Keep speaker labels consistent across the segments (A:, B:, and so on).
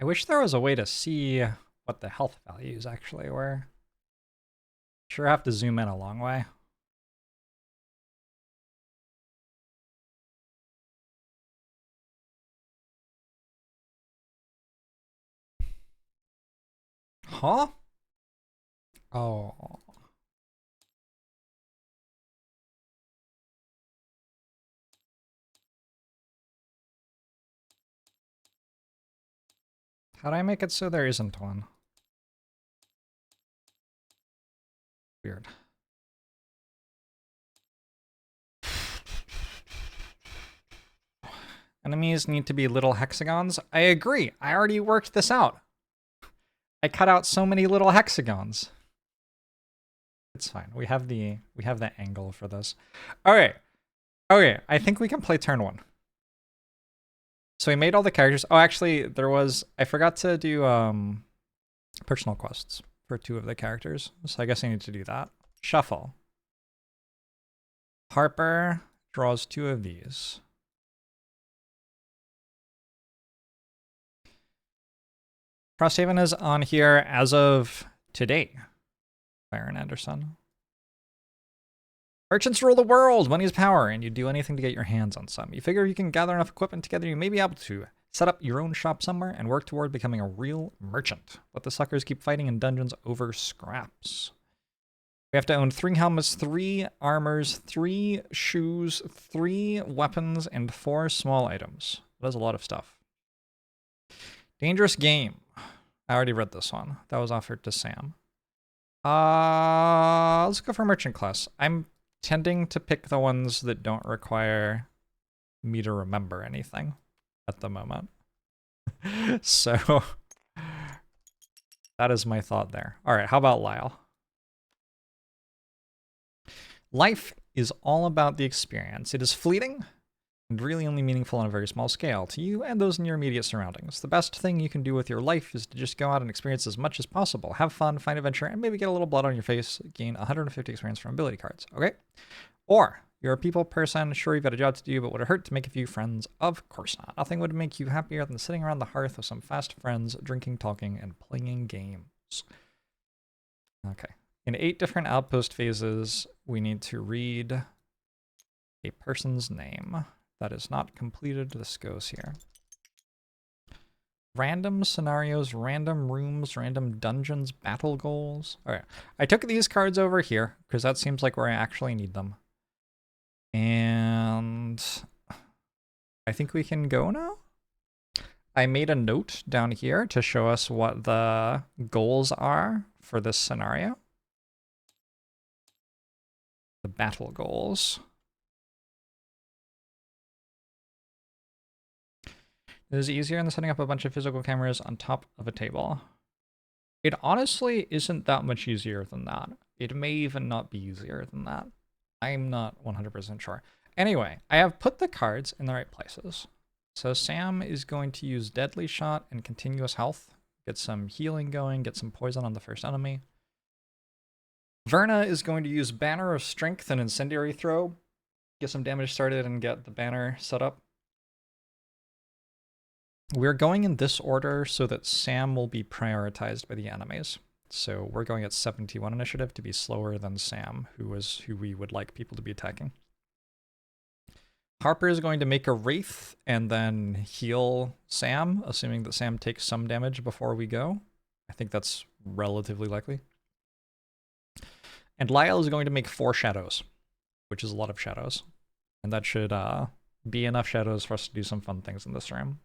A: I wish there was a way to see what the health values actually were. Sure have to zoom in a long way. Huh? Oh. How do I make it so there isn't one? Weird. Enemies need to be little hexagons. I agree. I already worked this out. I cut out so many little hexagons. It's fine. We have the angle for this. Okay. Okay, I think we can play turn 1. So we made all the characters. Oh, actually, I forgot to do personal quests for 2 of the characters. So I guess I need to do that. Shuffle. Harper draws 2 of these. Frosthaven is on here as of today. Byron Anderson. Merchants rule the world, money is power, and you do anything to get your hands on some. You figure if you can gather enough equipment together, you may be able to set up your own shop somewhere and work toward becoming a real merchant. Let the suckers keep fighting in dungeons over scraps. We have to own 3 helmets, 3 armors, 3 shoes, 3 weapons, and 4 small items. That is a lot of stuff. Dangerous game. I already read this one. That was offered to Sam. Let's go for merchant class. I'm tending to pick the ones that don't require me to remember anything at the moment. So that is my thought there. All right, how about Lyle? Life is all about the experience. It is fleeting and really only meaningful on a very small scale to you and those in your immediate surroundings. The best thing you can do with your life is to just go out and experience as much as possible. Have fun, find adventure, and maybe get a little blood on your face, gain 150 experience from ability cards, okay? Or, you're a people person, sure you've got a job to do, but would it hurt to make a few friends? Of course not. Nothing would make you happier than sitting around the hearth with some fast friends, drinking, talking, and playing games. Okay. In 8 different outpost phases, we need to read a person's name. That is not completed. This goes here. Random scenarios, random rooms, random dungeons, battle goals. All right. I took these cards over here because that seems like where I actually need them. And I think we can go now. I made a note down here to show us what the goals are for this scenario. The battle goals. It is easier than setting up a bunch of physical cameras on top of a table. It honestly isn't that much easier than that. It may even not be easier than that. I'm not 100% sure. Anyway, I have put the cards in the right places. So Sam is going to use Deadly Shot and Continuous Health. Get some healing going, get some poison on the first enemy. Verna is going to use Banner of Strength and Incendiary Throw. Get some damage started and get the banner set up. We're going in this order so that Sam will be prioritized by the enemies. So we're going at 71 initiative to be slower than Sam, who we would like people to be attacking. Harper is going to make a Wraith and then heal Sam, assuming that Sam takes some damage before we go. I think that's relatively likely. And Lyle is going to make 4 shadows, which is a lot of shadows. And that should be enough shadows for us to do some fun things in this room.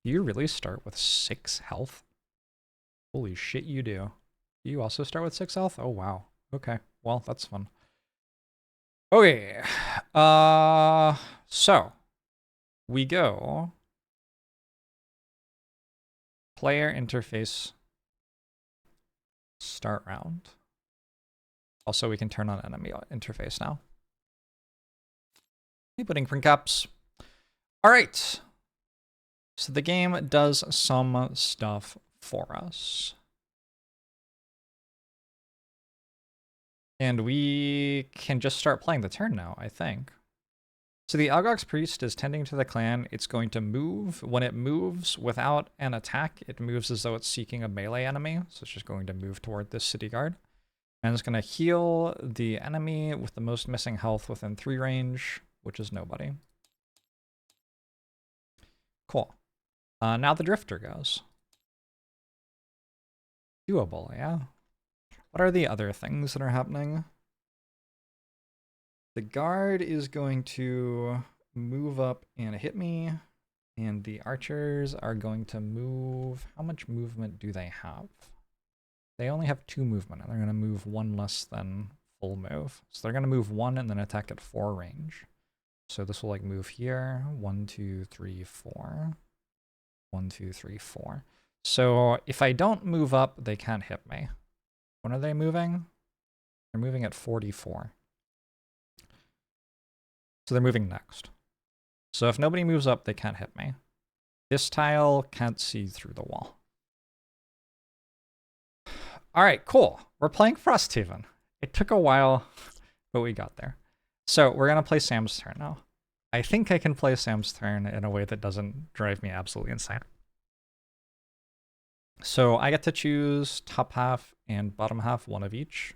A: Do you really start with 6 health? Holy shit, you do. Do you also start with 6 health? Oh, wow. Okay, well, that's fun. Okay, so we go player interface start round. Also, we can turn on enemy interface now. Hey, pudding print caps. All right. So the game does some stuff for us. And we can just start playing the turn now, I think. So the Algox Priest is tending to the clan. It's going to move. When it moves without an attack, it moves as though it's seeking a melee enemy. So it's just going to move toward this city guard. And it's going to heal the enemy with the most missing health within 3 range, which is nobody. Cool. Now the Drifter goes. Doable, yeah. What are the other things that are happening? The guard is going to move up and hit me, and the archers are going to move. How much movement do they have? They only have 2 movement, and they're going to move 1 less than full move. So they're going to move 1 and then attack at 4 range. So this will like move here. 1, 2, 3, 4. 1, 2, 3, 4. So if I don't move up, they can't hit me. When are they moving? They're moving at 44. So they're moving next. So if nobody moves up, they can't hit me. This tile can't see through the wall. All right, cool. We're playing Frosthaven. It took a while, but we got there. So we're going to play Sam's turn now. I think I can play Sam's turn in a way that doesn't drive me absolutely insane. So I get to choose top half and bottom half, 1 of each.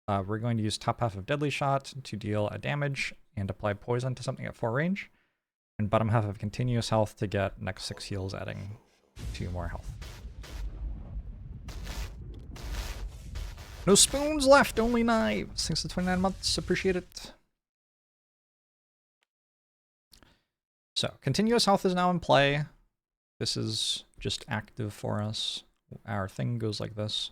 A: We're going to use top half of Deadly Shot to deal a damage and apply poison to something at 4 range. And bottom half of Continuous Health to get next 6 heals, adding 2 more health. No spoons left, only knives. Thanks to 29 months, appreciate it. So, Continuous Health is now in play. This is just active for us. Our thing goes like this.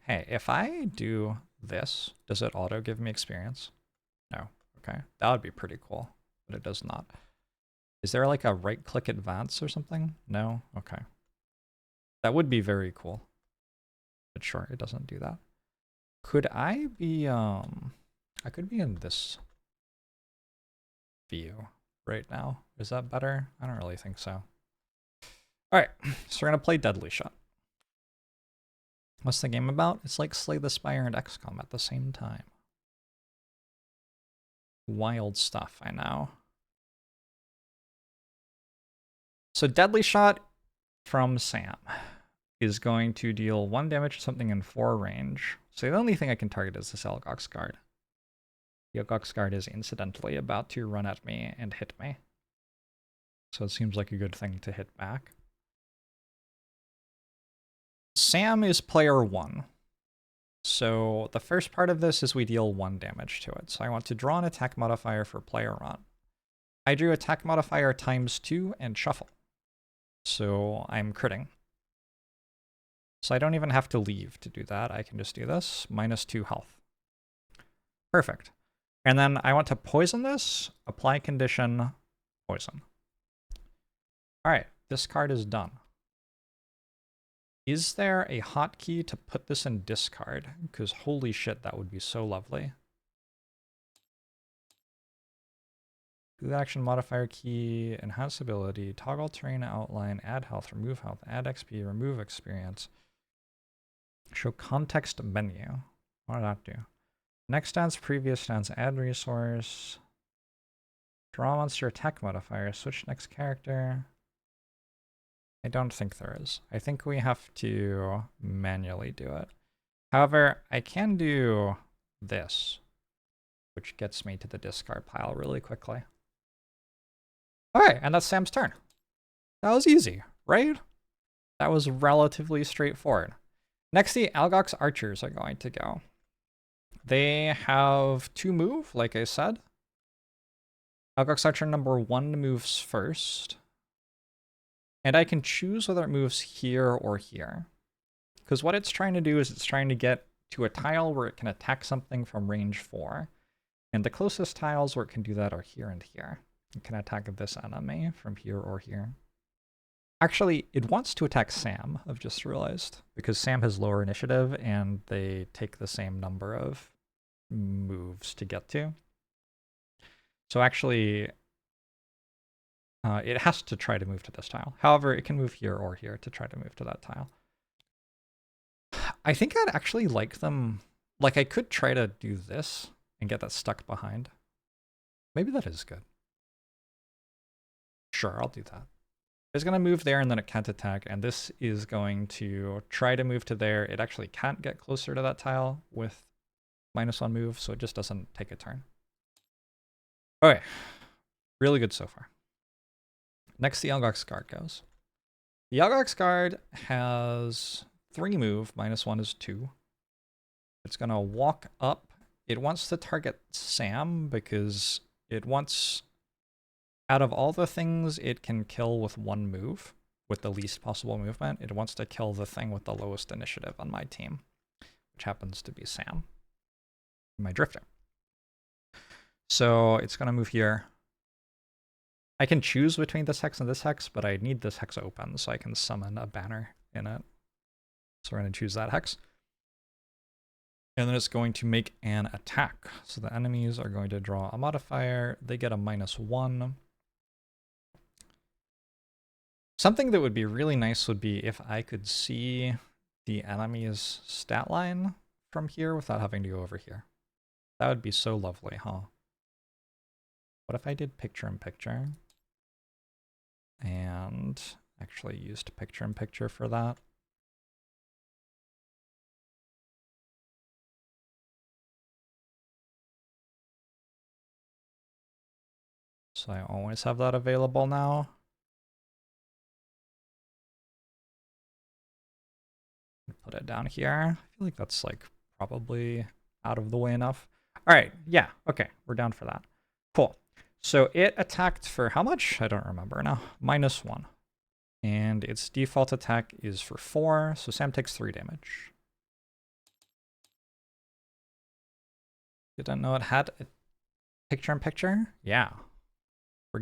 A: Hey, if I do this, does it auto give me experience? No. Okay. That would be pretty cool, but it does not. Is there like a right-click advance or something? No? Okay. That would be very cool. But sure, it doesn't do that. Could I be, I could be in this view right now. Is that better? I don't really think so. Alright, so we're going to play Deadly Shot. What's the game about? It's like Slay the Spire and XCOM at the same time. Wild stuff, I know. So Deadly Shot from Sam is going to deal 1 damage to something in 4 range. So the only thing I can target is this Algox Guard. The Algox Guard is incidentally about to run at me and hit me. So it seems like a good thing to hit back. Sam is player 1. So the first part of this is we deal 1 damage to it. So I want to draw an attack modifier for player 1. I drew attack modifier ×2 and shuffle. So I'm critting. So I don't even have to leave to do that. I can just do this, -2 health. Perfect. And then I want to poison this, apply condition, poison. All right, this card is done. Is there a hotkey to put this in discard? Because holy shit, that would be so lovely. Do action modifier key, enhance ability, toggle terrain outline, add health, add XP, remove experience. Show context menu. What does that do? Next stance, previous stance, add resource. Draw monster attack modifier, switch next character. I don't think there is. I think we have to manually do it. However, I can do this, which gets me to the discard pile really quickly. Alright, and that's Sam's turn. That was easy, right? That was relatively straightforward. Next, the Algox Archers are going to go. They have 2 move, like I said. Algox Archer number 1 moves first. And I can choose whether it moves here or here. Because what it's trying to do is it's trying to get to a tile where it can attack something from range 4. And the closest tiles where it can do that are here and here. It can attack this enemy from here or here. Actually, it wants to attack Sam, I've just realized. Because Sam has lower initiative and they take the same number of moves to get to. So actually, it has to try to move to this tile. However, it can move here or here to try to move to that tile. I think I'd actually like them... Like, I could try to do this and get that stuck behind. Maybe that is good. Sure, I'll do that. It's going to move there and then it can't attack, and this is going to try to move to there. It actually can't get closer to that tile with -1 move, so it just doesn't take a turn. Okay, really good so far. Next, the Elgox Guard goes. The Elgox Guard has 3 move, -1 is 2. It's going to walk up. It wants to target Sam because it wants, out of all the things it can kill with 1 move, with the least possible movement, it wants to kill the thing with the lowest initiative on my team, which happens to be Sam, my drifter. So it's going to move here. I can choose between this hex and this hex, but I need this hex open so I can summon a banner in it. So we're going to choose that hex. And then it's going to make an attack. So the enemies are going to draw a modifier. They get a -1. Something that would be really nice would be if I could see the enemy's stat line from here without having to go over here. That would be so lovely, huh? What if I did picture-in-picture and actually used picture-in-picture for that? So I always have that available now. Put it down here. I feel like that's like probably out of the way enough. All right, yeah, okay, we're down for that. Cool. So it attacked for how much? I don't remember now. -1. And its default attack is for 4, so Sam takes 3 damage. Didn't know it had a picture-in-picture? Yeah. We're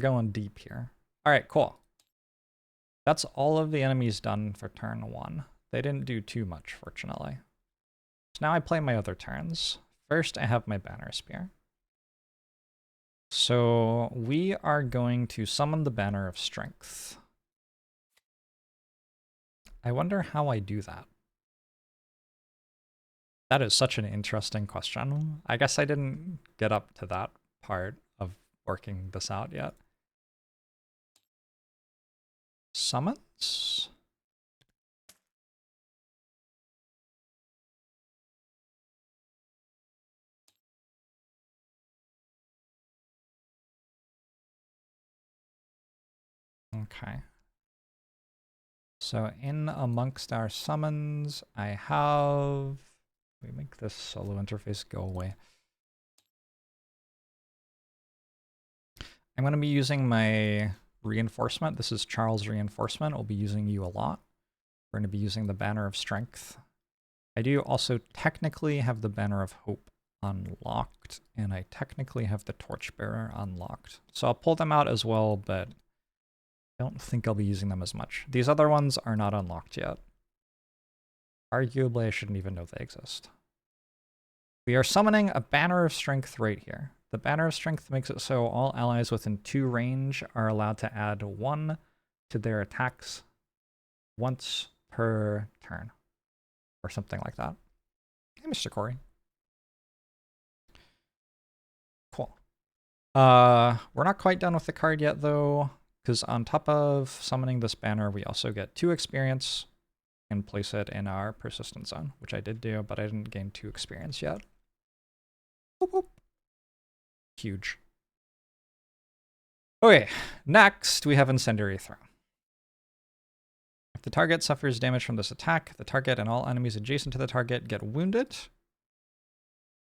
A: going deep here. All right, cool. That's all of the enemies done for turn 1. They didn't do too much, fortunately. So now I play my other turns. First, I have my Banner Spear. So we are going to summon the Banner of Strength. I wonder how I do that. That is such an interesting question. I guess I didn't get up to that part of working this out yet. Summons? Okay. So in amongst our summons, I have... We make this solo interface go away. I'm going to be using my reinforcement. This is Charles' reinforcement. I'll be using you a lot. We're going to be using the Banner of Strength. I do also technically have the Banner of Hope unlocked, and I technically have the Torchbearer unlocked. So I'll pull them out as well, but I don't think I'll be using them as much. These other ones are not unlocked yet. Arguably, I shouldn't even know they exist. We are summoning a Banner of Strength right here. The Banner of Strength makes it so all allies within 2 range are allowed to add 1 to their attacks once per turn, or something like that. Hey, Mr. Corey. Cool. We're not quite done with the card yet, though, because on top of summoning this banner, we also get 2 experience and place it in our persistent zone, which I did do, but I didn't gain 2 experience yet. Boop, boop. Huge. Okay, next we have Incendiary Throw. If the target suffers damage from this attack, the target and all enemies adjacent to the target get wounded.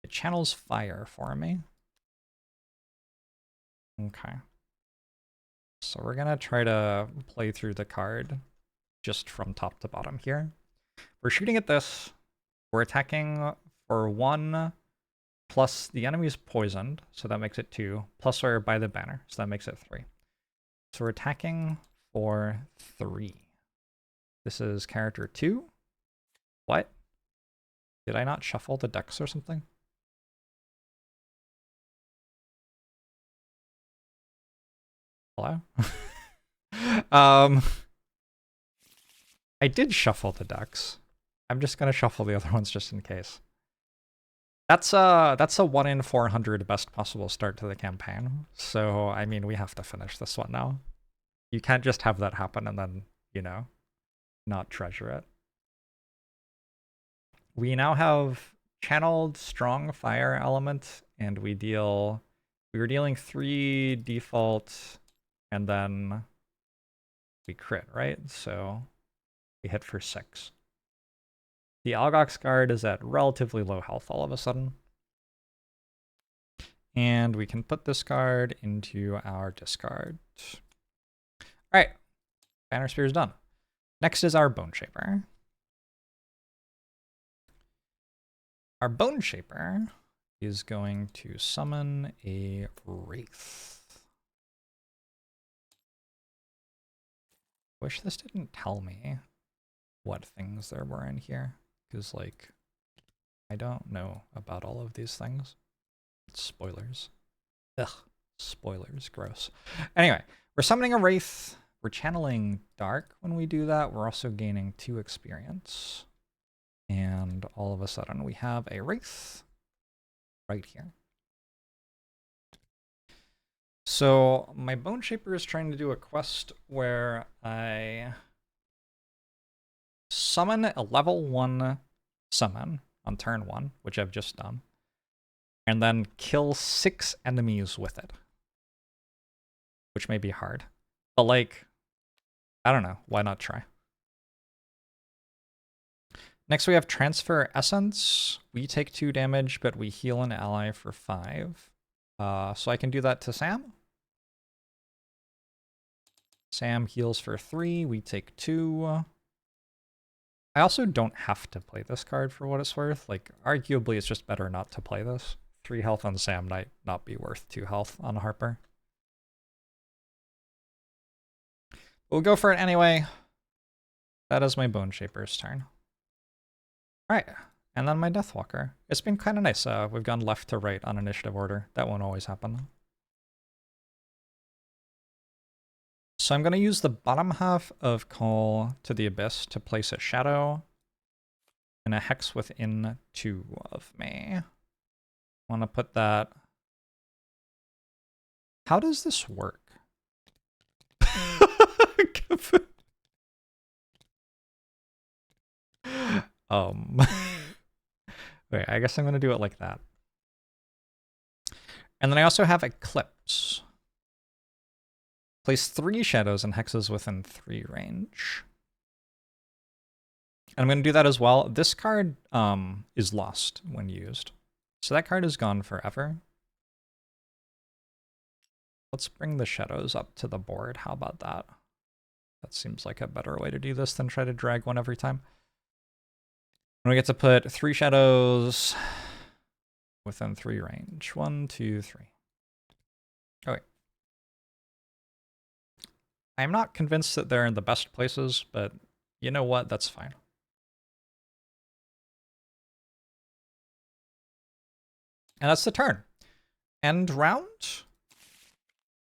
A: It channels fire for me. Okay. So we're gonna try to play through the card just from top to bottom here. We're shooting at this. We're attacking for 1, plus the enemy is poisoned, so that makes it 2, plus we're by the banner, so that makes it 3. So we're attacking for 3. This is character 2. What? Did I not shuffle the decks or something? Hello? I did shuffle the decks. I'm just gonna shuffle the other ones just in case. That's a 1 in 400 best possible start to the campaign. So, I mean, we have to finish this one now. You can't just have that happen and then, you know, not treasure it. We now have channeled strong fire element, and we were dealing 3 default, and then we crit, right? So we hit for 6. The Algox guard is at relatively low health all of a sudden. And we can put this card into our discard. All right, Banner Spear is done. Next is our Bone Shaper. Our Bone Shaper is going to summon a Wraith. Wish this didn't tell me what things there were in here, because, like, I don't know about all of these things. Spoilers. Ugh, spoilers, gross. Anyway, we're summoning a Wraith. We're channeling Dark when we do that. We're also gaining 2 experience. And all of a sudden we have a Wraith right here. So my Bone Shaper is trying to do a quest where I summon a level 1 summon on turn 1, which I've just done, and then kill 6 enemies with it. Which may be hard. But, like, I don't know. Why not try? Next we have Transfer Essence. We take 2 damage, but we heal an ally for 5. So I can do that to Sam. Sam heals for 3. We take 2. I also don't have to play this card for what it's worth. Like, arguably it's just better not to play this. 3 health on Sam might not be worth 2 health on Harper. We'll go for it anyway. That is my Bone Shaper's turn. Alright, and then my Deathwalker. It's been kind of nice. We've gone left to right on initiative order. That won't always happen. So I'm going to use the bottom half of Call to the Abyss to place a shadow and a hex within 2 of me. I want to put that... How does this work? Wait, I guess I'm going to do it like that. And then I also have Eclipse. Place 3 shadows and hexes within 3 range. And I'm going to do that as well. This card is lost when used. So that card is gone forever. Let's bring the shadows up to the board. How about that? That seems like a better way to do this than try to drag one every time. And we get to put 3 shadows within 3 range. 1, 2, 3. Oh, wait. I'm not convinced that they're in the best places, but you know what? That's fine. And that's the turn. End round.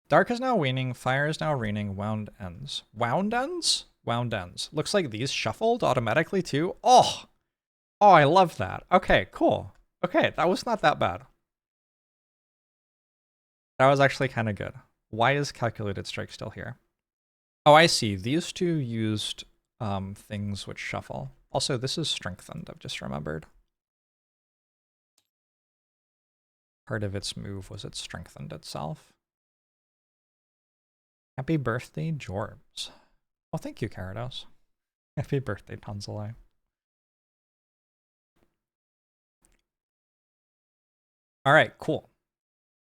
A: Dark is now waning, fire is now reigning, wound ends. Wound ends? Wound ends. Looks like these shuffled automatically too. Oh! Oh, I love that. Okay, cool. Okay, that was not that bad. That was actually kind of good. Why is Calculated Strike still here? Oh, I see. These 2 used things which shuffle. Also, this is strengthened, I've just remembered. Part of its move was it strengthened itself. Happy birthday, Jorbs. Well, thank you, Carados. Happy birthday, Tonzalai. All right, cool.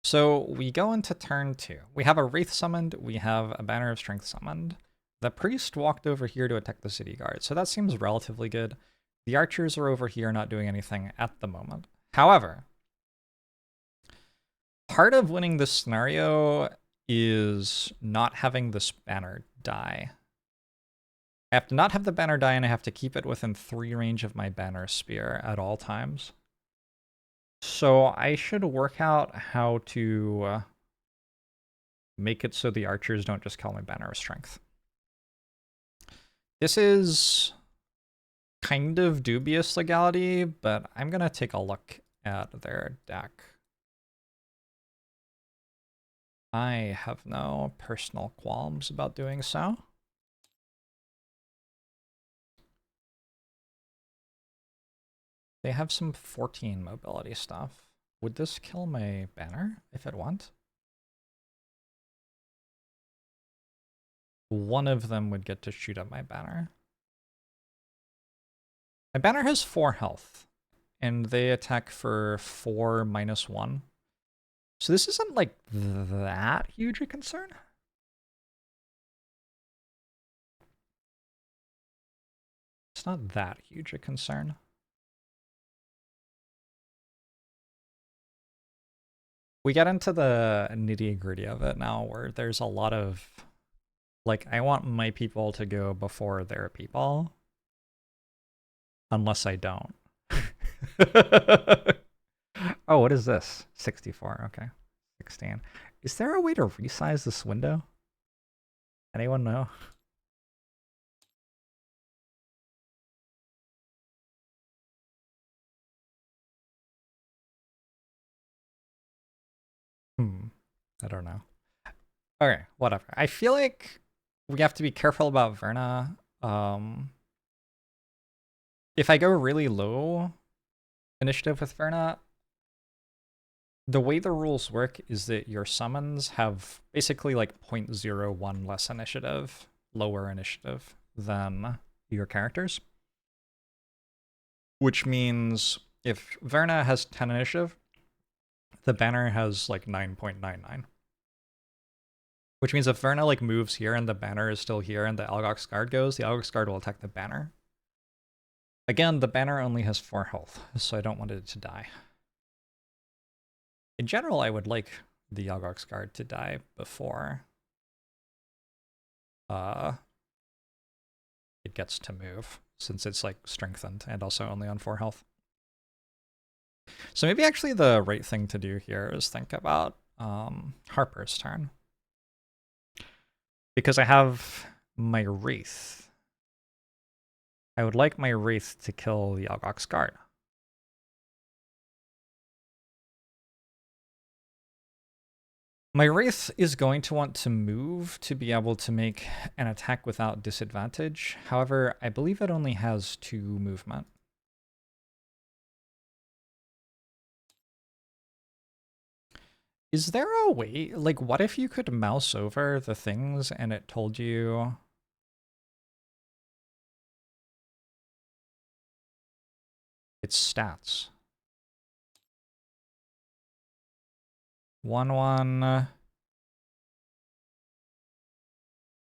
A: So we go into turn 2. We have a Wraith summoned. We have a Banner of Strength summoned. The Priest walked over here to attack the City Guard, so that seems relatively good. The Archers are over here not doing anything at the moment. However, part of winning this scenario is not having this banner die. I have to not have the banner die, and I have to keep it within 3 range of my Banner Spear at all times. So I should work out how to make it so the Archers don't just call my Banner of Strength. This is kind of dubious legality, but I'm going to take a look at their deck. I have no personal qualms about doing so. They have some 14 mobility stuff. Would this kill my banner if it went? One of them would get to shoot at my banner. My banner has 4 health, and they attack for 4 -1. So this isn't like that huge a concern. It's not that huge a concern. We get into the nitty-gritty of it now, where there's a lot of, like, I want my people to go before their people. Unless I don't. Oh, what is this? 64, okay. 16. Is there a way to resize this window? Anyone know? I don't know. Okay, whatever. I feel like we have to be careful about Verna. If I go really low initiative with Verna, the way the rules work is that your summons have basically like 0.01 less initiative, lower initiative than your characters. Which means if Verna has 10 initiative, the banner has like 9.99. Which means if Verna like moves here and the banner is still here and the Algox Guard goes, the Algox Guard will attack the banner. Again, the banner only has 4 health, so I don't want it to die. In general, I would like the Algox Guard to die before it gets to move, since it's like strengthened and also only on 4 health. So maybe actually the right thing to do here is think about Harper's turn. Because I have my Wraith. I would like my Wraith to kill the Algox Guard. My Wraith is going to want to move to be able to make an attack without disadvantage. However, I believe it only has 2 movement. Is there a way, like, what if you could mouse over the things and it told you its stats? 1/1.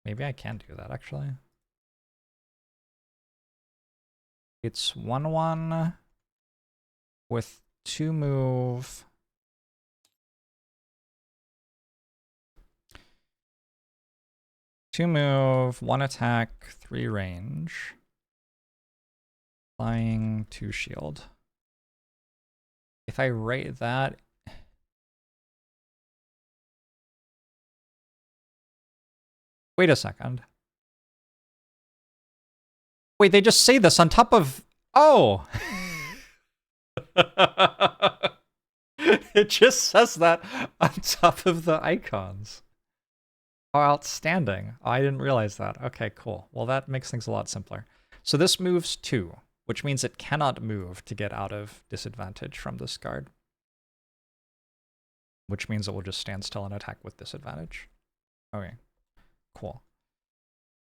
A: Maybe I can do that actually. It's 1/1 with 2 move. Two move, 1 attack, 3 range. Flying, 2 shield. If I rate that, wait a second. Wait, they just say this on top of, oh. It just says that on top of the icons. Oh, outstanding. Oh, I didn't realize that. Okay, cool. Well, that makes things a lot simpler. So this moves 2, which means it cannot move to get out of disadvantage from this card. Which means it will just stand still and attack with disadvantage. Okay, cool.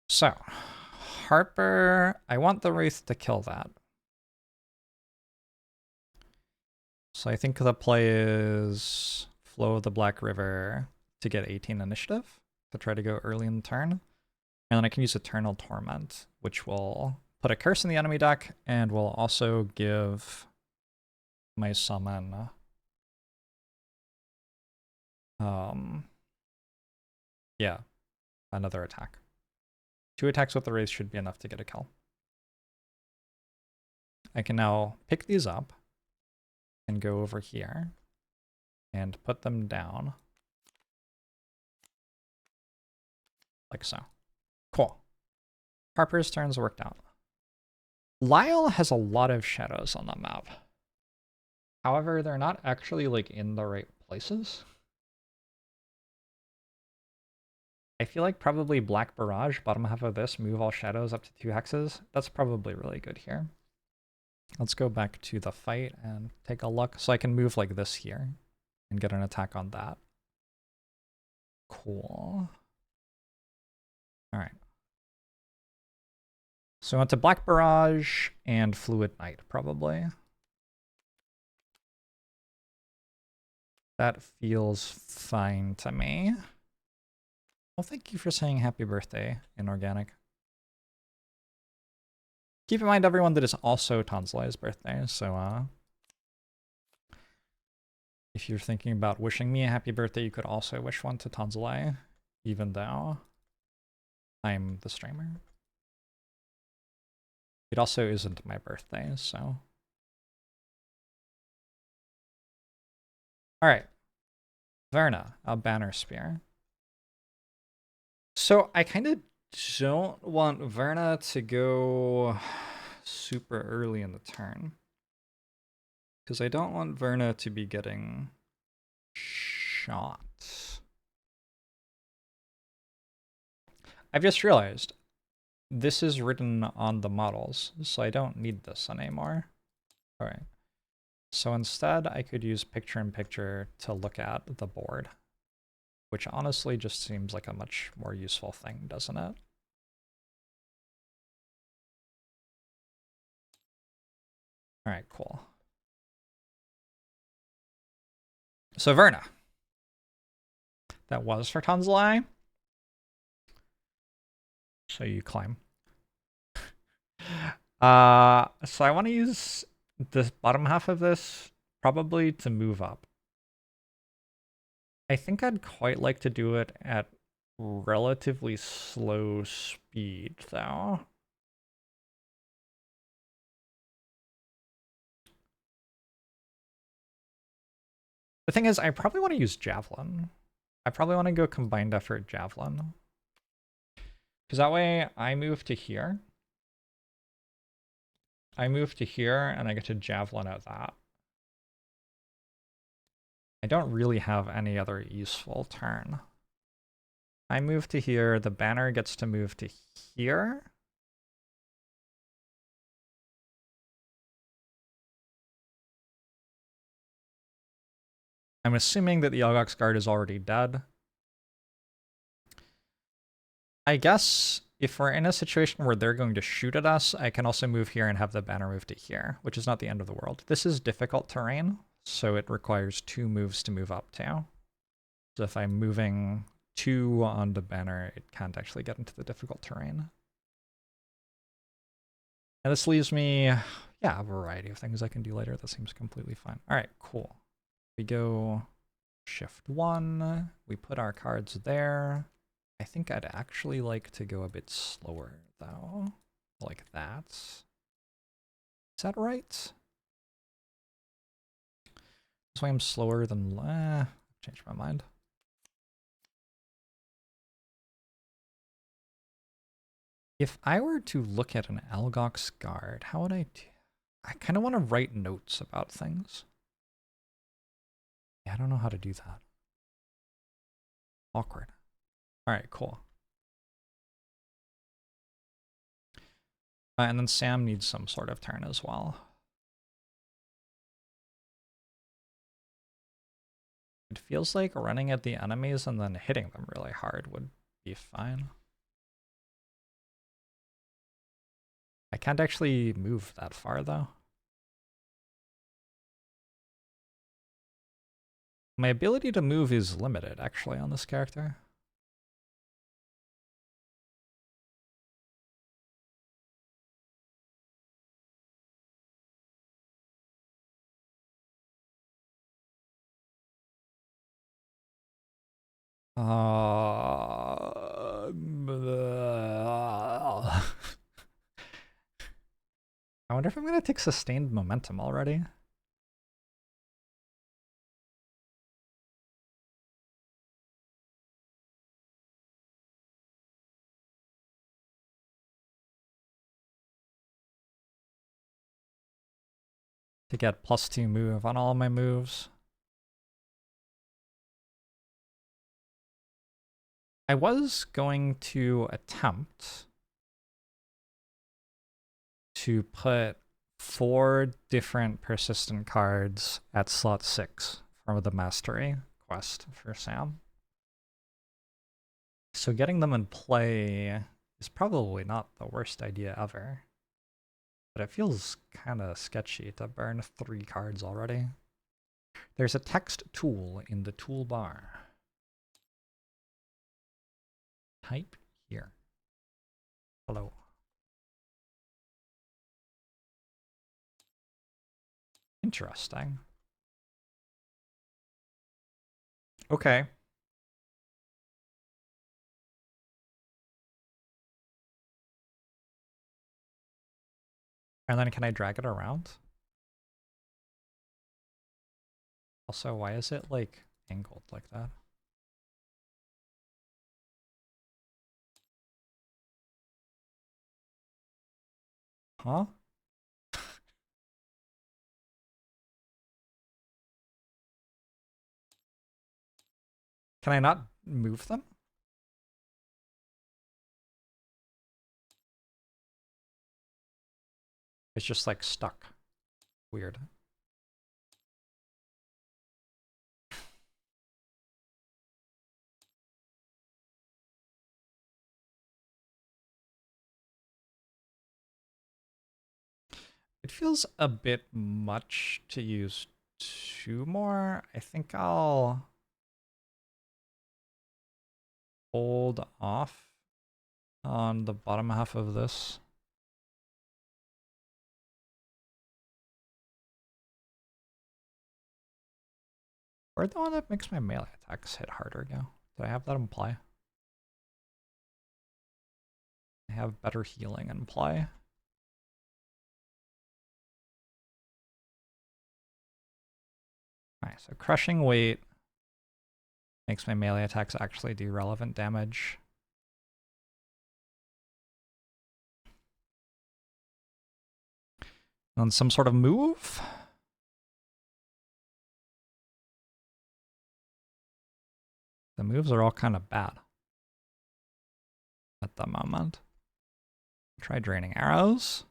A: So, Harper, I want the Wraith to kill that. So I think the play is Flow the Black River to get 18 initiative, to try to go early in the turn. And then I can use Eternal Torment, which will put a curse in the enemy deck, and will also give my summon yeah, another attack. 2 attacks with the Wraith should be enough to get a kill. I can now pick these up and go over here and put them down like so. Cool. Harper's turns worked out. Lyle has a lot of shadows on the map. However, they're not actually like in the right places. I feel like probably Black Barrage, bottom half of this, move all shadows up to 2 hexes. That's probably really good here. Let's go back to the fight and take a look. So I can move like this here and get an attack on that. Cool. All right. So I went to Black Barrage and Fluid Knight, probably. That feels fine to me. Well, thank you for saying happy birthday, Inorganic. Keep in mind, everyone, that is also Tonsilai's birthday, so if you're thinking about wishing me a happy birthday, you could also wish one to Tonsilai, even though I'm the streamer. It also isn't my birthday, so. Alright. Verna, a banner spear. So I kind of don't want Verna to go super early in the turn. Because I don't want Verna to be getting shot. I've just realized this is written on the models, so I don't need this anymore. All right. So instead, I could use picture-in-picture to look at the board, which honestly just seems like a much more useful thing, doesn't it? All right, cool. So Verna. That was for Tonsilai. So you climb. So I want to use this bottom half of this probably to move up. I think I'd quite like to do it at relatively slow speed, though. The thing is, I probably want to use Javelin. I probably want to go combined effort Javelin. Because that way I move to here. I move to here and I get to Javelin at that. I don't really have any other useful turn. I move to here, the banner gets to move to here. I'm assuming that the Elgox guard is already dead. I guess if we're in a situation where they're going to shoot at us, I can also move here and have the banner move to here, which is not the end of the world. This is difficult terrain, so it requires 2 moves to move up to. So if I'm moving 2 on the banner, it can't actually get into the difficult terrain. And this leaves me, yeah, a variety of things I can do later. That seems completely fine. All right, cool. We go shift 1. We put our cards there. I think I'd actually like to go a bit slower, though. Like that. Is that right? This way I'm slower than... changed my mind. If I were to look at an Elgox guard, how would I do? I kind of want to write notes about things. Yeah, I don't know how to do that. Awkward. All right, cool. And then Sam needs some sort of turn as well. It feels like running at the enemies and then hitting them really hard would be fine. I can't actually move that far, though. My ability to move is limited, actually, on this character. I wonder if I'm going to take sustained momentum already. to get +2 move on all of my moves. I was going to attempt to put 4 different persistent cards at slot 6 for the mastery quest for Sam. So getting them in play is probably not the worst idea ever. But it feels kind of sketchy to burn 3 cards already. There's a text tool in the toolbar. Type here. Hello. Interesting. Okay. And then can I drag it around? Also, why is it like angled like that? Huh? Can I not move them? It's just like stuck. Weird. It feels a bit much to use 2 more. I think I'll hold off on the bottom half of this. Where'd the one that makes my melee attacks hit harder go? Did I have that in play? I have better healing in play. Alright, so crushing weight makes my melee attacks actually do relevant damage. On some sort of move? The moves are all kind of bad at the moment. Try draining arrows.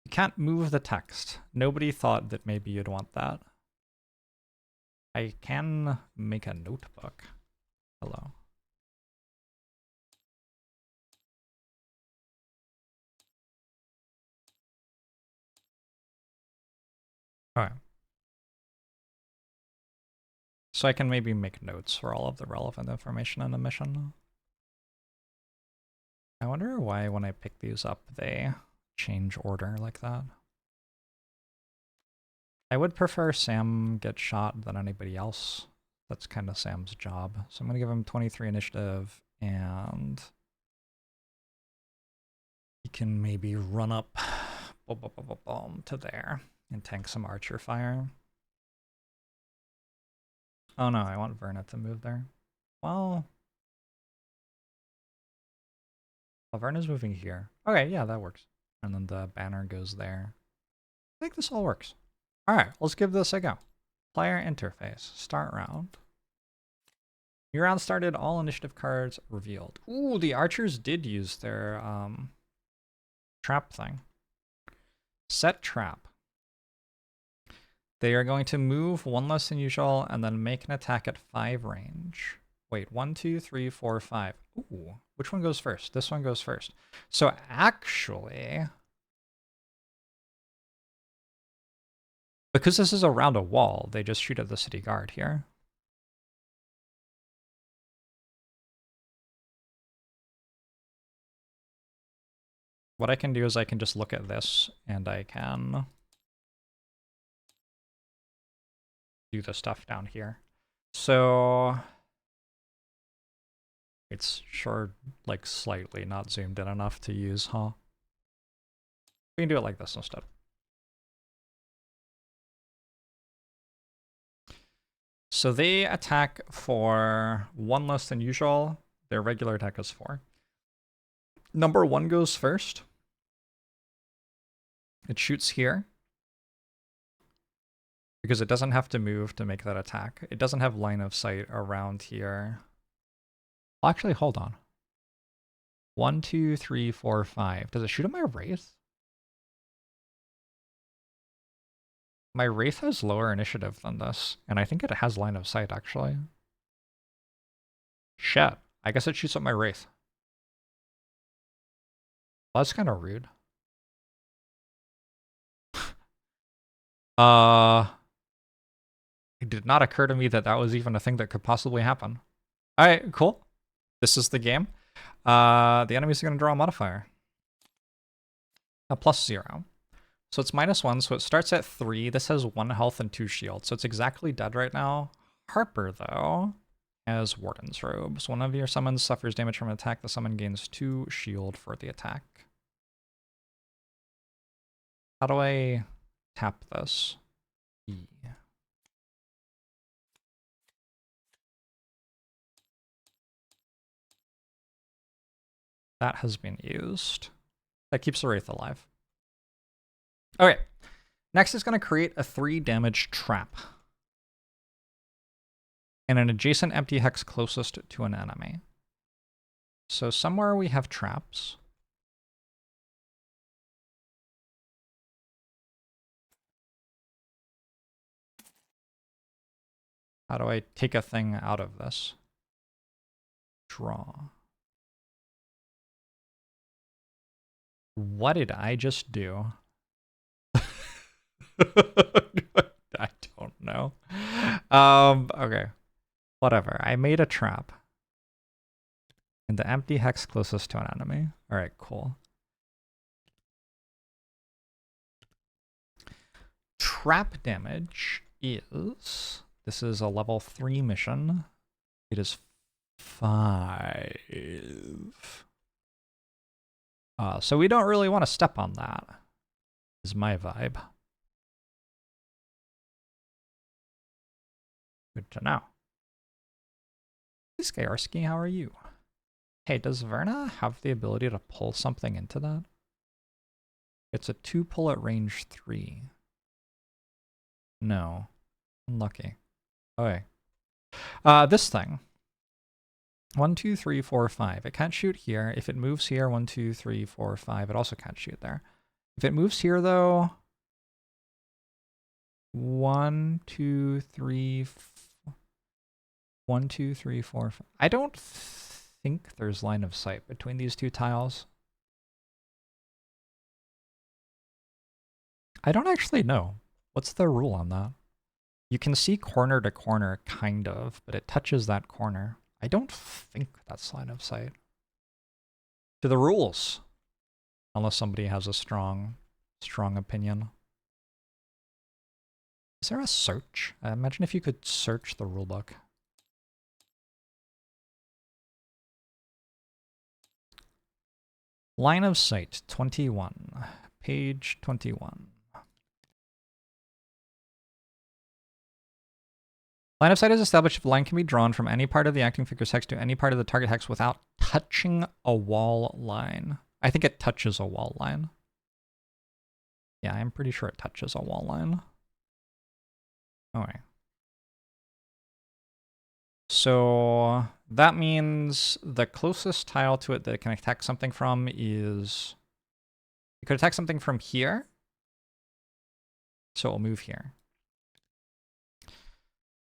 A: You can't move the text. Nobody thought that maybe you'd want that. I can make a notebook. Hello. Alright. So I can maybe make notes for all of the relevant information in the mission. I wonder why when I pick these up, they change order like that. I would prefer Sam get shot than anybody else. That's kind of Sam's job. So I'm going to give him 23 initiative, and he can maybe run up to there and tank some archer fire. Oh no, I want Verna to move there. Well, Verna's moving here. Okay, yeah, that works. And then the banner goes there. I think this all works. Alright, let's give this a go. Player interface. Start round. Your round started, all initiative cards revealed. Ooh, the archers did use their trap thing. Set trap. They are going to move 1 less than usual and then make an attack at 5 range. Wait, 1, 2, 3, 4, 5. Ooh, which one goes first? This one goes first. So actually, because this is around a wall, they just shoot at the city guard here. What I can do is I can just look at this and I can do the stuff down here. So it's sure like slightly not zoomed in enough to use, huh? We can do it like this instead. So they attack for 1 less than usual. Their regular attack is 4. Number 1 goes first. It shoots here. because it doesn't have to move to make that attack. It doesn't have line of sight around here. Well, actually, hold on. 1, 2, 3, 4, 5. Does it shoot at my Wraith? My Wraith has lower initiative than this, and I think it has line of sight, actually. Shit. I guess it shoots at my Wraith. Well, that's kind of rude. It did not occur to me that that was even a thing that could possibly happen. All right, cool. This is the game. The enemies are going to draw a modifier. A +0. So it's -1, so it starts at 3. This has 1 health and 2 shields, so it's exactly dead right now. Harper, though, has Warden's Robes. One of your summons suffers damage from an attack. The summon gains 2 shield for the attack. How do I tap this? E. That has been used. That keeps the Wraith alive. Okay. Next is going to create a 3 damage trap. And an adjacent empty hex closest to an enemy. So somewhere we have traps. How do I take a thing out of this? Draw. What did I just do? I don't know. Okay. Whatever. I made a trap. In the empty hex closest to an enemy. Alright, cool. Trap damage is... This is a level 3 mission. It is 5. So we don't really want to step on that, is my vibe. Good to know. Hey, Skyarski, how are you? Hey, does Verna have the ability to pull something into that? It's a 2 pull at range 3. No. Unlucky. Okay. This thing. 1, 2, 3, 4, 5. It can't shoot here. If it moves here, 1, 2, 3, 4, 5. It also can't shoot there. If it moves here, though, 1, 2, 3, 1, 2, 3, 4, 5. I don't think there's line of sight between these 2 tiles. I don't actually know. What's the rule on that? You can see corner to corner, kind of, but it touches that corner. I don't think that's line of sight. To the rules. Unless somebody has a strong opinion. Is there a search? Imagine if you could search the rulebook. Line of sight, 21. Page 21. Line of sight is established if a line can be drawn from any part of the acting figure's hex to any part of the target hex without touching a wall line. I think it touches a wall line. Yeah, I'm pretty sure it touches a wall line. Okay. So that means the closest tile to it that it can attack something from is... It could attack something from here. So it'll move here.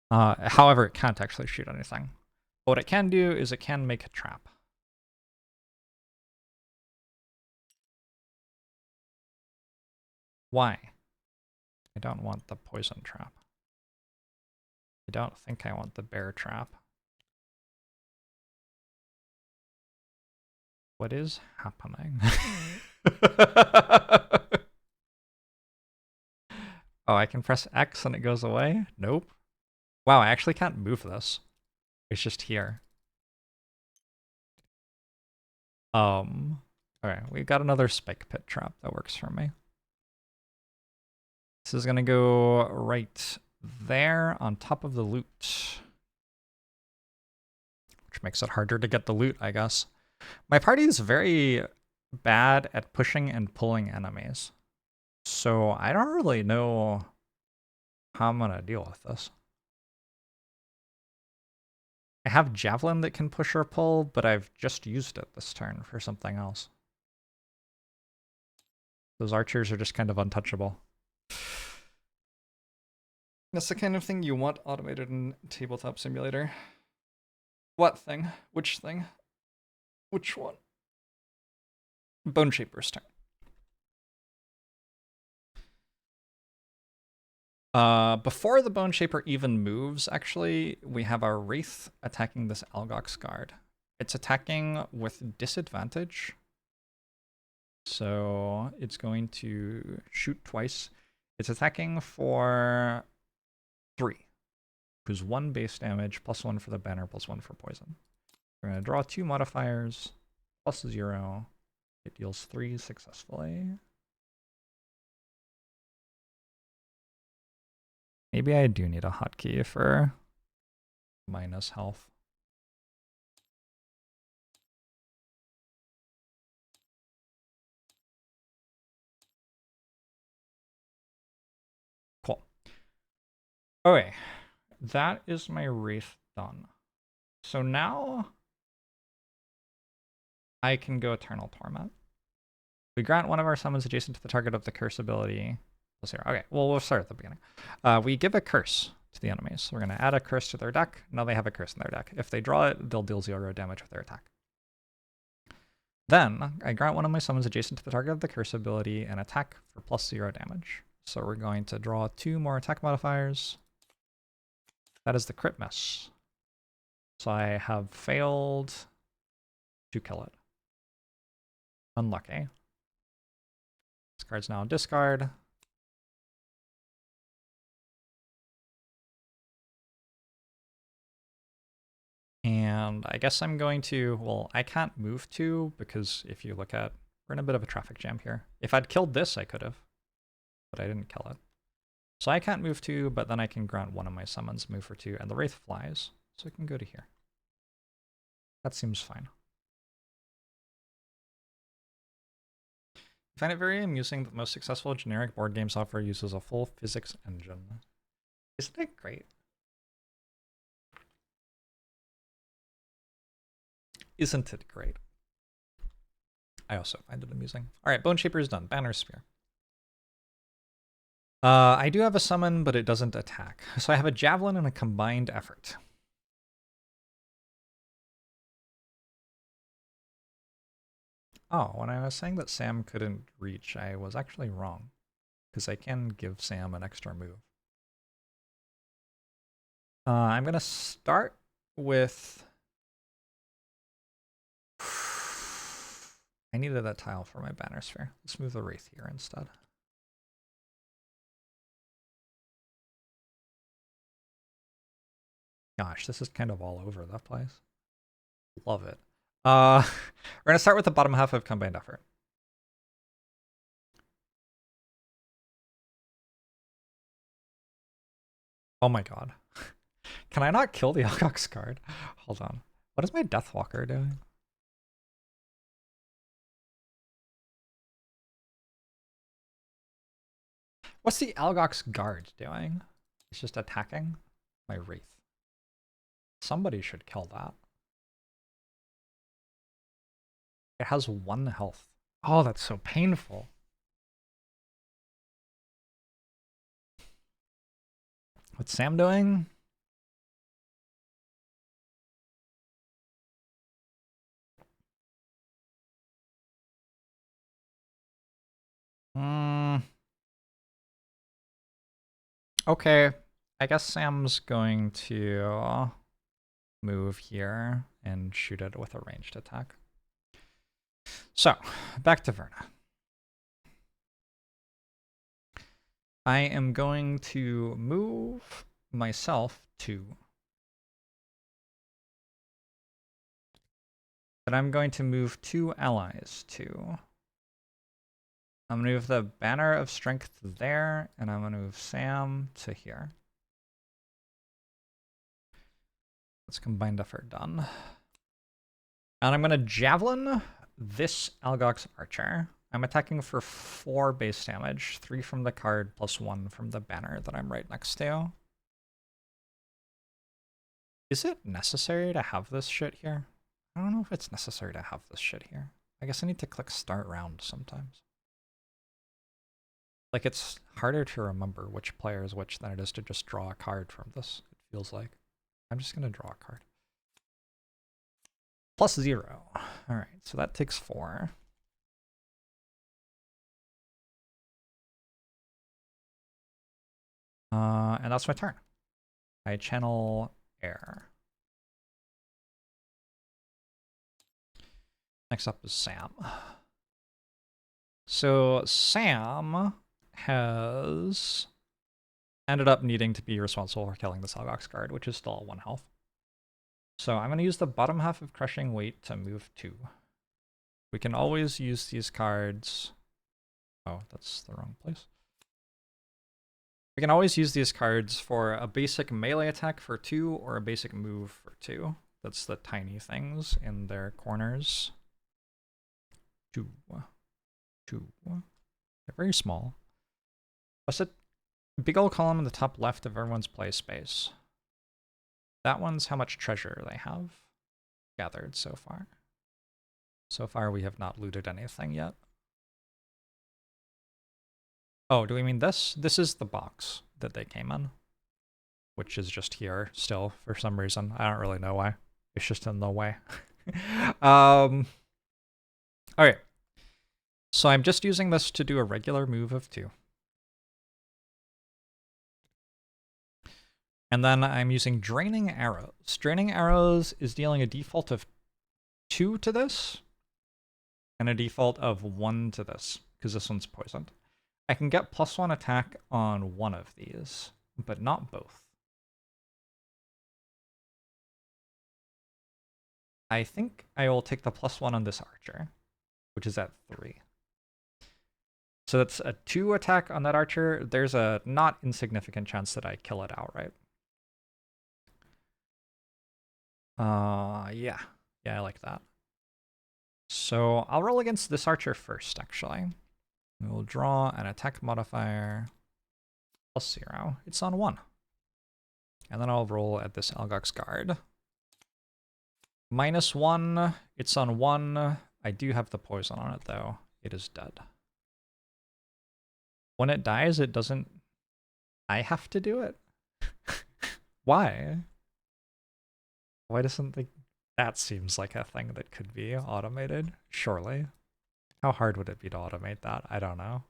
A: However, it can't actually shoot anything. But what it can do is it can make a trap. Why? I don't want the poison trap. I don't think I want the bear trap. What is happening? Oh, I can press X and it goes away? Nope. Wow, I actually can't move this. It's just here. Okay, we've got another spike pit trap that works for me. This is gonna go right there on top of the loot. Which makes it harder to get the loot, I guess. My party is very bad at pushing and pulling enemies. So I don't really know how I'm gonna deal with this. I have Javelin that can push or pull, but I've just used it this turn for something else. Those archers are just kind of untouchable. That's the kind of thing you want automated in Tabletop Simulator. What thing? Which thing? Which one? Bone Shaper's turn. Before the Bone Shaper even moves, actually, we have our Wraith attacking this Algox guard. It's attacking with disadvantage. So it's going to shoot twice. It's attacking for 3. Who's 1 base damage, +1 for the banner, +1 for poison. We're going to draw 2 modifiers, +0. It deals 3 successfully. Maybe I do need a hotkey for minus health. Cool. Okay, that is my Wraith done. So now I can go Eternal Torment. We grant one of our summons adjacent to the target of the curse ability. Okay, well, we'll start at the beginning. We give a curse to the enemies. So we're going to add a curse to their deck. Now they have a curse in their deck. If they draw it, they'll deal 0 damage with their attack. Then I grant one of my summons adjacent to the target of the curse ability and attack for +0 damage. So we're going to draw 2 more attack modifiers. That is the crit miss. So I have failed to kill it. Unlucky. This card's now discard. And I guess I'm going to, well, I can't move 2 because if you look at, we're in a bit of a traffic jam here. If I'd killed this, I could have, but I didn't kill it. So I can't move 2, but then I can grant one of my summons move for 2, and the Wraith flies, so I can go to here. That seems fine. I find it very amusing that the most successful generic board game software uses a full physics engine. Isn't it great? Isn't it great? I also find it amusing. All right, Bone Shaper is done. Banner Spear. I do have a summon, but it doesn't attack. So I have a Javelin and a combined effort. Oh, when I was saying that Sam couldn't reach, I was actually wrong. Because I can give Sam an extra move. I'm going to start with... I needed that tile for my Banner Sphere. Let's move the Wraith here instead. Gosh, this is kind of all over the place. Love it. We're going to start with the bottom half of combined effort. Oh my god. Can I not kill the Algox card? Hold on. What is my Deathwalker doing? What's the Algox guard doing? It's just attacking my Wraith. Somebody should kill that. It has 1 health. Oh, that's so painful. What's Sam doing? Okay, I guess Sam's going to move here and shoot it with a ranged attack. So, back to Verna. I am going to move myself 2. But I'm going to move 2 allies 2. I'm going to move the Banner of Strength there, and I'm going to move Sam to here. That's combined effort done. And I'm going to Javelin this Algox Archer. I'm attacking for 4 base damage, 3 from the card plus 1 from the banner that I'm right next to. Is it necessary to have this shit here? I don't know if it's necessary to have this shit here. I guess I need to click start round sometimes. Like, it's harder to remember which player is which than it is to just draw a card from this, it feels like. I'm just gonna draw a card. +0. Alright, so that takes 4. And that's my turn. I channel air. Next up is Sam. So Sam has ended up needing to be responsible for killing the Salgox guard, which is still at 1 health. So I'm going to use the bottom half of Crushing Weight to move 2. We can always use these cards. Oh, that's the wrong place. We can always use these cards for a basic melee attack for 2 or a basic move for 2. That's the tiny things in their corners. 2. They're very small. Plus a big old column in the top left of everyone's play space. That one's how much treasure they have gathered so far. So far we have not looted anything yet. Oh, do we mean this? This is the box that they came in, which is just here still for some reason. I don't really know why. It's just in the way. Alright. So I'm just using this to do a regular move of 2. And then I'm using Draining Arrows. Draining Arrows is dealing a default of 2 to this, and a default of 1 to this, because this one's poisoned. I can get +1 attack on one of these, but not both. I think I will take the +1 on this archer, which is at 3. So that's a 2 attack on that archer. There's a not insignificant chance that I kill it outright. Yeah, I like that. So I'll roll against this archer first, actually. We will draw an attack modifier +0. It's on 1. And then I'll roll at this Algox guard. -1, it's on 1. I do have the poison on it, though. It is dead. When it dies, it doesn't... I have to do it? Why? Why doesn't the... That seems like a thing that could be automated, surely. How hard would it be to automate that? I don't know.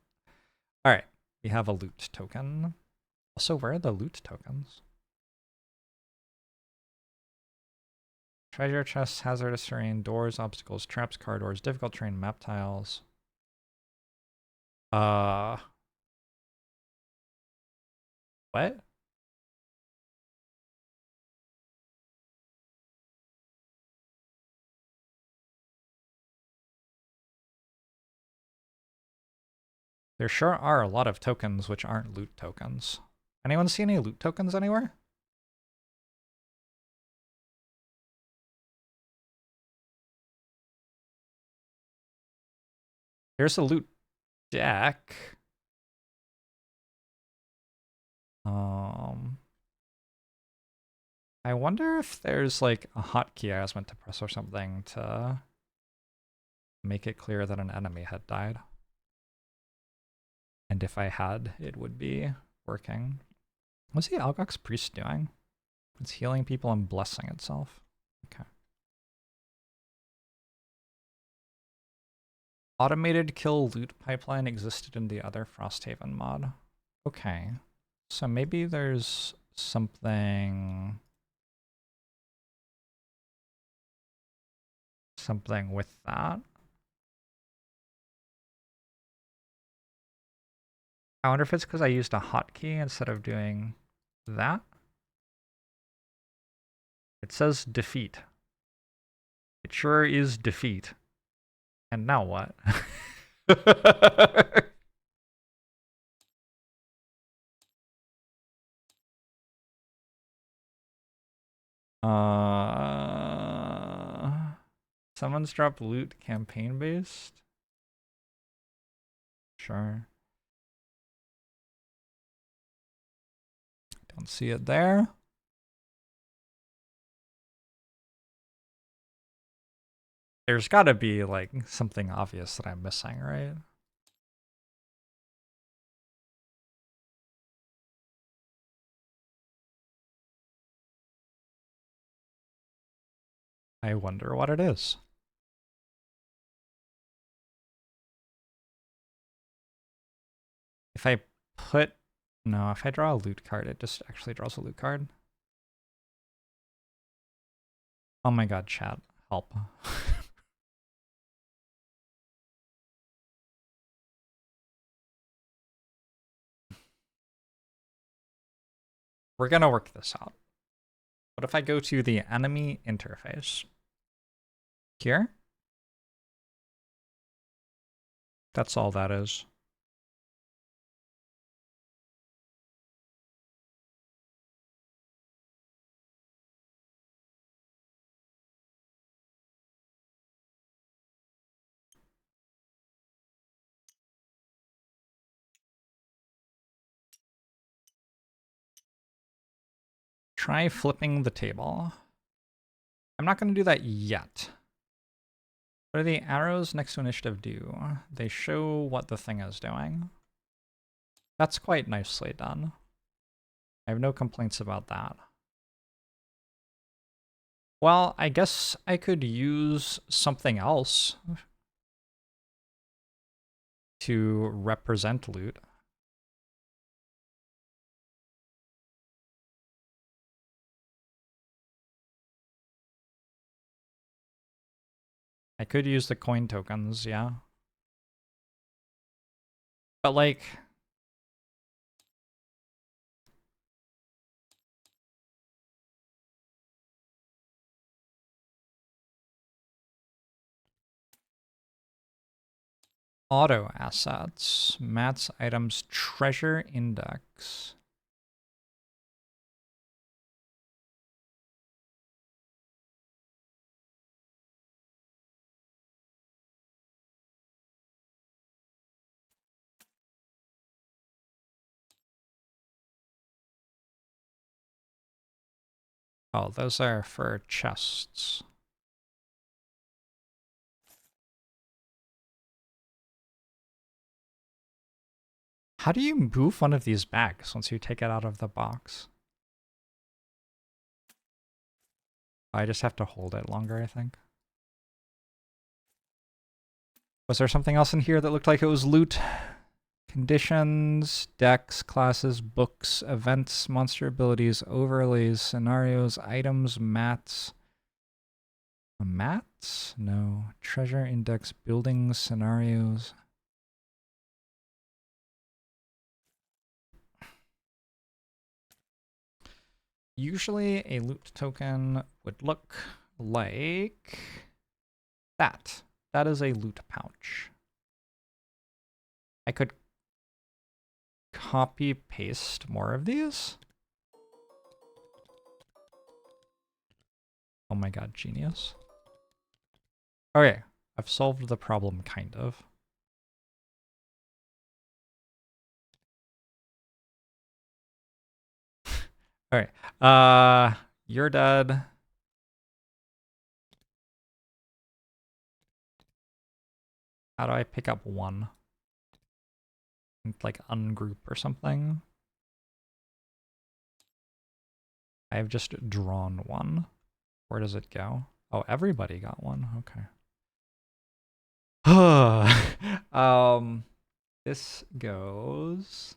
A: Alright, we have a loot token. Also, where are the loot tokens? Treasure chests, hazardous terrain, doors, obstacles, traps, car doors, difficult terrain, map tiles. What? There sure are a lot of tokens which aren't loot tokens. Anyone see any loot tokens anywhere? There's a loot deck. I wonder if there's like a hotkey I was meant to press or something to make it clear that an enemy had died. And if I had, it would be working. What's the Algox Priest doing? It's healing people and blessing itself. Okay. Automated kill loot pipeline existed in the other Frosthaven mod. Okay. So maybe there's something with that. I wonder if it's because I used a hotkey instead of doing that. It says defeat. It sure is defeat. And now what? Someone's dropped loot campaign based. Sure. Don't see it there. There's gotta be like something obvious that I'm missing, right? I wonder what it is. If I put... No, if I draw a loot card, it just actually draws a loot card. Oh my god, chat. Help. We're gonna work this out. What if I go to the enemy interface? Here? That's all that is. Try flipping the table. I'm not going to do that yet. What do the arrows next to initiative do? They show what the thing is doing. That's quite nicely done. I have no complaints about that. Well, I guess I could use something else to represent loot. I could use the coin tokens, yeah. But like... Auto assets, Matt's items, treasure index. Oh, those are for chests. How do you move one of these bags once you take it out of the box? I just have to hold it longer, I think. Was there something else in here that looked like it was loot? Conditions, decks, classes, books, events, monster abilities, overlays, scenarios, items, mats. Mats? No. Treasure index, buildings, scenarios. Usually a loot token would look like that. That is a loot pouch. I could copy paste more of these. Oh my god, genius. Okay, I've solved the problem, kind of. Alright, you're dead. How do I pick up one? Like ungroup or something? I have just drawn one. Where does it go? Oh, everybody got one. Okay. This goes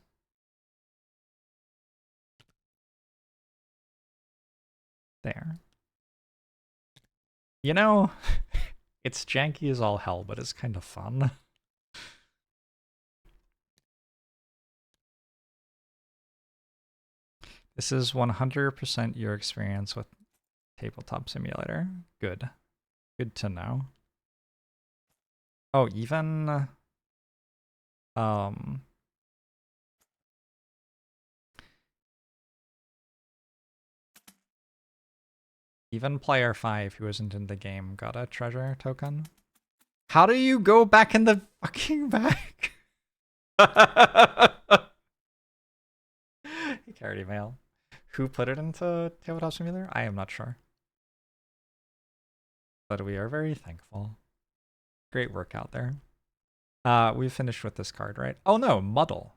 A: there. You know, it's janky as all hell, but it's kind of fun. This is 100% your experience with Tabletop Simulator. Good. Good to know. Oh, even... Even player 5 who isn't in the game got a treasure token. How do you go back in the fucking bag? He carried email. Who put it into Tabletop Simulator? I am not sure. But we are very thankful. Great work out there. We finished with this card, right? Oh no, Muddle.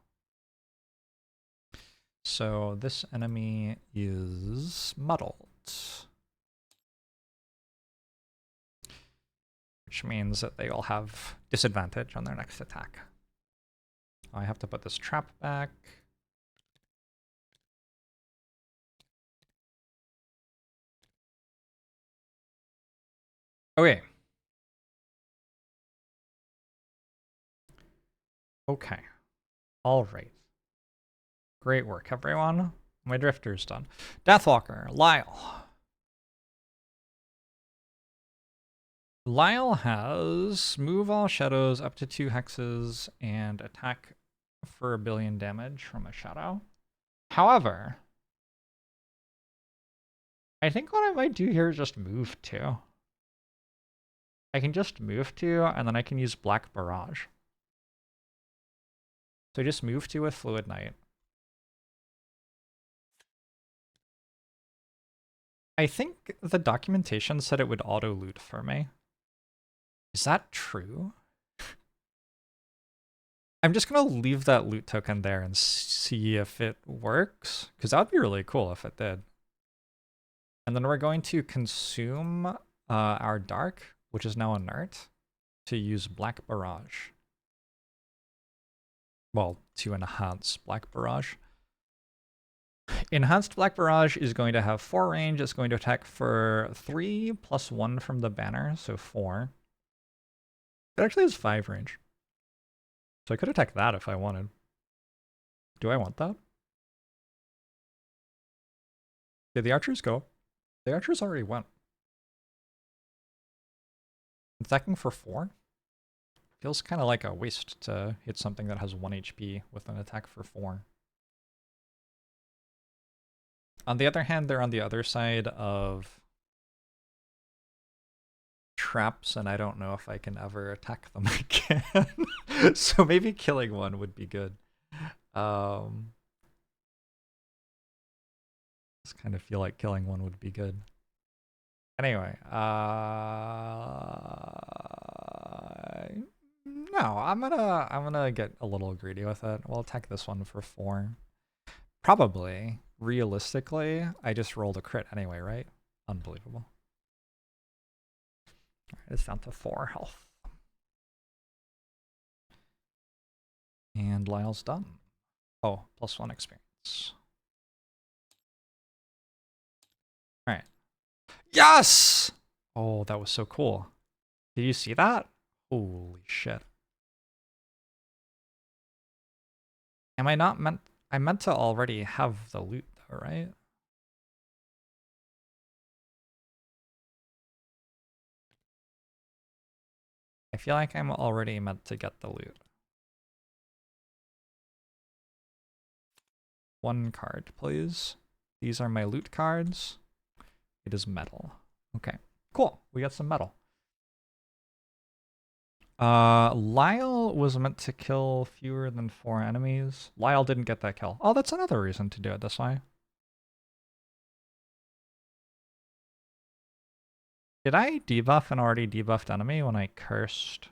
A: So this enemy is muddled. Which means that they all have disadvantage on their next attack. I have to put this trap back. Okay. Okay. All right. Great work, everyone. My drifter's done. Deathwalker, Lyle. Lyle has move all shadows up to 2 hexes and attack for 1 billion damage from a shadow. However, I think what I might do here is just move 2. I can just move 2, and then I can use Black Barrage. So just move 2 with Fluid Knight. I think the documentation said it would auto-loot for me. Is that true? I'm just gonna leave that loot token there and see if it works, because that would be really cool if it did. And then we're going to consume our Dark, which is now inert, to use Black Barrage. Well, to enhance Black Barrage. Enhanced Black Barrage is going to have 4 range. It's going to attack for 3 plus 1 from the banner, so 4. It actually has 5 range. So I could attack that if I wanted. Do I want that? Did the archers go? The archers already went. Attacking for 4? Feels kind of like a waste to hit something that has 1 HP with an attack for 4. On the other hand, they're on the other side of traps, and I don't know if I can ever attack them again. So maybe killing one would be good. Just kind of feel like killing one would be good. Anyway, no, I'm gonna get a little greedy with it. We'll attack this one for 4. Probably, realistically, I just rolled a crit anyway, right? Unbelievable. Alright, it's down to 4 health. And Lyle's done. Oh, +1 experience. Alright. Yes! Oh, that was so cool. Did you see that? Holy shit. Am I not meant... I meant to already have the loot though, right? I feel like I'm already meant to get the loot. 1 card, please. These are my loot cards. It is metal. Okay, cool. We got some metal. Lyle was meant to kill fewer than 4 enemies. Lyle didn't get that kill. Oh, that's another reason to do it this way. Did I debuff an already debuffed enemy when I cursed?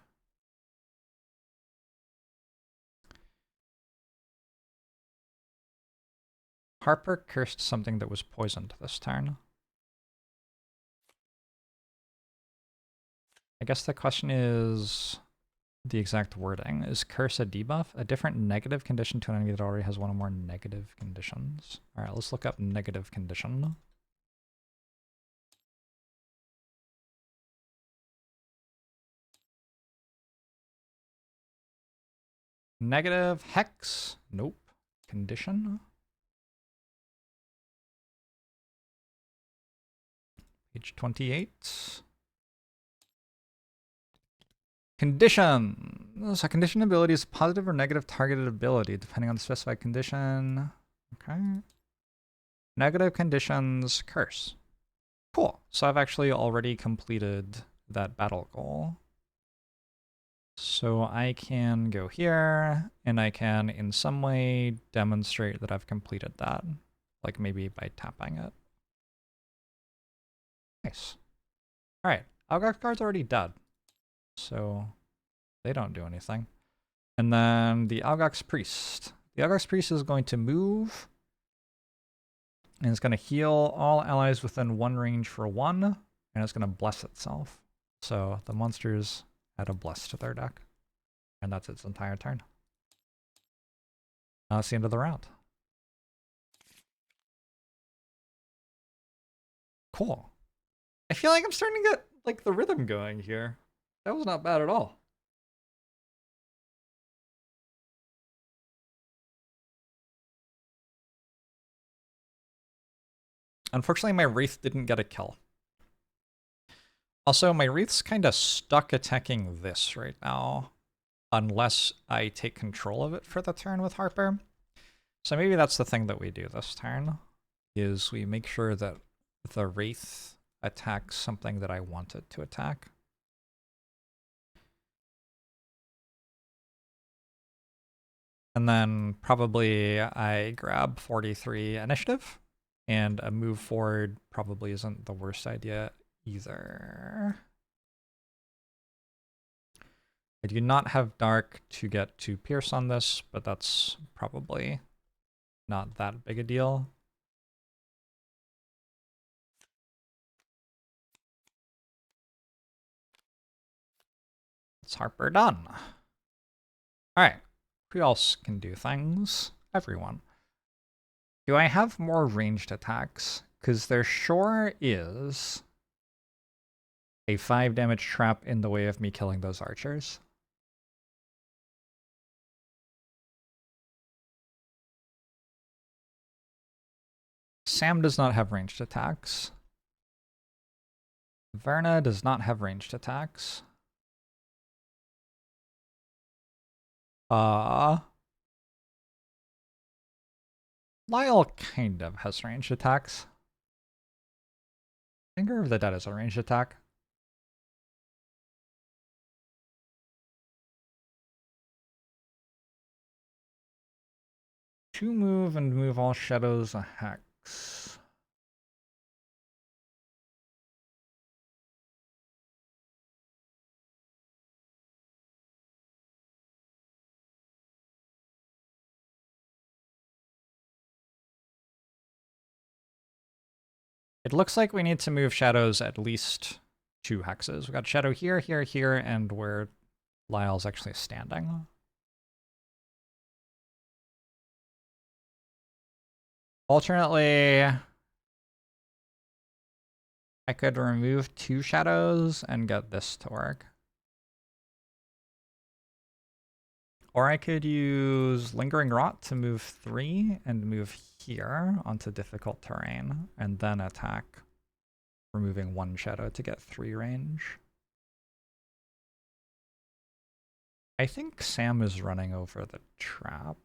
A: Harper cursed something that was poisoned this turn. I guess the question is the exact wording. Is curse a debuff? A different negative condition to an enemy that already has 1 or more negative conditions. Alright, let's look up negative condition. Negative hex? Nope. Condition? Page 28. Condition. So condition ability is positive or negative targeted ability, depending on the specified condition. Okay. Negative conditions, curse. Cool. So I've actually already completed that battle goal. So I can go here, and I can in some way demonstrate that I've completed that. Like maybe by tapping it. Nice. Alright, Algox Guard's already dead. So they don't do anything. And then the Algox Priest. The Algox Priest is going to move. And it's going to heal all allies within 1 range for 1. And it's going to bless itself. So the monsters add a bless to their deck. And that's its entire turn. Now it's the end of the round. Cool. I feel like I'm starting to get like the rhythm going here. That was not bad at all. Unfortunately, my Wraith didn't get a kill. Also, my Wraith's kind of stuck attacking this right now, unless I take control of it for the turn with Harper. So maybe that's the thing that we do this turn, is we make sure that the Wraith attacks something that I want it to attack. And then probably I grab 43 initiative, and a move forward probably isn't the worst idea either. I do not have Dark to get to Pierce on this, but that's probably not that big a deal. It's Harper done. Alright, who else can do things? Everyone. Do I have more ranged attacks? Because there sure is a 5 damage trap in the way of me killing those archers. Sam does not have ranged attacks. Verna does not have ranged attacks. Lyle kind of has ranged attacks. Finger of the Dead is a ranged attack. To move and move all shadows a hex. It looks like we need to move shadows at least 2 hexes. We got shadow here, here, here, and where Lyle's actually standing. Alternately, I could remove 2 shadows and get this to work. Or I could use Lingering Rot to move 3 and move here onto difficult terrain, and then attack, removing 1 shadow to get 3 range. I think Sam is running over the trap.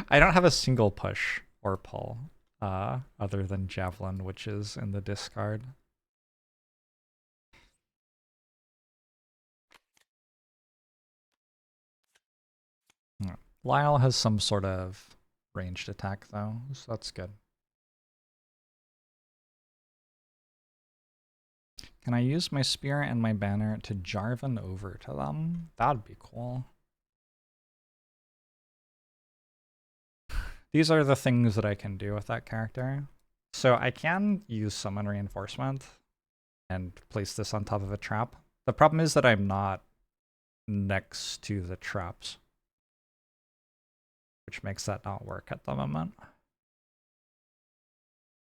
A: I don't have a single push or pull, other than Javelin, which is in the discard. Lyle has some sort of ranged attack though, so that's good. Can I use my spear and my banner to Jarvan over to them? That'd be cool. These are the things that I can do with that character. So I can use Summon Reinforcement and place this on top of a trap. The problem is that I'm not next to the traps, which makes that not work at the moment.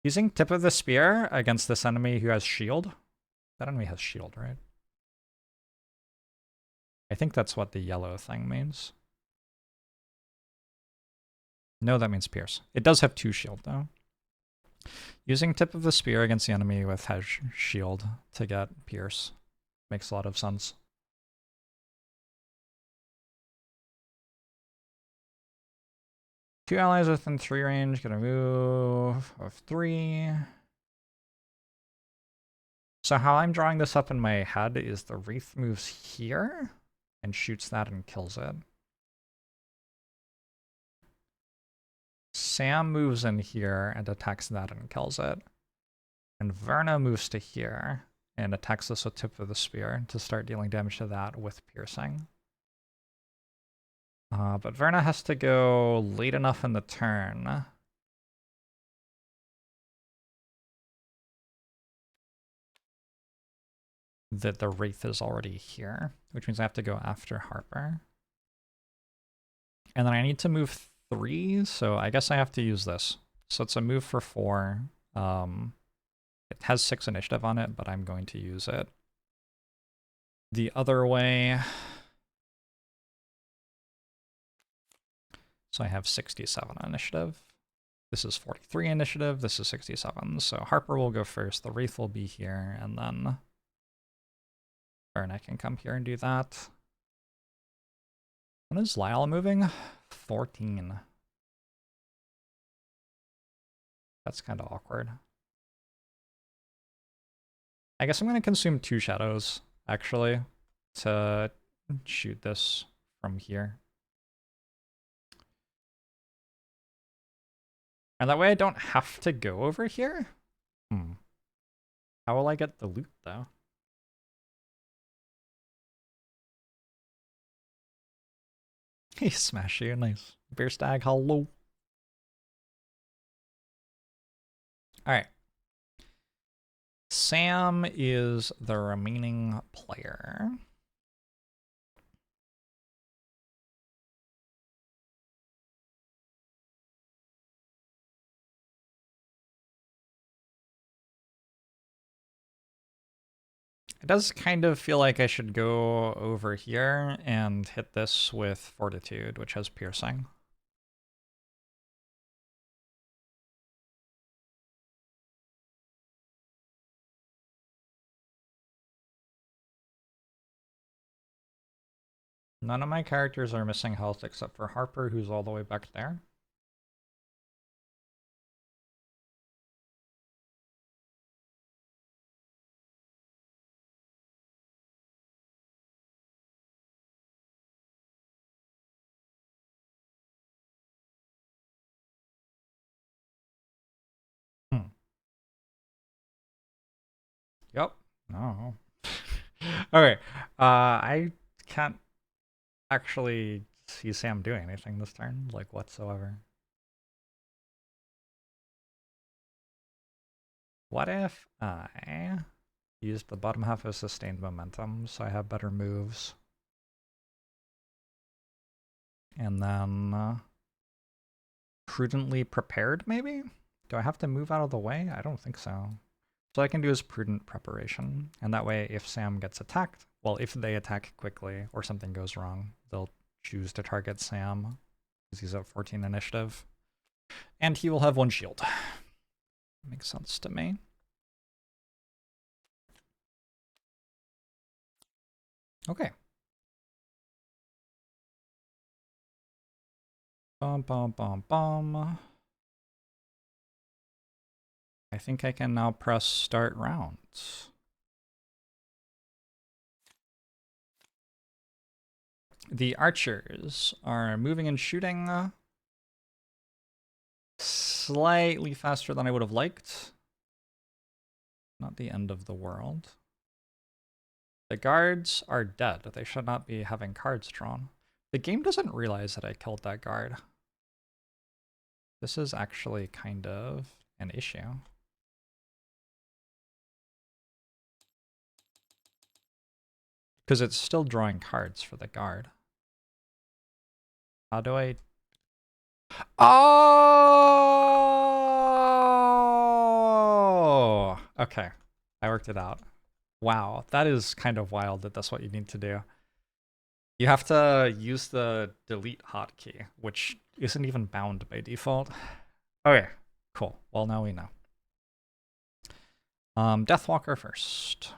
A: Using Tip of the Spear against this enemy who has shield. That enemy has shield, right? I think that's what the yellow thing means. No, that means Pierce. It does have 2 shield, though. Using Tip of the Spear against the enemy with has shield to get Pierce makes a lot of sense. Two allies within 3 range, gonna move of 3. So how I'm drawing this up in my head is the Wraith moves here and shoots that and kills it. Sam moves in here and attacks that and kills it. And Verna moves to here and attacks this with tip of the spear to start dealing damage to that with piercing. But Verna has to go late enough in the turn that the Wraith is already here, which means I have to go after Harper. And then I need to move 3, so I guess I have to use this. So it's a move for 4. It has 6 initiative on it, but I'm going to use it. The other way... So I have 67 initiative. This is 43 initiative, this is 67. So Harper will go first, the Wraith will be here, and then Verna can come here and do that. When is Lyle moving? 14. That's kind of awkward. I guess I'm going to consume 2 shadows, actually, to shoot this from here. And that way I don't have to go over here? How will I get the loot, though? Hey, smash you, nice. Bear stag, hello. Alright. Sam is the remaining player. It does kind of feel like I should go over here and hit this with Fortitude, which has piercing. None of my characters are missing health except for Harper, who's all the way back there. Yep. No. Okay. I can't actually see Sam doing anything this turn, like whatsoever. What if I used the bottom half of sustained momentum so I have better moves? And then prudently prepared, maybe? Do I have to move out of the way? I don't think so. So I can do is prudent preparation, and that way if Sam gets attacked, well, if they attack quickly or something goes wrong, they'll choose to target Sam because he's at 14 initiative. And he will have 1 shield. Makes sense to me. Okay. Bum, bum, bum, bum. I think I can now press start rounds. The archers are moving and shooting slightly faster than I would have liked. Not the end of the world. The guards are dead. They should not be having cards drawn. The game doesn't realize that I killed that guard. This is actually kind of an issue. Because it's still drawing cards for the guard. How do I... Oh! Okay. I worked it out. Wow, that is kind of wild that that's what you need to do. You have to use the delete hotkey, which isn't even bound by default. Okay, cool. Well, now we know. Deathwalker first.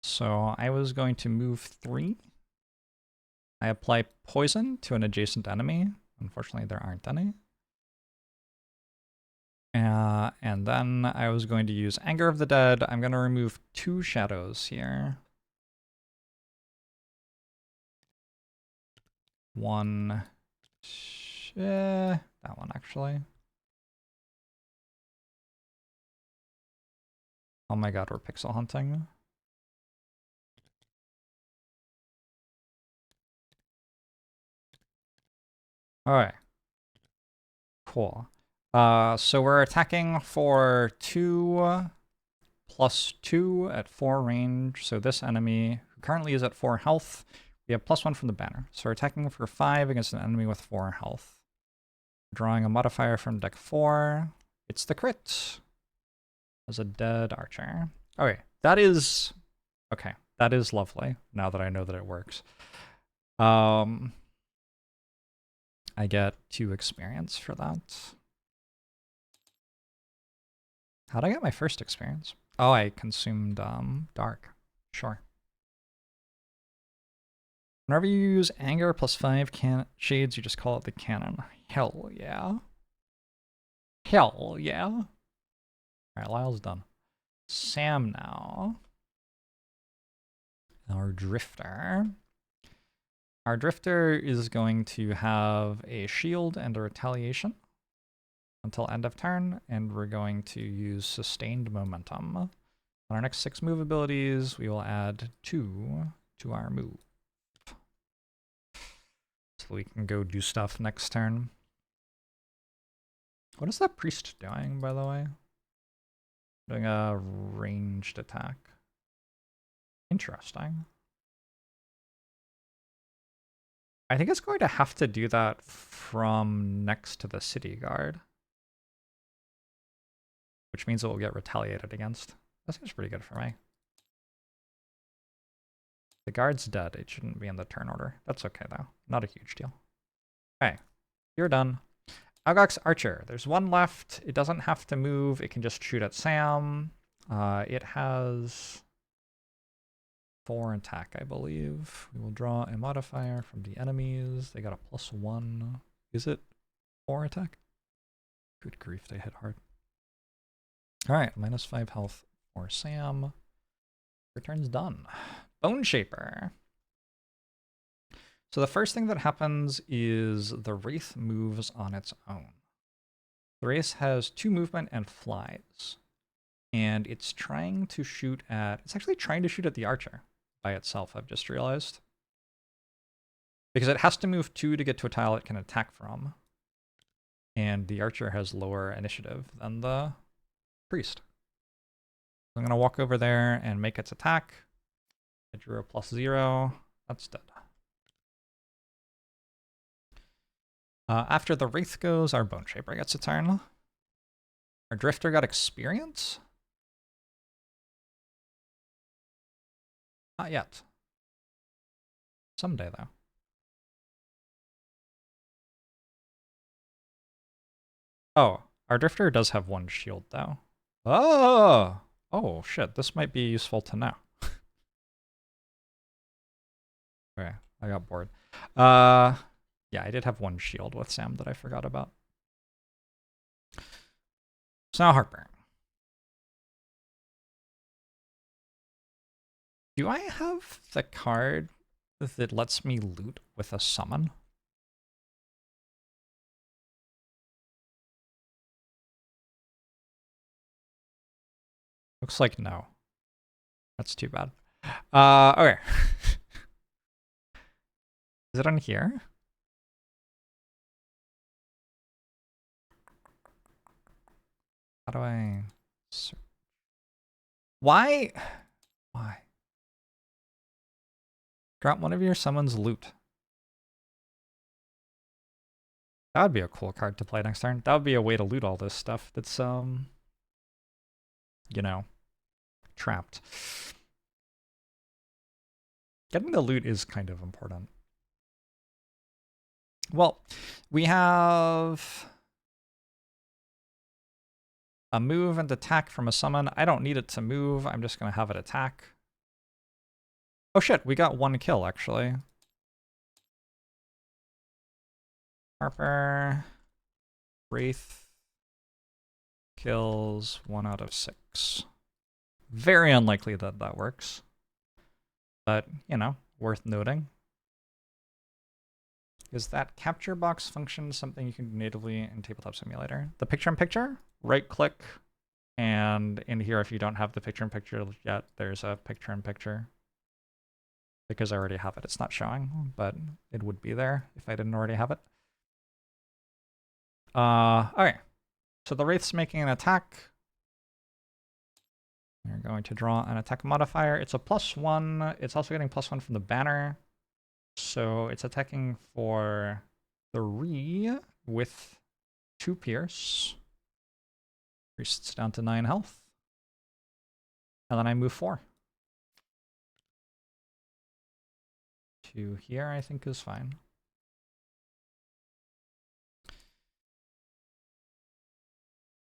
A: So I was going to move 3. I apply poison to an adjacent enemy. Unfortunately, there aren't any. And then I was going to use Anger of the Dead. I'm going to remove 2 shadows here. One, that one actually. Oh my god, we're pixel hunting. Alright. Cool. So we're attacking for 2 plus 2 at 4 range. So this enemy, who currently is at 4 health, we have +1 from the banner. So we're attacking for 5 against an enemy with 4 health. Drawing a modifier from deck 4. It's the crit. As a dead archer. Okay, that is... Okay, that is lovely, now that I know that it works. I get 2 experience for that. How'd I get my first experience? Oh, I consumed dark. Sure. Whenever you use anger +5 shades, you just call it the cannon. Hell yeah. Hell yeah. Alright, Lyle's done. Sam now. Our drifter. Our drifter is going to have a shield and a retaliation until end of turn, and we're going to use sustained momentum. On our next 6 move abilities, we will add 2 to our move. So we can go do stuff next turn. What is that priest doing, by the way? Doing a ranged attack. Interesting. I think it's going to have to do that from next to the city guard. Which means it will get retaliated against. That seems pretty good for me. The guard's dead. It shouldn't be in the turn order. That's okay, though. Not a huge deal. Okay, you're done. Algok's Archer. There's 1 left. It doesn't have to move. It can just shoot at Sam. It has 4 attack, I believe. We will draw a modifier from the enemies. They got a +1. Is it 4 attack? Good grief, they hit hard. Alright, -5 health for Sam. Your turn's done. Bone Shaper. So the first thing that happens is the Wraith moves on its own. The Wraith has 2 movement and flies. And it's trying to shoot at... It's actually trying to shoot at the Archer by itself, I've just realized. Because it has to move 2 to get to a tile it can attack from. And the Archer has lower initiative than the Priest. So I'm going to walk over there and make its attack. I drew a +0. That's dead. After the Wraith goes, our Bone Shaper gets a turn. Our Drifter got experience? Not yet. Someday, though. Oh, our Drifter does have 1 shield, though. Oh! Oh, shit. This might be useful to know. Okay, I got bored. Yeah, I did have 1 shield with Sam that I forgot about. So now Heartburn. Do I have the card that lets me loot with a summon? Looks like no. That's too bad. Okay. Is it on here? How do I... Why? Why? Drop one of your summons loot. That would be a cool card to play next turn. That would be a way to loot all this stuff that's, you know, trapped. Getting the loot is kind of important. Well, we have a move and attack from a summon. I don't need it to move. I'm just going to have it attack. Oh shit, we got 1 kill, actually. Harper. Wraith kills 1 out of 6. Very unlikely that that works. But, you know, worth noting. Is that capture box function something you can do natively in Tabletop Simulator? The picture-in-picture? Right-click, and in here, if you don't have the picture-in-picture yet, there's a picture-in-picture. Because I already have it. It's not showing, but it would be there if I didn't already have it. Okay. So the Wraith's making an attack. We're going to draw an attack modifier. It's a +1. It's also getting +1 from the banner. So it's attacking for 3 with 2 pierce. Priest's down to 9 health. And then I move 4. To here, I think, is fine.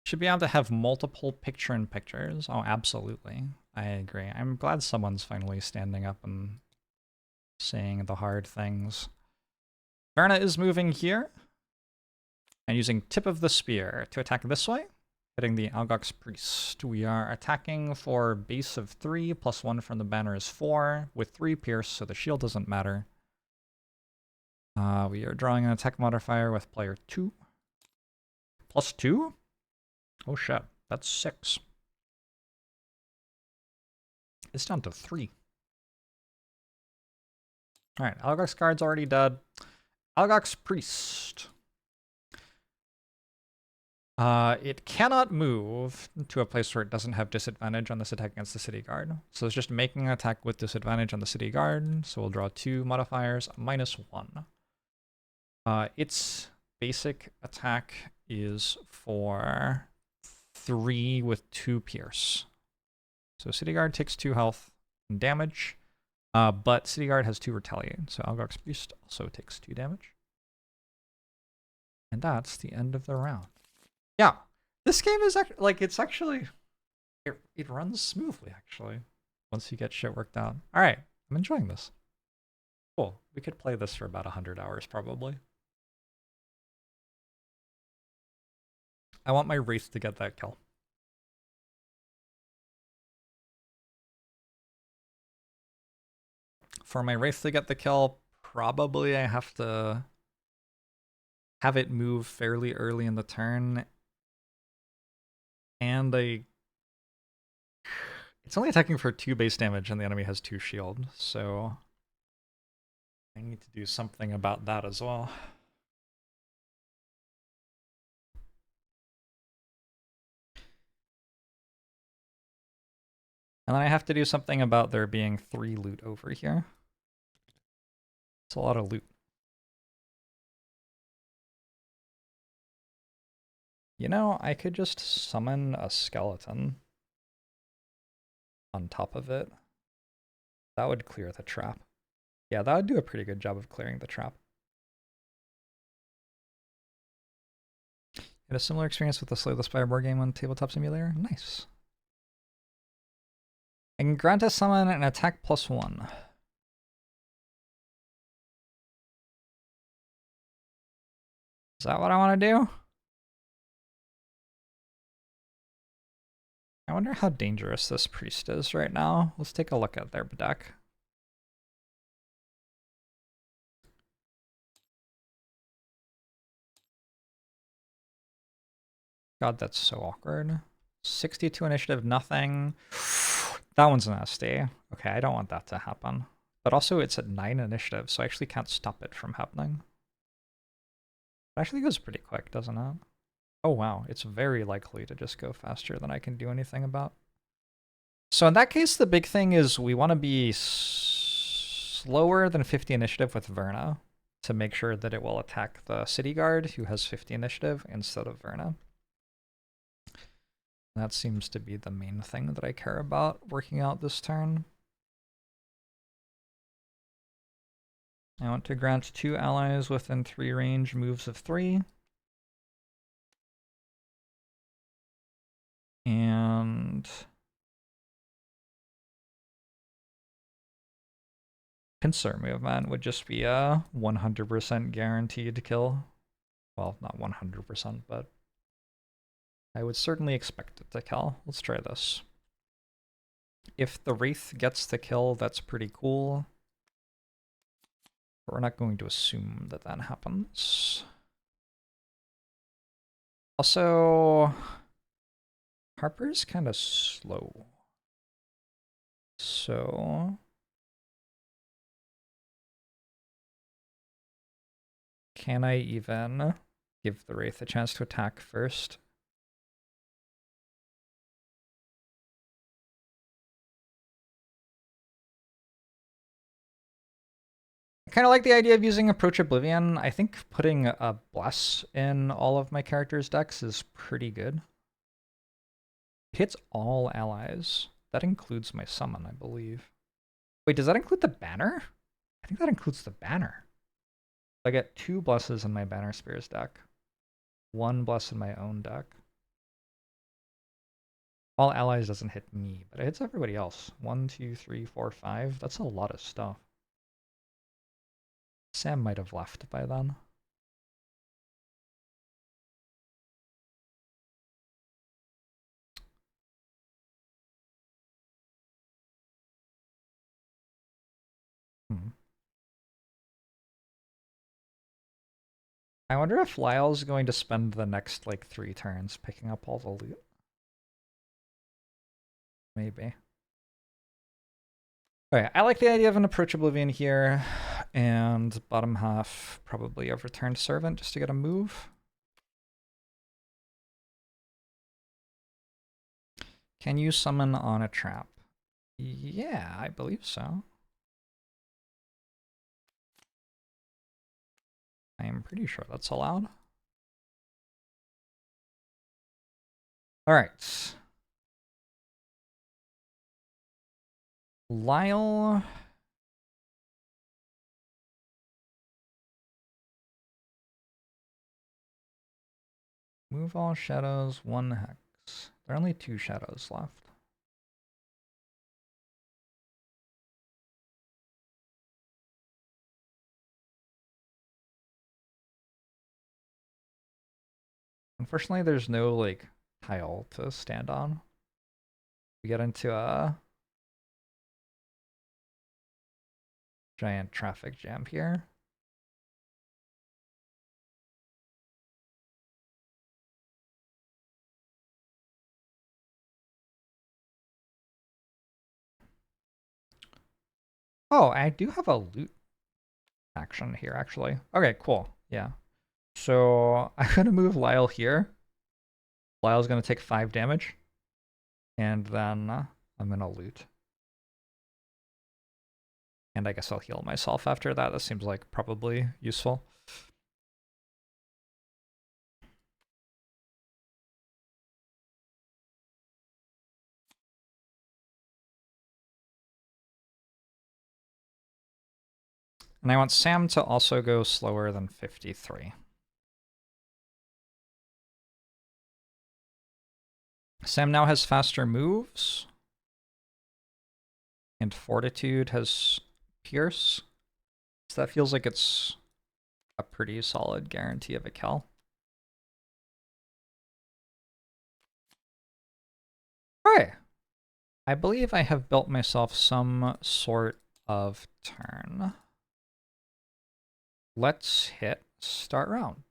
A: Should be able to have multiple picture-in-pictures. Oh, absolutely. I agree. I'm glad someone's finally standing up and saying the hard things. Verna is moving here and using tip of the spear to attack this way, hitting the Algox Priest. We are attacking for base of 3, +1 from the banner is 4, with 3 pierce, so the shield doesn't matter. We are drawing an attack modifier with player 2. +2? Oh shit, that's 6. It's down to 3. Alright, Algox Guard's already dead. Algox Priest. It cannot move to a place where it doesn't have disadvantage on this attack against the City Guard. So it's just making an attack with disadvantage on the City Guard. So we'll draw 2 modifiers, -1. Its basic attack is for 3 with 2 pierce. So City Guard takes 2 health and damage. But City Guard has 2 retaliate, so Algox Priest also takes 2 damage. And that's the end of the round. Yeah, this game is actually, like, it's actually, it runs smoothly, actually, once you get shit worked out. Alright, I'm enjoying this. Cool, we could play this for about 100 hours, probably. I want my Wraith to get that kill. For my Wraith to get the kill, probably I have to have it move fairly early in the turn. And it's only attacking for 2 base damage and the enemy has 2 shield, so I need to do something about that as well. And then I have to do something about there being 3 loot over here. It's a lot of loot. You know, I could just summon a skeleton on top of it. That would clear the trap. Yeah, that would do a pretty good job of clearing the trap. Had a similar experience with the Slay the Spire board game on Tabletop Simulator? Nice. I can grant a summon and attack +1. Is that what I want to do? I wonder how dangerous this priest is right now. Let's take a look at their deck. God, that's so awkward. 62 initiative, nothing. That one's nasty. Okay, I don't want that to happen. But also it's at 9 initiative, so I actually can't stop it from happening. It actually goes pretty quick, doesn't it? Oh wow, it's very likely to just go faster than I can do anything about. So in that case, the big thing is we want to be slower than 50 initiative with Verna to make sure that it will attack the City Guard, who has 50 initiative, instead of Verna. That seems to be the main thing that I care about working out this turn. I want to grant 2 allies within 3 range moves of 3. And pincer movement would just be a 100% guaranteed kill. Well, not 100%, but I would certainly expect it to kill. Let's try this. If the Wraith gets the kill, that's pretty cool. But we're not going to assume that that happens. Also, Harper's kind of slow. So can I even give the Wraith a chance to attack first? I kind of like the idea of using Approach Oblivion. I think putting a Bless in all of my characters' decks is pretty good. It hits all allies. That includes my summon, I believe. Wait, does that include the banner? I think that includes the banner. I get 2 Blesses in my Banner Spears deck. 1 Bless in my own deck. All allies doesn't hit me, but it hits everybody else. 1, 2, 3, 4, 5. That's a lot of stuff. Sam might have left by then. I wonder if Lyle's going to spend the next, like, 3 turns picking up all the loot. Maybe. Okay, I like the idea of an Approach Oblivion here, and bottom half probably of Returned Servant just to get a move. Can you summon on a trap? Yeah, I believe so. I am pretty sure that's allowed. All right. Lyle. Move all shadows, 1 hex. There are only 2 shadows left. Unfortunately, there's no, like, tile to stand on. We get into a giant traffic jam here. Oh, I do have a loot action here, actually. Okay, cool. Yeah. So I'm going to move Lyle here. Lyle's going to take 5 damage. And then I'm going to loot. And I guess I'll heal myself after that. That seems like probably useful. And I want Sam to also go slower than 53. Sam now has faster moves. And Fortitude has Pierce. So that feels like it's a pretty solid guarantee of a kill. Alright. I believe I have built myself some sort of turn. Let's hit start round.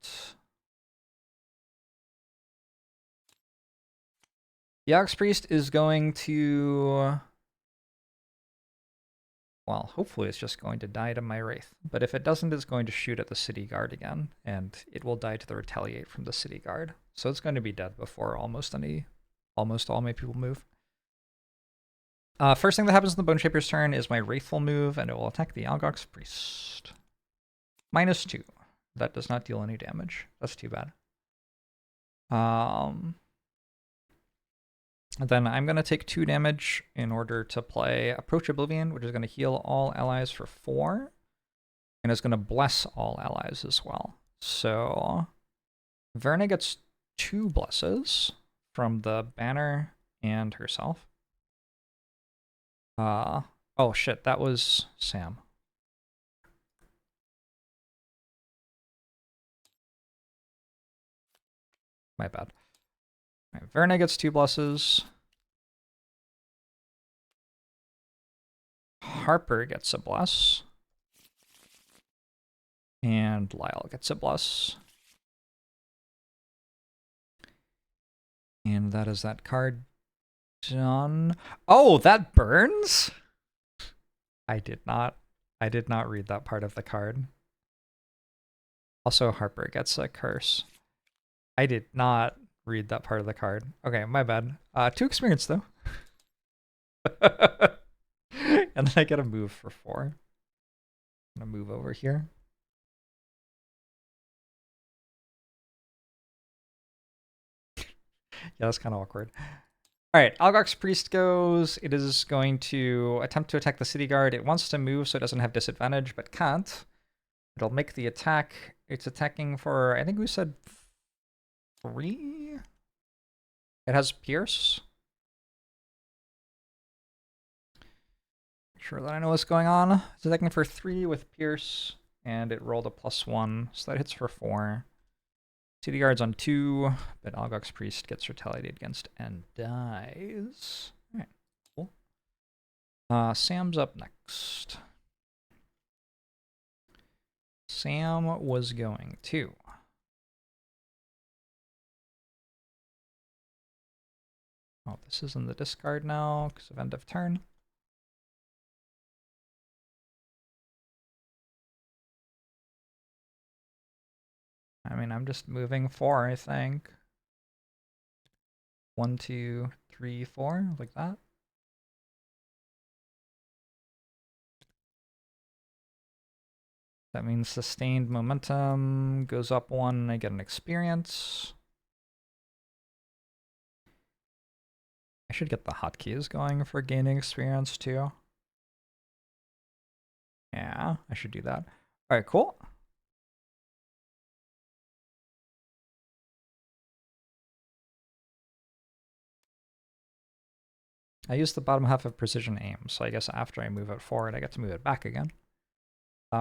A: The Ox Priest is going to... Well, hopefully it's just going to die to my Wraith. But if it doesn't, it's going to shoot at the City Guard again. And it will die to the Retaliate from the City Guard. So it's going to be dead before almost all my people move. First thing that happens in the Bone Shaper's turn is my Wraithful move, and it will attack the Algox Priest. -2. That does not deal any damage. That's too bad. Then I'm going to take 2 damage in order to play Approach Oblivion, which is going to heal all allies for 4. And it's going to bless all allies as well. So Verna gets 2 blesses from the banner and herself. Oh shit, that was Sam. My bad. All right, Verna gets 2 blesses. Harper gets a bless. And Lyle gets a bless. And that is that card done. Oh, that burns? I did not read that part of the card. Also, Harper gets a curse. I did not read that part of the card. Okay, my bad. 2 experience, though. And then I get a move for 4. I'm gonna move over here. Yeah, that's kind of awkward. All right, Algox Priest goes. It is going to attempt to attack the city guard. It wants to move so it doesn't have disadvantage, but can't. It'll make the attack. It's attacking for, I think we said 3? It has Pierce. Make sure that I know what's going on. It's attacking for 3 with Pierce, and it rolled a +1, so that hits for 4. City guard's on 2, but Algox Priest gets retaliated against and dies. Alright, cool. Sam's up next. Sam was going to. Oh, this is in the discard now because of end of turn. I mean, I'm just moving 4, I think. 1, 2, 3, 4, like that. That means sustained momentum goes up 1, I get an experience. I should get the hotkeys going for gaining experience too. Yeah, I should do that. All right, cool. I use the bottom half of precision aim, so I guess after I move it forward, I get to move it back again.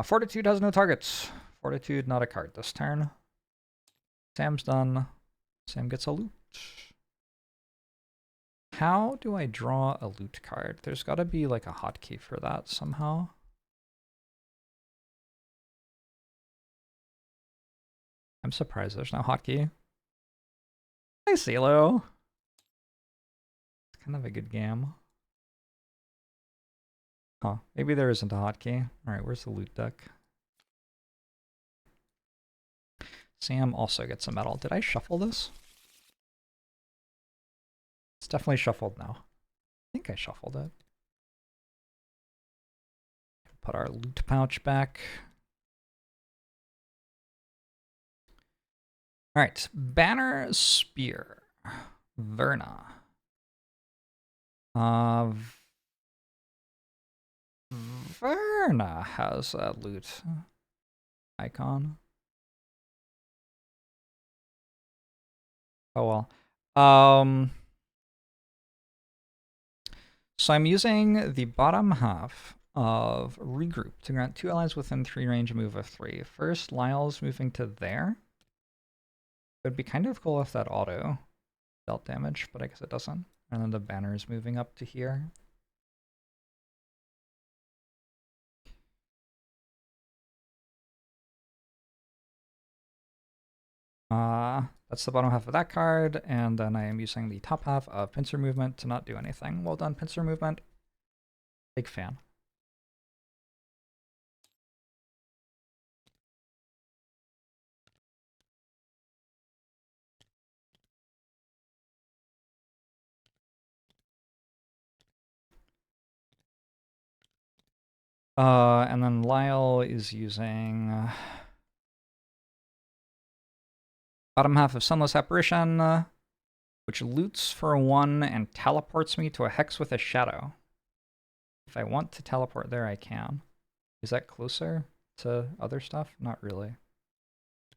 A: Fortitude has no targets. Fortitude, not a card this turn. Sam's done. Sam gets a loot. How do I draw a loot card? There's got to be like a hotkey for that somehow. I'm surprised there's no hotkey. Hi, CeeLo. It's kind of a good game. Huh, maybe there isn't a hotkey. Alright, where's the loot deck? Sam also gets a medal. Did I shuffle this? It's definitely shuffled now. I think I shuffled it. Put our loot pouch back. Alright, Banner Spear. Verna. Verna has a loot icon. Oh well. So I'm using the bottom half of Regroup to grant 2 allies within 3 range a move of 3. First, Lyle's moving to there. It would be kind of cool if that auto dealt damage, but I guess it doesn't. And then the banner is moving up to here. That's the bottom half of that card, and then I am using the top half of Pincer Movement to not do anything. Well done, Pincer Movement. Big fan. And then Lyle is using bottom half of Sunless Apparition, which loots for 1 and teleports me to a hex with a shadow. If I want to teleport there, I can. Is that closer to other stuff? Not really.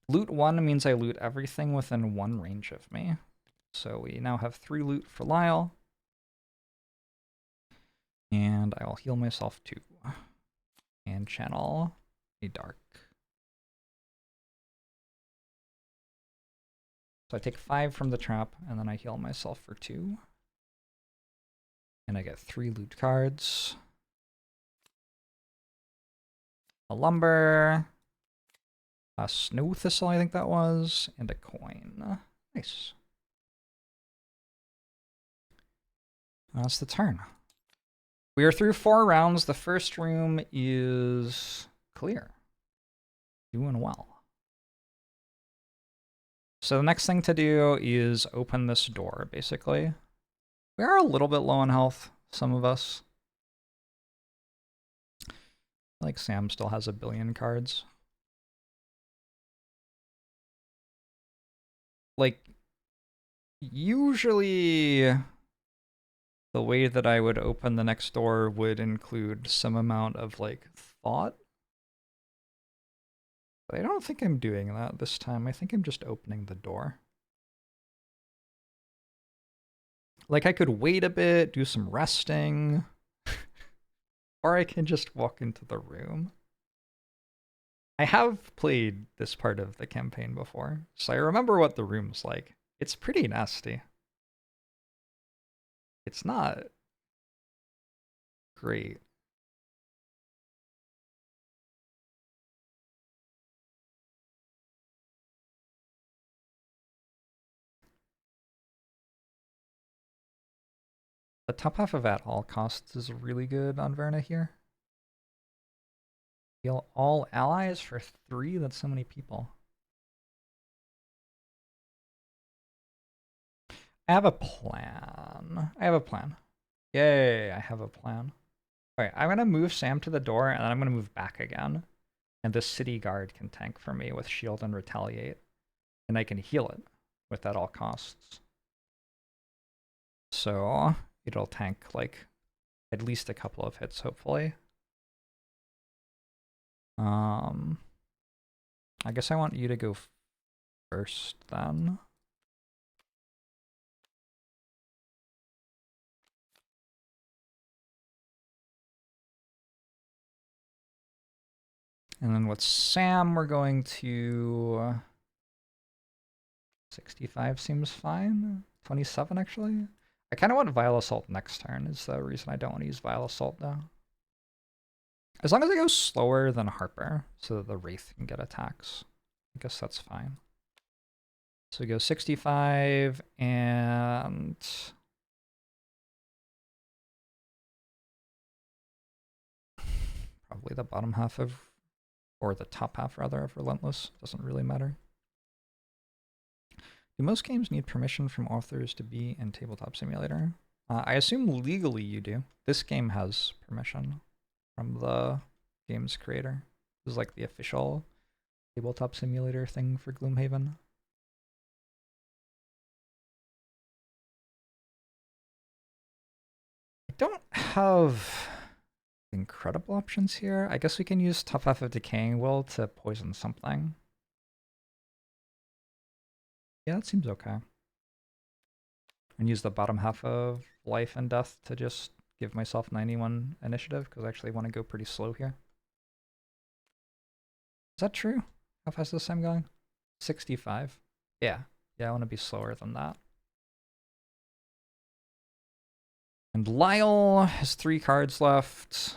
A: Loot 1 means I loot everything within 1 range of me. So we now have 3 loot for Lyle. And I will heal myself too. And channel a dark. So I take 5 from the trap, and then I heal myself for 2. And I get 3 loot cards. A lumber. A snow thistle, I think that was. And a coin. Nice. That's the turn. We are through 4 rounds. The first room is clear. Doing well. So the next thing to do is open this door, basically. We are a little bit low on health, some of us. Like Sam still has 1 billion cards. Like, usually the way that I would open the next door would include some amount of, like, thought. But I don't think I'm doing that this time. I think I'm just opening the door. Like, I could wait a bit, do some resting, or I can just walk into the room. I have played this part of the campaign before, so I remember what the room's like. It's pretty nasty. It's not great. The top half of at all costs is really good on Verna here. Heal all allies for 3? That's so many people. I have a plan. Yay, I have a plan. Alright, I'm gonna move Sam to the door, and then I'm gonna move back again. And the city guard can tank for me with shield and retaliate. And I can heal it with at all costs. So it'll tank like at least a couple of hits, hopefully. I guess I want you to go first then. And then with Sam, we're going to 65 seems fine. 27 actually. I kind of want Vile Assault next turn is the reason I don't want to use Vile Assault though. As long as I go slower than Harper, so that the Wraith can get attacks. I guess that's fine. So we go 65 and... probably the bottom half of... or the top half rather of Relentless. Doesn't really matter. Do most games need permission from authors to be in Tabletop Simulator? I assume legally you do. This game has permission from the game's creator. This is like the official Tabletop Simulator thing for Gloomhaven. I don't have incredible options here. I guess we can use top half of Decaying Will to poison something. Yeah, that seems okay. And use the bottom half of Life and Death to just give myself 91 initiative, because I actually want to go pretty slow here. Is that true? How fast is I'm going? 65. Yeah. Yeah, I want to be slower than that. And Lyle has 3 cards left.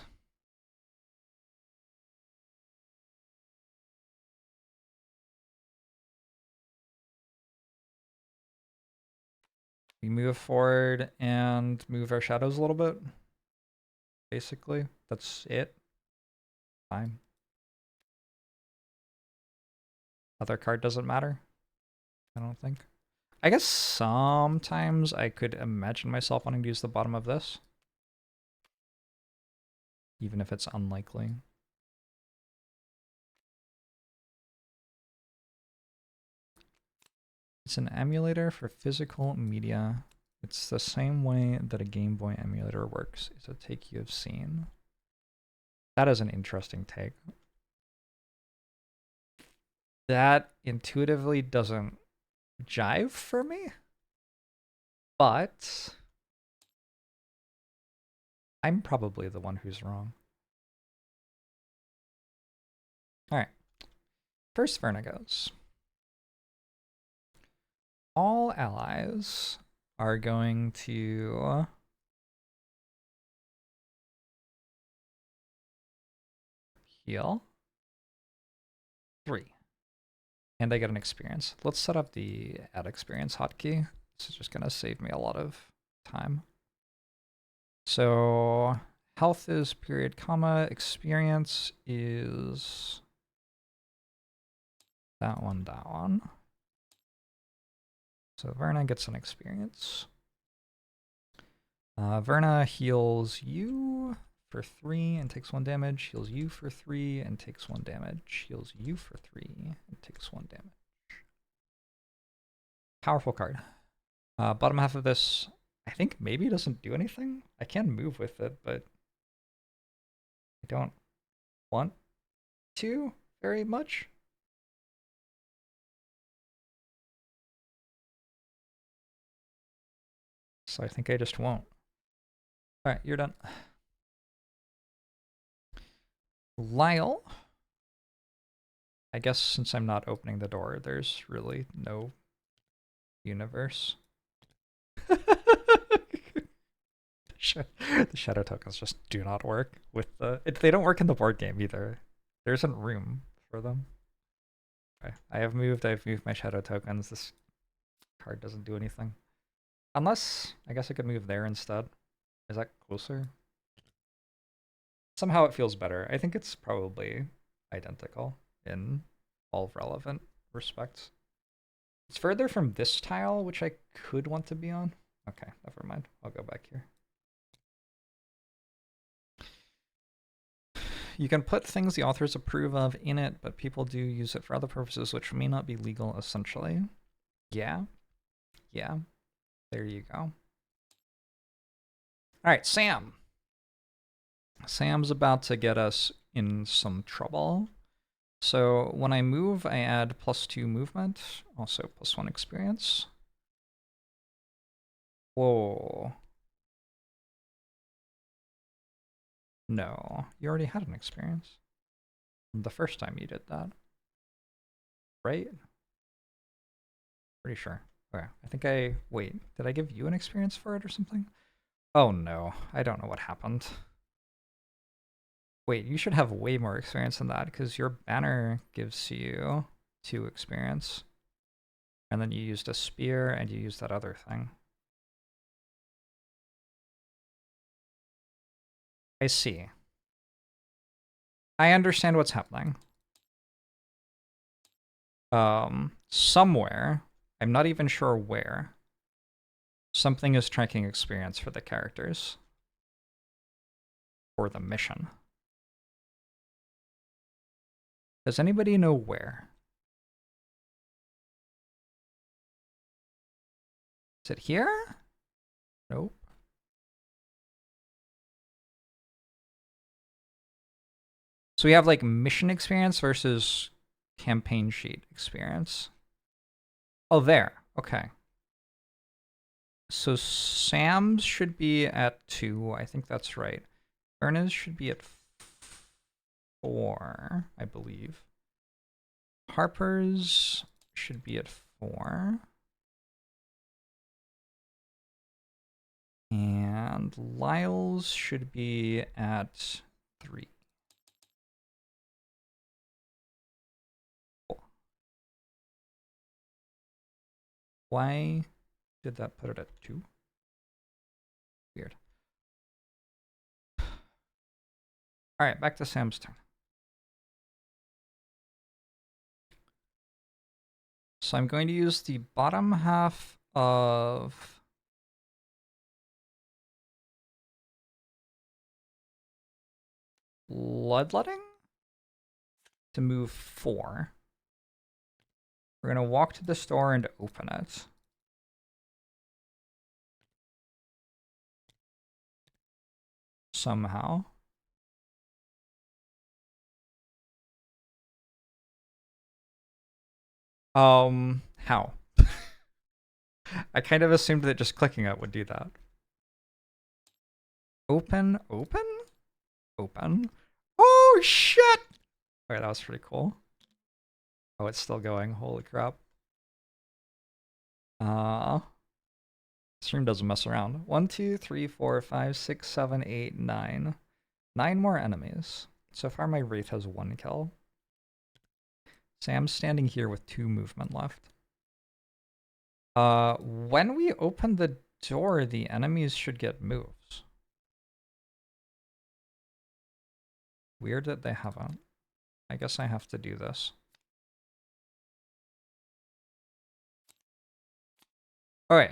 A: We move forward and move our shadows a little bit. Basically, that's it. Fine. Other card doesn't matter, I don't think. I guess sometimes I could imagine myself wanting to use the bottom of this. Even if it's unlikely. It's an emulator for physical media. It's the same way that a Game Boy emulator works. It's a take you have seen. That is an interesting take. That intuitively doesn't jive for me, but I'm probably the one who's wrong. All right. First Verna goes. all allies are going to heal 3. And I get an experience. Let's set up the add experience hotkey. This is just going to save me a lot of time. So health is period, comma, experience is that one, that one. So Verna gets an experience. Verna heals you for 3 and takes 1 damage, heals you for 3 and takes 1 damage, heals you for 3 and takes 1 damage. Powerful card. Bottom half of this, I think maybe doesn't do anything. I can move with it, but I don't want to very much. So I think I just won't. Alright, you're done. Lyle. I guess since I'm not opening the door, there's really no universe. The shadow tokens just do not work with the... they don't work in the board game either. There isn't room for them. Okay, I've moved my shadow tokens. This card doesn't do anything. Unless, I guess I could move there instead. Is that closer? Somehow it feels better. I think it's probably identical in all relevant respects. It's further from this tile, which I could want to be on. Okay, never mind. I'll go back here. You can put things the authors approve of in it, but people do use it for other purposes, which may not be legal, essentially. Yeah. Yeah. There you go. All right, Sam. Sam's about to get us in some trouble. So when I move, I add +2 movement, also +1 experience. Whoa. No, you already had an experience the first time you did that, right? Pretty sure. Okay, I think wait, did I give you an experience for it or something? Oh no, I don't know what happened. Wait, you should have way more experience than that because your banner gives you 2 experience. And then you used a spear and you used that other thing. I see. I understand what's happening. Somewhere, I'm not even sure where, something is tracking experience for the characters. For the mission. Does anybody know where? Is it here? Nope. So we have like mission experience versus campaign sheet experience. Oh, there. Okay. So Sam's should be at 2. I think that's right. Verna's should be at 4, I believe. Harper's should be at 4. And Lyle's should be at 3. Cool. Why did that put it at 2? Weird. Alright, back to Sam's turn. So I'm going to use the bottom half of Bloodletting to move 4. We're going to walk to the store and open it. Somehow. How? I kind of assumed that just clicking it would do that. Open, open, open. Oh, shit! Alright, that was pretty cool. Oh, it's still going. Holy crap. Stream doesn't mess around. 1, 2, 3, 4, 5, 6, 7, 8, 9. 9 more enemies. So far my Wraith has 1 kill. Sam's standing here with 2 movement left. When we open the door, the enemies should get moves. Weird that they haven't. I guess I have to do this. Alright.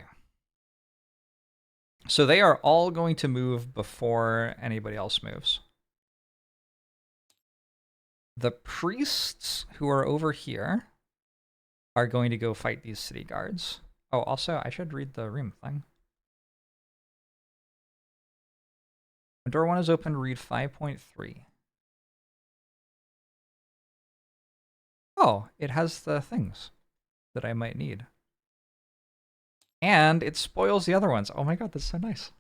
A: So they are all going to move before anybody else moves. The priests who are over here are going to go fight these city guards. Oh, also, I should read the room thing. When door 1 is open, read 5.3. Oh, it has the things that I might need. And it spoils the other ones. Oh my god, that's so nice.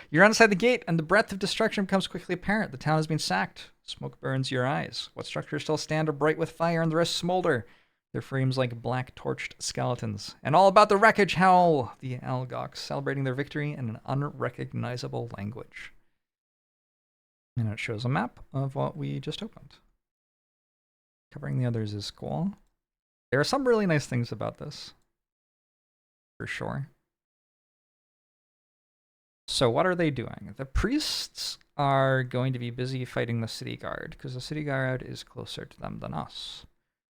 A: You're outside the gate, and the breadth of destruction becomes quickly apparent. The town has been sacked. Smoke burns your eyes. What structures still stand are bright with fire, and the rest smolder. Their frames like black torched skeletons. And all about the wreckage howl! The Algox celebrating their victory in an unrecognizable language. And it shows a map of what we just opened. Covering the others is cool. There are some really nice things about this. For sure. So what are they doing? The priests are going to be busy fighting the city guard, because the city guard is closer to them than us.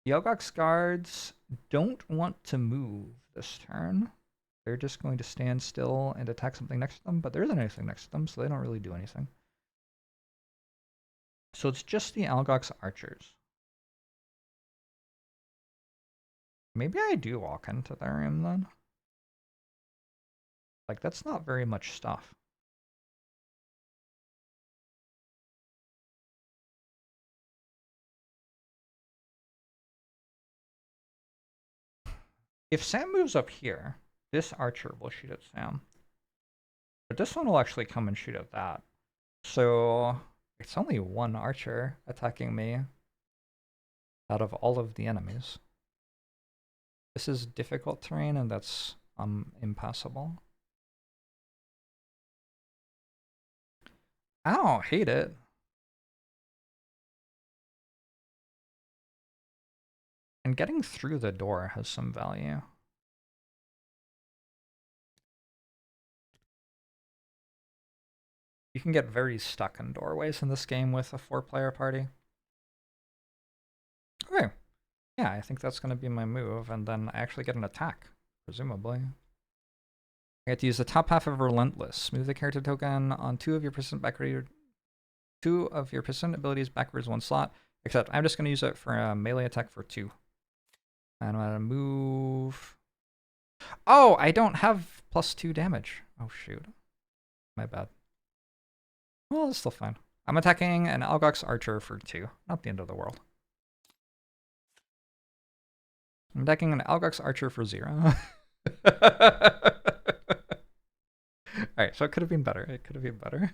A: The Algox guards don't want to move this turn. They're just going to stand still and attack something next to them, but there isn't anything next to them, so they don't really do anything. So it's just the Algox archers. Maybe I do walk into their room then. Like, that's not very much stuff. If Sam moves up here, this archer will shoot at Sam. But this one will actually come and shoot at that. So it's only 1 archer attacking me out of all of the enemies. This is difficult terrain, and that's impassable. I don't hate it. And getting through the door has some value. You can get very stuck in doorways in this game with a 4-player party. Okay. Yeah, I think that's going to be my move, and then I actually get an attack, presumably. I get to use the top half of Relentless. Move the character token on 2 of your persistent abilities backwards 1 slot. Except I'm just going to use it for a melee attack for 2. And I'm going to move... Oh, I don't have +2 damage. Oh, shoot. My bad. Well, it's still fine. I'm attacking an Algox archer for 2. Not the end of the world. I'm attacking an Algox archer for 0. Alright, so it could have been better. It could have been better.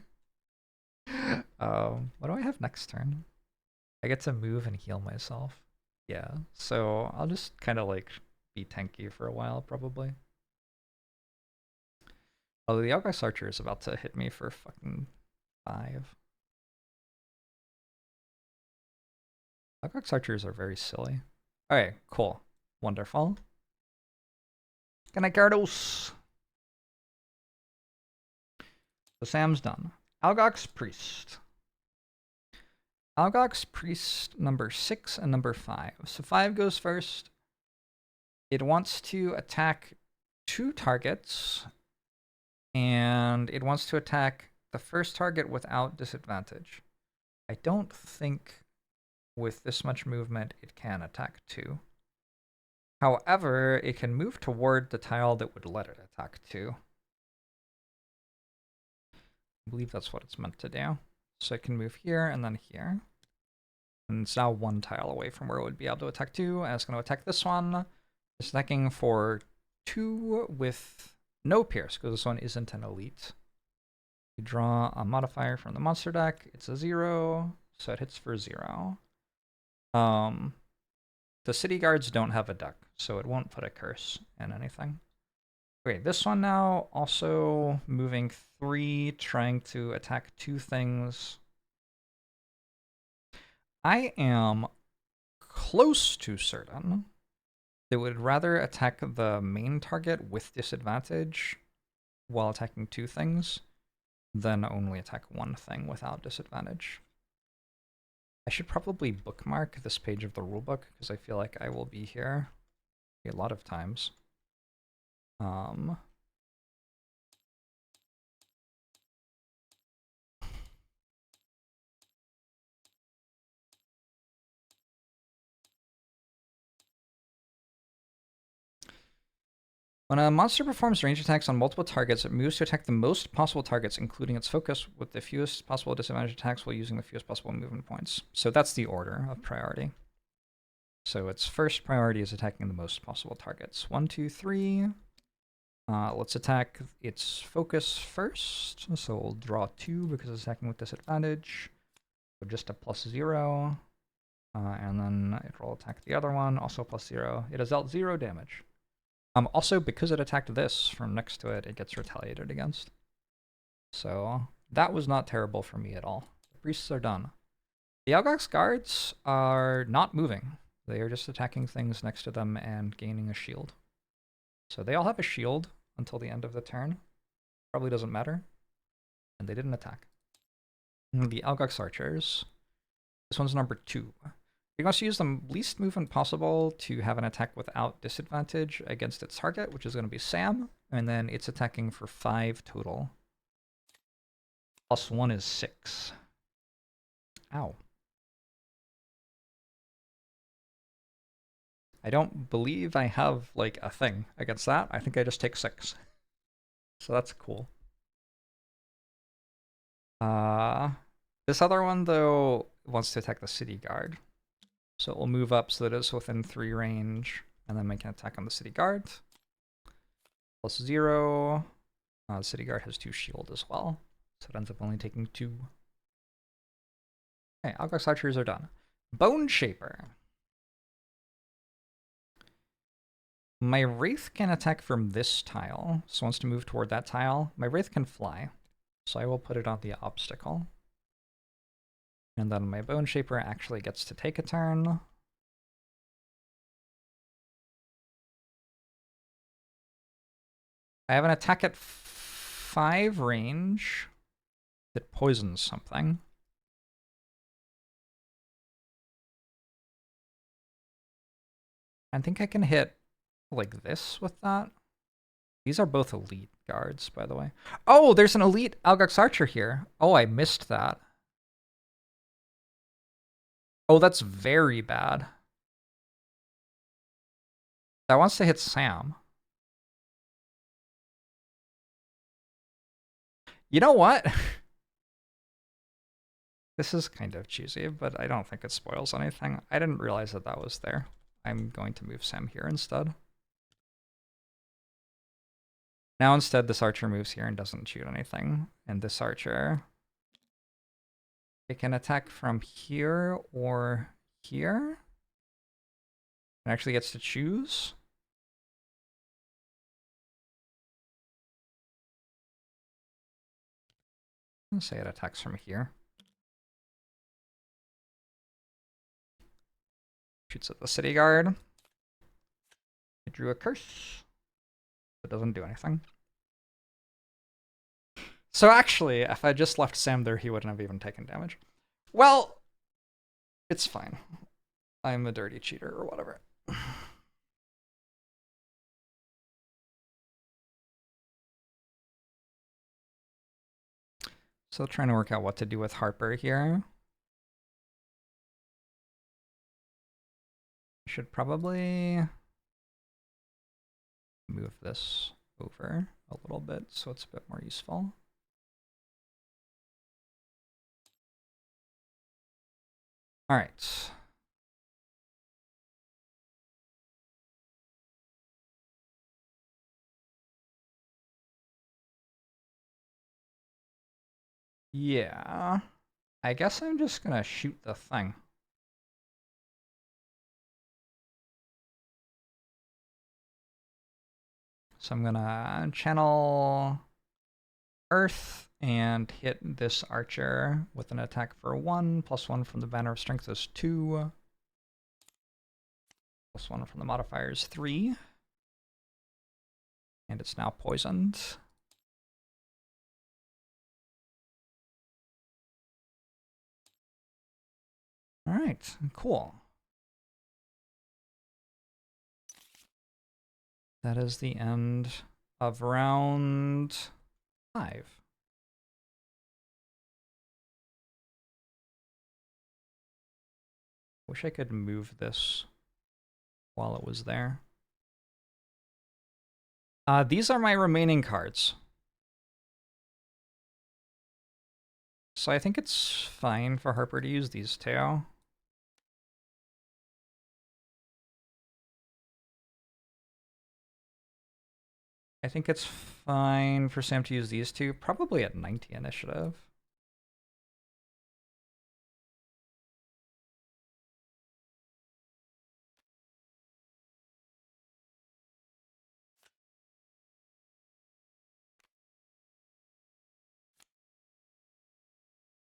A: What do I have next turn? I get to move and heal myself. Yeah, so I'll just kind of like be tanky for a while, probably. Although the Algox archer is about to hit me for fucking 5. Algox archers are very silly. Alright, cool. Wonderful. Good night, Gyarados. So Sam's done. Algox Priest. Algox Priest number 6 and number 5. So 5 goes first. It wants to attack 2 targets. And it wants to attack the first target without disadvantage. I don't think with this much movement it can attack 2. However, it can move toward the tile that would let it attack 2. I believe that's what it's meant to do. So it can move here and then here. And it's now 1 tile away from where it would be able to attack 2. And it's going to attack this one. It's attacking for 2 with no pierce, because this one isn't an elite. You draw a modifier from the monster deck. It's a 0, so it hits for 0. The city guards don't have a deck, so it won't put a curse in anything. Okay, this one now also moving 3, trying to attack 2 things. I am close to certain they would rather attack the main target with disadvantage while attacking 2 things than only attack 1 thing without disadvantage. I should probably bookmark this page of the rulebook because I feel like I will be here a lot of times. When a monster performs range attacks on multiple targets, it moves to attack the most possible targets, including its focus, with the fewest possible disadvantage attacks while using the fewest possible movement points. So that's the order of priority. So its first priority is attacking the most possible targets. 1, 2, 3. Let's attack its focus first. So we'll draw 2 because it's attacking with disadvantage. So just a +0. And then it will attack the other one, also +0. It has dealt 0 damage. Also, because it attacked this from next to it, it gets retaliated against. So that was not terrible for me at all. The priests are done. The Algox guards are not moving. They are just attacking things next to them and gaining a shield. So they all have a shield until the end of the turn. Probably doesn't matter. And they didn't attack. And the Algox archers. This one's number 2. You're going to use the least movement possible to have an attack without disadvantage against its target, which is going to be Sam, and then it's attacking for 5 total. +1 is 6. Ow. I don't believe I have, like, a thing against that. I think I just take 6. So that's cool. This other one, though, wants to attack the city guard. So it will move up so that it's within 3 range, and then make an attack on the city guard. +0. The city guard has 2 shield as well, so it ends up only taking 2. Okay, Algox archers are done. Bone Shaper. My Wraith can attack from this tile, so wants to move toward that tile. My Wraith can fly, so I will put it on the obstacle. And then my Bone Shaper actually gets to take a turn. I have an attack at 5 range that poisons something. I think I can hit like this with that. These are both elite guards, by the way. Oh, there's an elite Algox archer here. Oh, I missed that. Oh, that's very bad. That wants to hit Sam. You know what? This is kind of cheesy, but I don't think it spoils anything. I didn't realize that that was there. I'm going to move Sam here instead. Now instead, this archer moves here and doesn't shoot anything. And this archer, it can attack from here or here. It actually gets to choose. Let's say it attacks from here. Shoots at the city guard. It drew a curse. It doesn't do anything. So actually, if I just left Sam there, he wouldn't have even taken damage. Well, it's fine. I'm a dirty cheater or whatever. So trying to work out what to do with Harper here. I should probably move this over a little bit so it's a bit more useful. All right. Yeah. I guess I'm just gonna shoot the thing. So I'm gonna channel Earth and hit this archer with an attack for 1, +1 from the Banner of Strength is 2, +1 from the modifier is 3, and it's now poisoned. All right, cool. That is the end of round 5. Wish I could move this while it was there. These are my remaining cards. So I think it's fine for Harper to use these two. I think it's fine for Sam to use these two, probably at 90 initiative.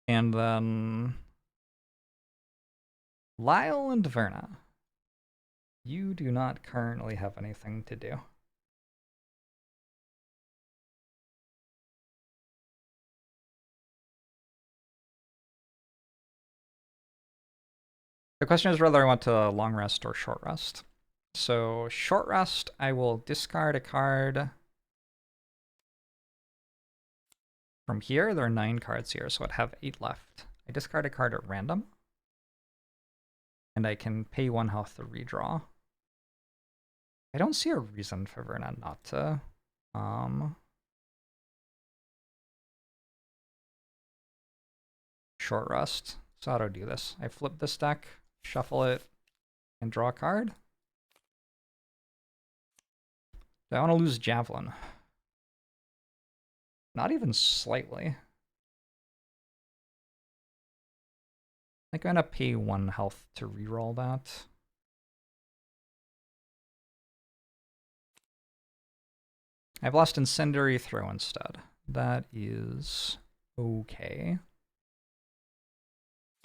A: And then Lyle and Verna, you do not currently have anything to do. The question is whether I want to long rest or short rest. So short rest, I will discard a card from here. There are 9 cards here, so I'd have 8 left. I discard a card at random, and I can pay 1 health to redraw. I don't see a reason for Verna not to. Short rest. So how do I do this? I flip this deck, shuffle it, and draw a card. Do I want to lose Javelin? Not even slightly. I think I'm gonna pay 1 health to reroll that. I've lost Incendiary Throw instead. That is okay.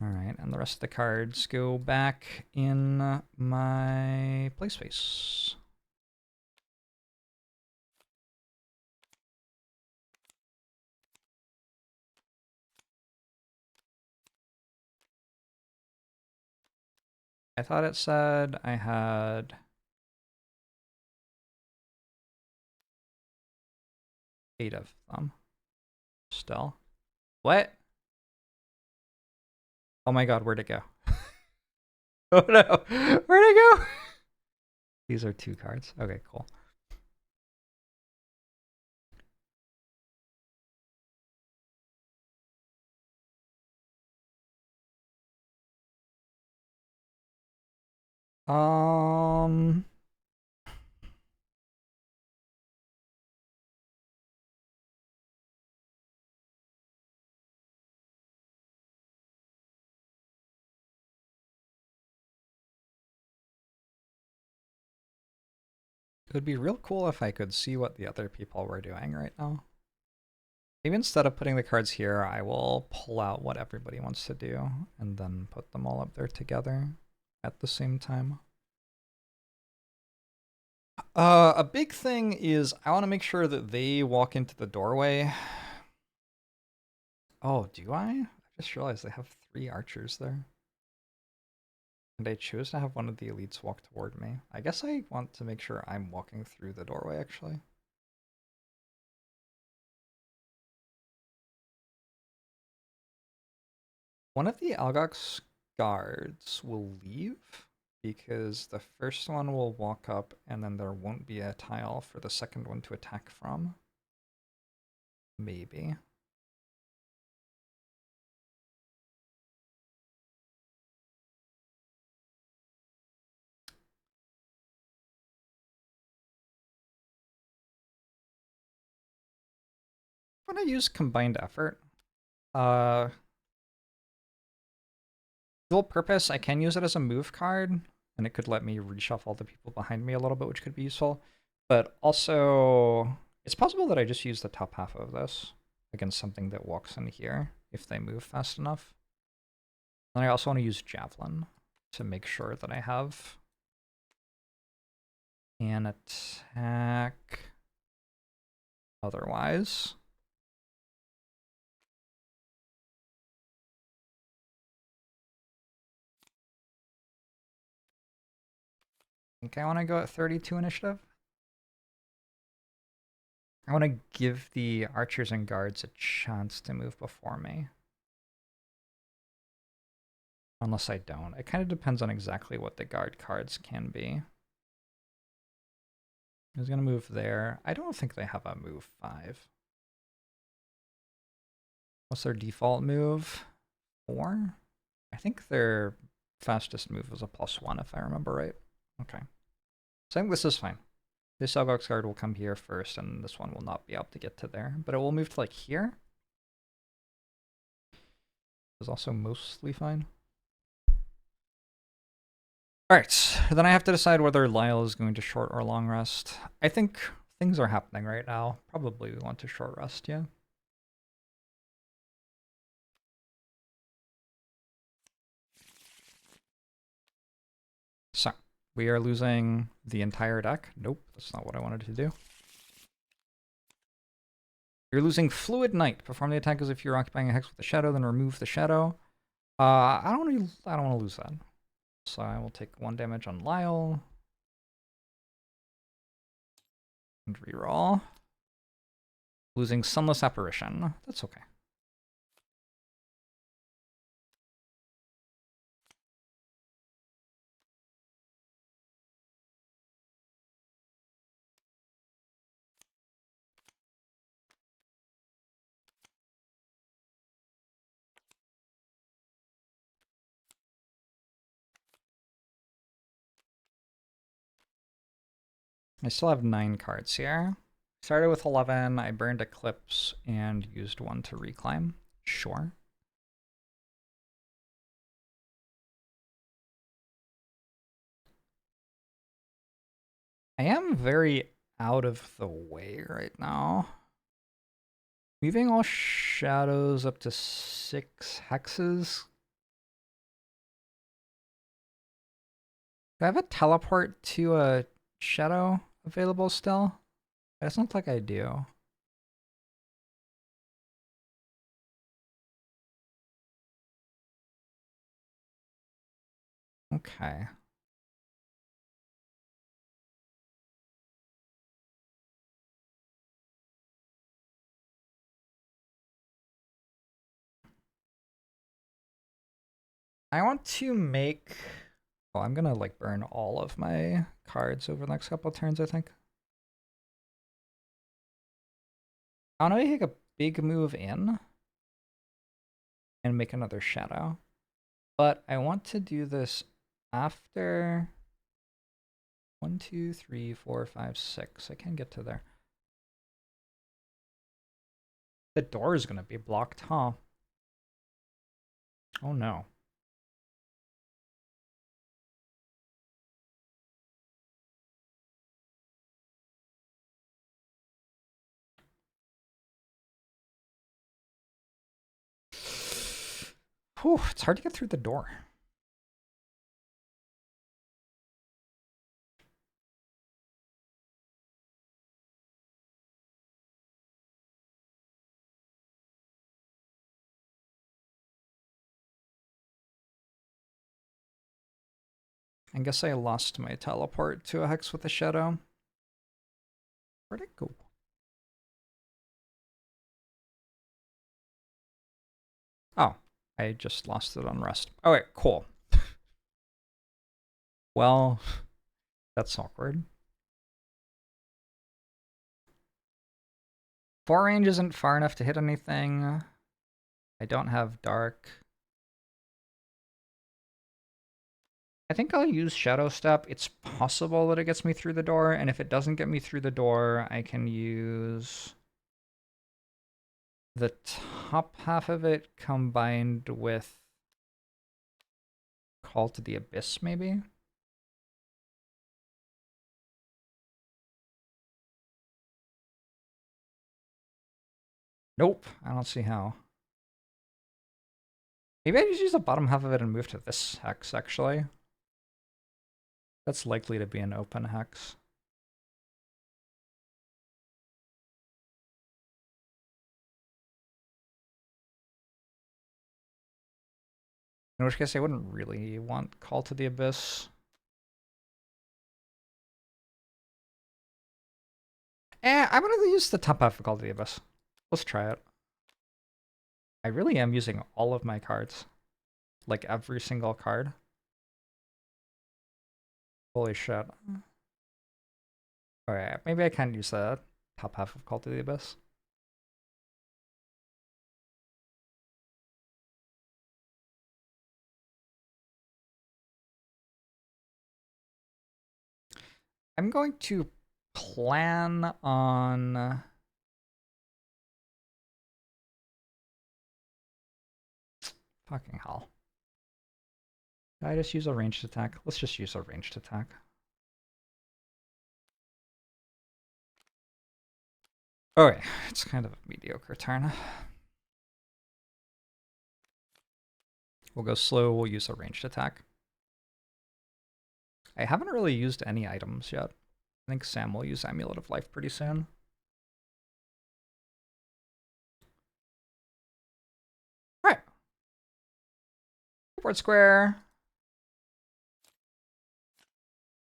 A: Alright, and the rest of the cards go back in my play space. I thought it said I had 8 of them. Still. What? Oh my god, where'd it go? Oh no! Where'd it go? These are 2 cards. Okay, cool. It would be real cool if I could see what the other people were doing right now. Maybe instead of putting the cards here, I will pull out what everybody wants to do and then put them all up there together at the same time. A big thing is I want to make sure that they walk into the doorway. Oh, do I? I just realized they have 3 archers there. And I chose to have one of the elites walk toward me. I guess I want to make sure I'm walking through the doorway, actually. One of the Algox guards will leave because the first one will walk up and then there won't be a tile for the second one to attack from. Maybe. I'm gonna use combined effort. Dual purpose, I can use it as a move card, and it could let me reshuffle the people behind me a little bit, which could be useful. But also, it's possible that I just use the top half of this against something that walks in here if they move fast enough. And I also want to use Javelin to make sure that I have an attack otherwise. I think I want to go at 32 initiative. I want to give the archers and guards a chance to move before me. Unless I don't. It kind of depends on exactly what the guard cards can be. He's going to move there. I don't think they have a move 5. What's their default move? 4? I think their fastest move was a +1 if I remember right. Okay. So I think this is fine. This Selgox guard will come here first, and this one will not be able to get to there. But it will move to like here. Is also mostly fine. Alright, then I have to decide whether Lyle is going to short or long rest. I think things are happening right now. Probably we want to short rest, yeah. So, we are losing the entire deck. Nope, that's not what I wanted to do. You're losing Fluid Knight. Perform the attack as if you're occupying a hex with a shadow, then remove the shadow. I don't want to lose that. So I will take 1 damage on Lyle. And reroll. Losing Sunless Apparition. That's okay. I still have 9 cards here. Started with 11, I burned Eclipse and used 1 to reclaim. Sure. I am very out of the way right now. Moving all shadows up to 6 hexes. Do I have a teleport to a shadow available still? It doesn't look like I do. Okay. I want to make... Well, I'm gonna like burn all of my cards over the next couple of turns, I think. I want to make a big move in and make another shadow. But I want to do this after 1, 2, 3, 4, 5, 6. I can get to there. The door is going to be blocked, huh? Oh no. Whew, it's hard to get through the door. I guess I lost my teleport to a hex with a shadow. Where'd it go? Oh, I just lost it on rest. Oh wait, cool. Well, that's awkward. 4 range isn't far enough to hit anything. I don't have dark. I think I'll use Shadow Step. It's possible that it gets me through the door, and if it doesn't get me through the door, I can use the top half of it combined with Call to the Abyss, maybe? Nope, I don't see how. Maybe I just use the bottom half of it and move to this hex, actually. That's likely to be an open hex. In which case I wouldn't really want Call to the Abyss. I'm gonna use the top half of Call to the Abyss. Let's try it. I really am using all of my cards. Like every single card. Holy shit. Alright, maybe I can't use the top half of Call to the Abyss. I'm going to plan on... Fucking hell. Did I just use a ranged attack? Let's just use a ranged attack. Okay, it's kind of a mediocre turn. We'll go slow, we'll use a ranged attack. I haven't really used any items yet. I think Sam will use Amulet of Life pretty soon. Alright. Board square.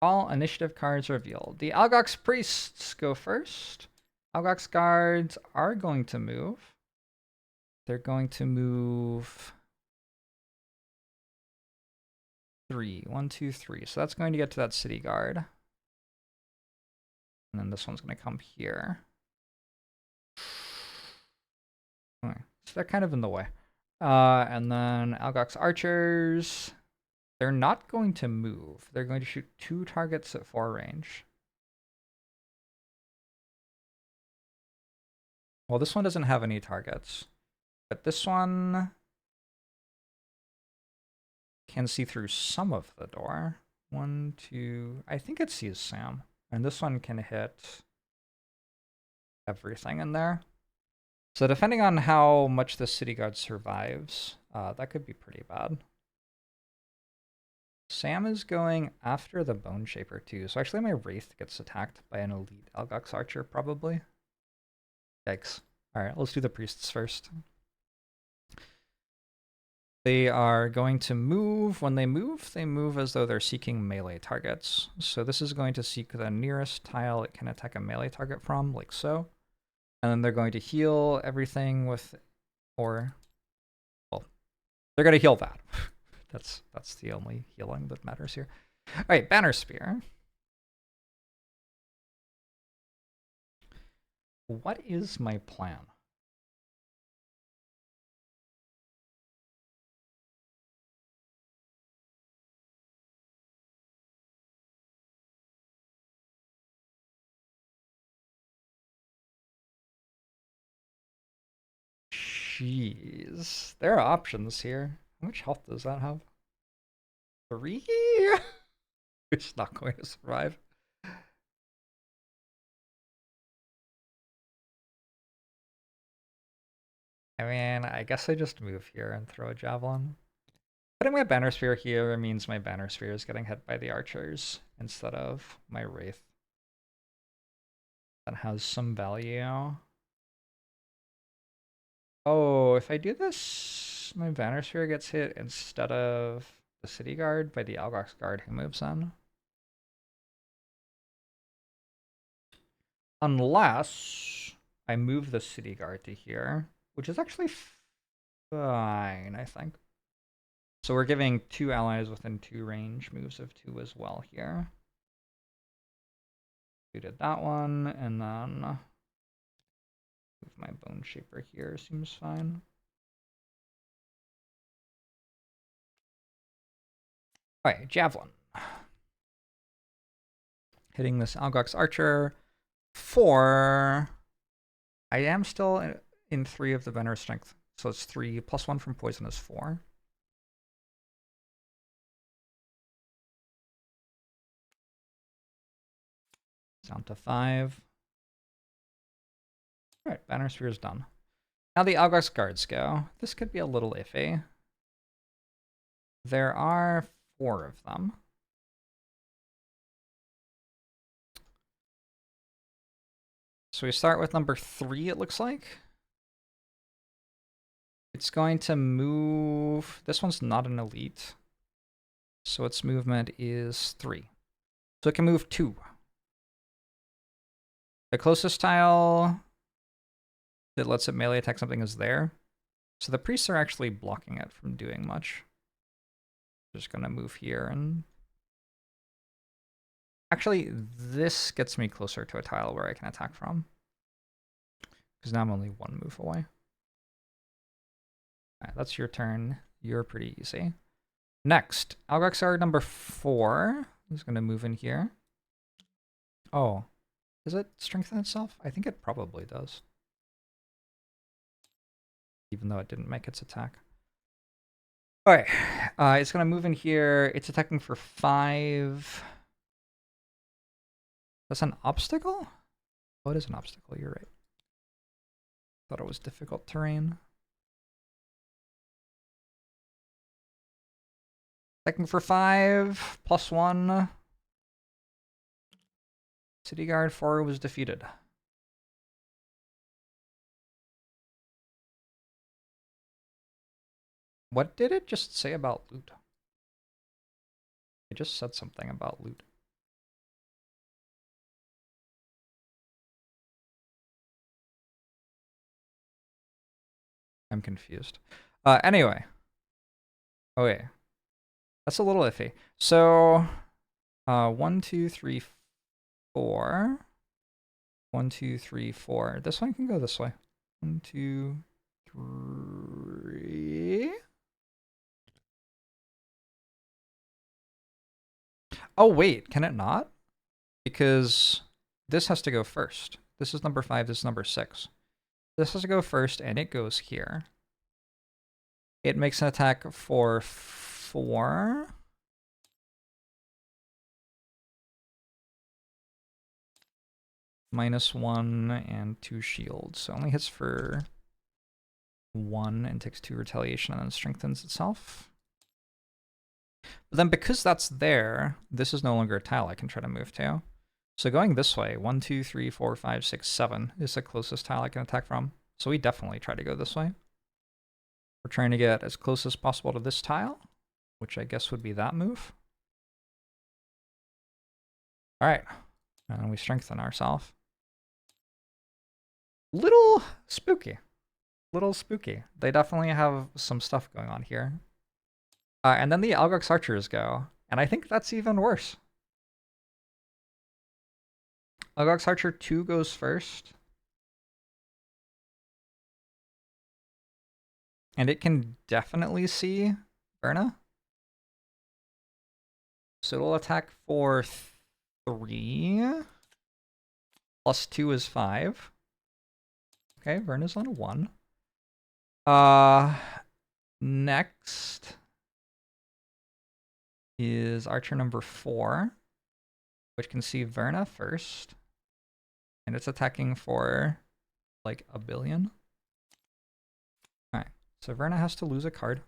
A: All initiative cards revealed. The Algox Priests go first. Algox Guards are going to move. They're going to move 3. 1, 2, 3. So that's going to get to that City Guard. And then this one's going to come here. Okay. So they're kind of in the way. And then Algox Archers. They're not going to move. They're going to shoot 2 targets at 4 range. Well, this one doesn't have any targets. But this one can see through some of the door. 1, 2... I think it sees Sam. And this one can hit everything in there. So depending on how much the City Guard survives, that could be pretty bad. Sam is going after the Bone Shaper too. So actually my Wraith gets attacked by an elite Algox Archer probably. Yikes. Alright, let's do the Priests first. They are going to move. When they move as though they're seeking melee targets. So this is going to seek the nearest tile it can attack a melee target from, like so. And then they're going to heal everything with, or, well, they're going to heal that. That's the only healing that matters here. All right, Banner Spear. What is my plan? Jeez, there are options here. How much health does that have? 3? It's not going to survive. I mean, I guess I just move here and throw a javelin. Putting my Banner Spear here means my Banner Spear is getting hit by the archers instead of my Wraith. That has some value. Oh, if I do this, my Banner Spear gets hit instead of the City Guard by the Algox Guard who moves in. Unless I move the City Guard to here, which is actually fine, I think. So we're giving 2 allies within 2 range moves of 2 as well here. We did that one, and then move my Bone Shaper here, seems fine. Alright, Javelin. Hitting this Algox Archer for... I am still in 3 of the Banner Strength, so it's 3 plus 1 from poison is 4. Down to 5. Alright, Banner Spear is done. Now the Algox guards go. This could be a little iffy. There are 4 of them. So we start with number 3, it looks like. It's going to move... This one's not an elite. So its movement is 3. So it can move 2. The closest tile that lets it melee attack something is there. So the priests are actually blocking it from doing much. Just gonna move here and... Actually, this gets me closer to a tile where I can attack from. Because now I'm only 1 move away. Alright, that's your turn. You're pretty easy. Next, Algoxar number 4 is gonna move in here. Oh, does it strengthen itself? I think it probably does. Even though it didn't make its attack. Alright, it's gonna move in here. It's attacking for 5. That's an obstacle? Oh, it is an obstacle, you're right. Thought it was difficult terrain. Attacking for 5, +1. City Guard 4 was defeated. What did it just say about loot? It just said something about loot. I'm confused. Anyway. Okay. That's a little iffy. So, 1, 2, 3, 4. 1, 2, 3, 4. This one can go this way. 1, 2, 3. Oh, wait, can it not? Because this has to go first. This is number 5, this is number 6. This has to go first, and it goes here. It makes an attack for 4. -1 and 2 shields. So it only hits for 1 and takes 2 retaliation and then strengthens itself. But then because that's there, this is no longer a tile I can try to move to. So going this way, 1, 2, 3, 4, 5, 6, 7 is the closest tile I can attack from. So we definitely try to go this way. We're trying to get as close as possible to this tile, which I guess would be that move. All right, and we strengthen ourselves. Little spooky. Little spooky. They definitely have some stuff going on here. And then the Algox archers go, and I think that's even worse. Algox archer 2 goes first. And it can definitely see Verna. So it'll attack for 3. +2 is 5. Okay, Verna's on a 1. Next is archer number 4, which can see Verna first. And it's attacking for like 1 billion. Alright, so Verna has to lose a card.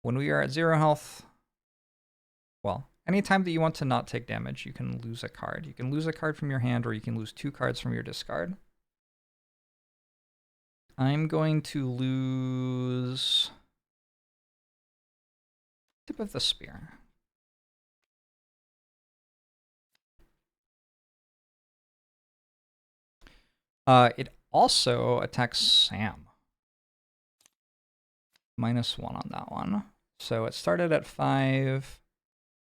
A: When we are at 0 health, well, anytime that you want to not take damage, you can lose a card. You can lose a card from your hand, or you can lose 2 cards from your discard. I'm going to lose tip of the spear. It also attacks Sam. -1 on that one. So it started at 5.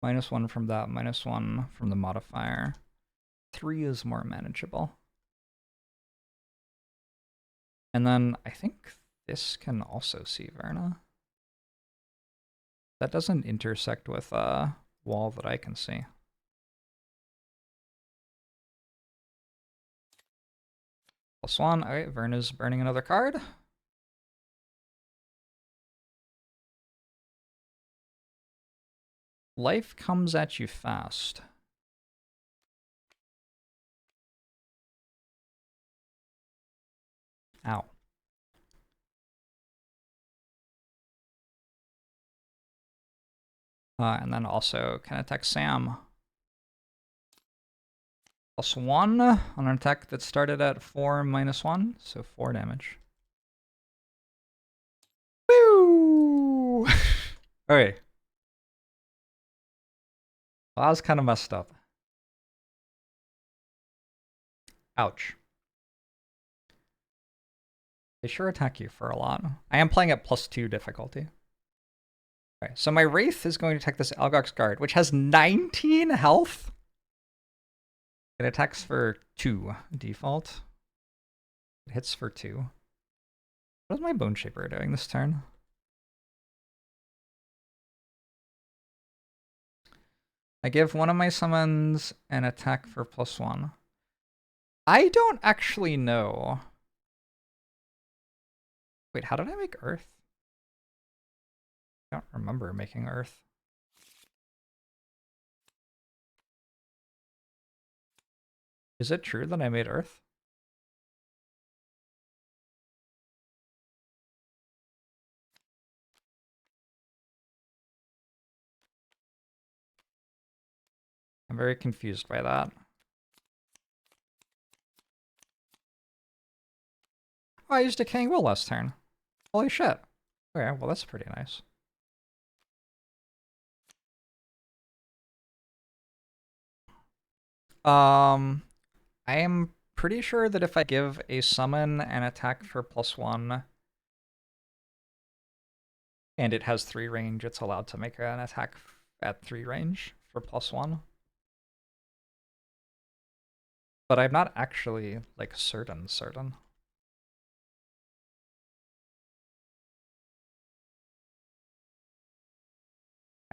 A: -1 from that, -1 from the modifier. 3 is more manageable. And then I think this can also see Verna. That doesn't intersect with a wall that I can see. +1. Alright, Verna's burning another card. Life comes at you fast. Ow. And then also can attack Sam. +1 on an attack that started at 4 -1, so 4 damage. Woo! Okay. Well, that was kind of messed up. Ouch. They sure attack you for a lot. I am playing at +2 difficulty. Okay, so my Wraith is going to attack this Algox Guard, which has 19 health. It attacks for 2 default. It hits for 2. What is my Bone Shaper doing this turn? I give one of my summons an attack for +1. I don't actually know. Wait, how did I make Earth? I don't remember making Earth. Is it true that I made Earth? I'm very confused by that. Oh, I used Decaying Will last turn. Holy shit. Okay, well that's pretty nice. I am pretty sure that if I give a summon an attack for +1 and it has 3 range, it's allowed to make an attack at 3 range for +1. But I'm not actually like certain.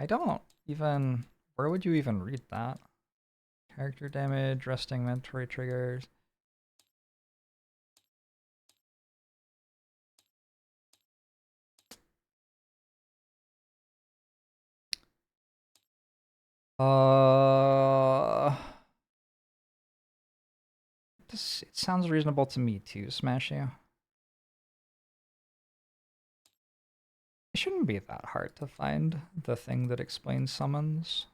A: I don't even, where would you even read that? Character damage, resting mandatory triggers. It sounds reasonable to me too, Smash You. It shouldn't be that hard to find the thing that explains summons.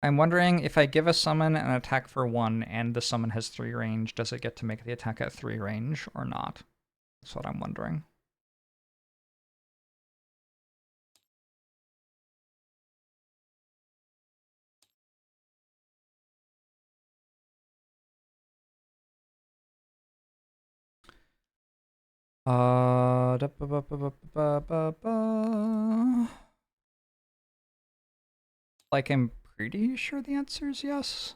A: I'm wondering if I give a summon an attack for 1 and the summon has 3 range, does it get to make the attack at 3 range or not? That's what I'm wondering. Like, I'm pretty sure the answer is yes.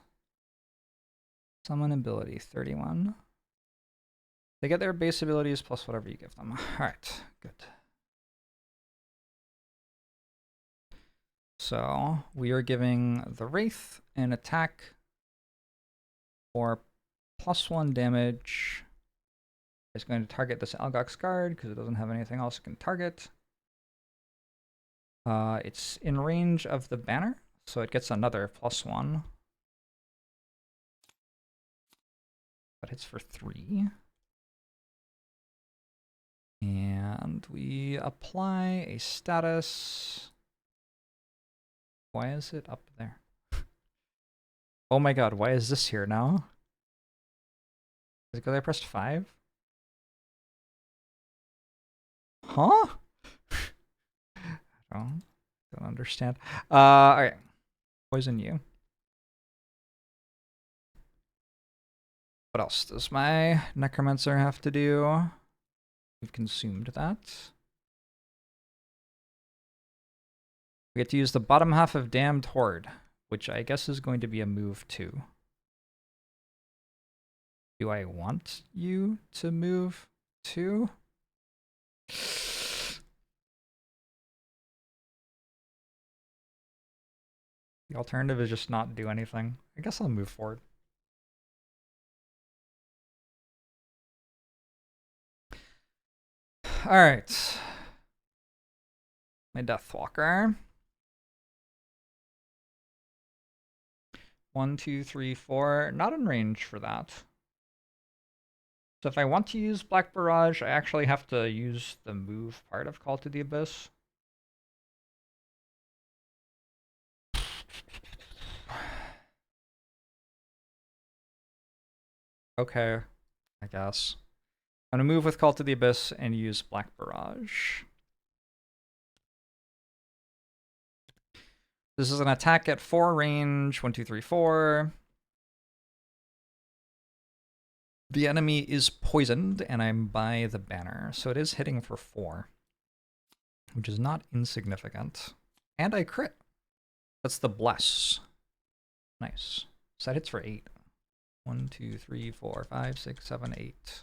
A: Summon ability, 31. They get their base abilities plus whatever you give them. Alright, good. So, we are giving the Wraith an attack for +1 damage. It's going to target this Algox Guard because it doesn't have anything else it can target. It's in range of the banner, so it gets another +1. But hits for 3. And we apply a status. Why is it up there? Oh my god, why is this here now? Is it because I pressed 5? Huh? I don't understand. Alright. Poison you. What else does my Necromancer have to do? We've consumed that. We get to use the bottom half of Damned Horde, which I guess is going to be a move too. Do I want you to move too? The alternative is just not do anything. I guess I'll move forward. Alright. My Deathwalker. 1, 2, 3, 4. Not in range for that. So if I want to use Black Barrage, I actually have to use the move part of Call to the Abyss. Okay, I guess. I'm gonna move with Call to the Abyss and use Black Barrage. This is an attack at 4 range, 1, 2, 3, 4. The enemy is poisoned, and I'm by the banner, so it is hitting for 4, which is not insignificant. And I crit. That's the Bless. Nice. So that hits for 8. 1, 2, 3, 4, 5, 6, 7, 8.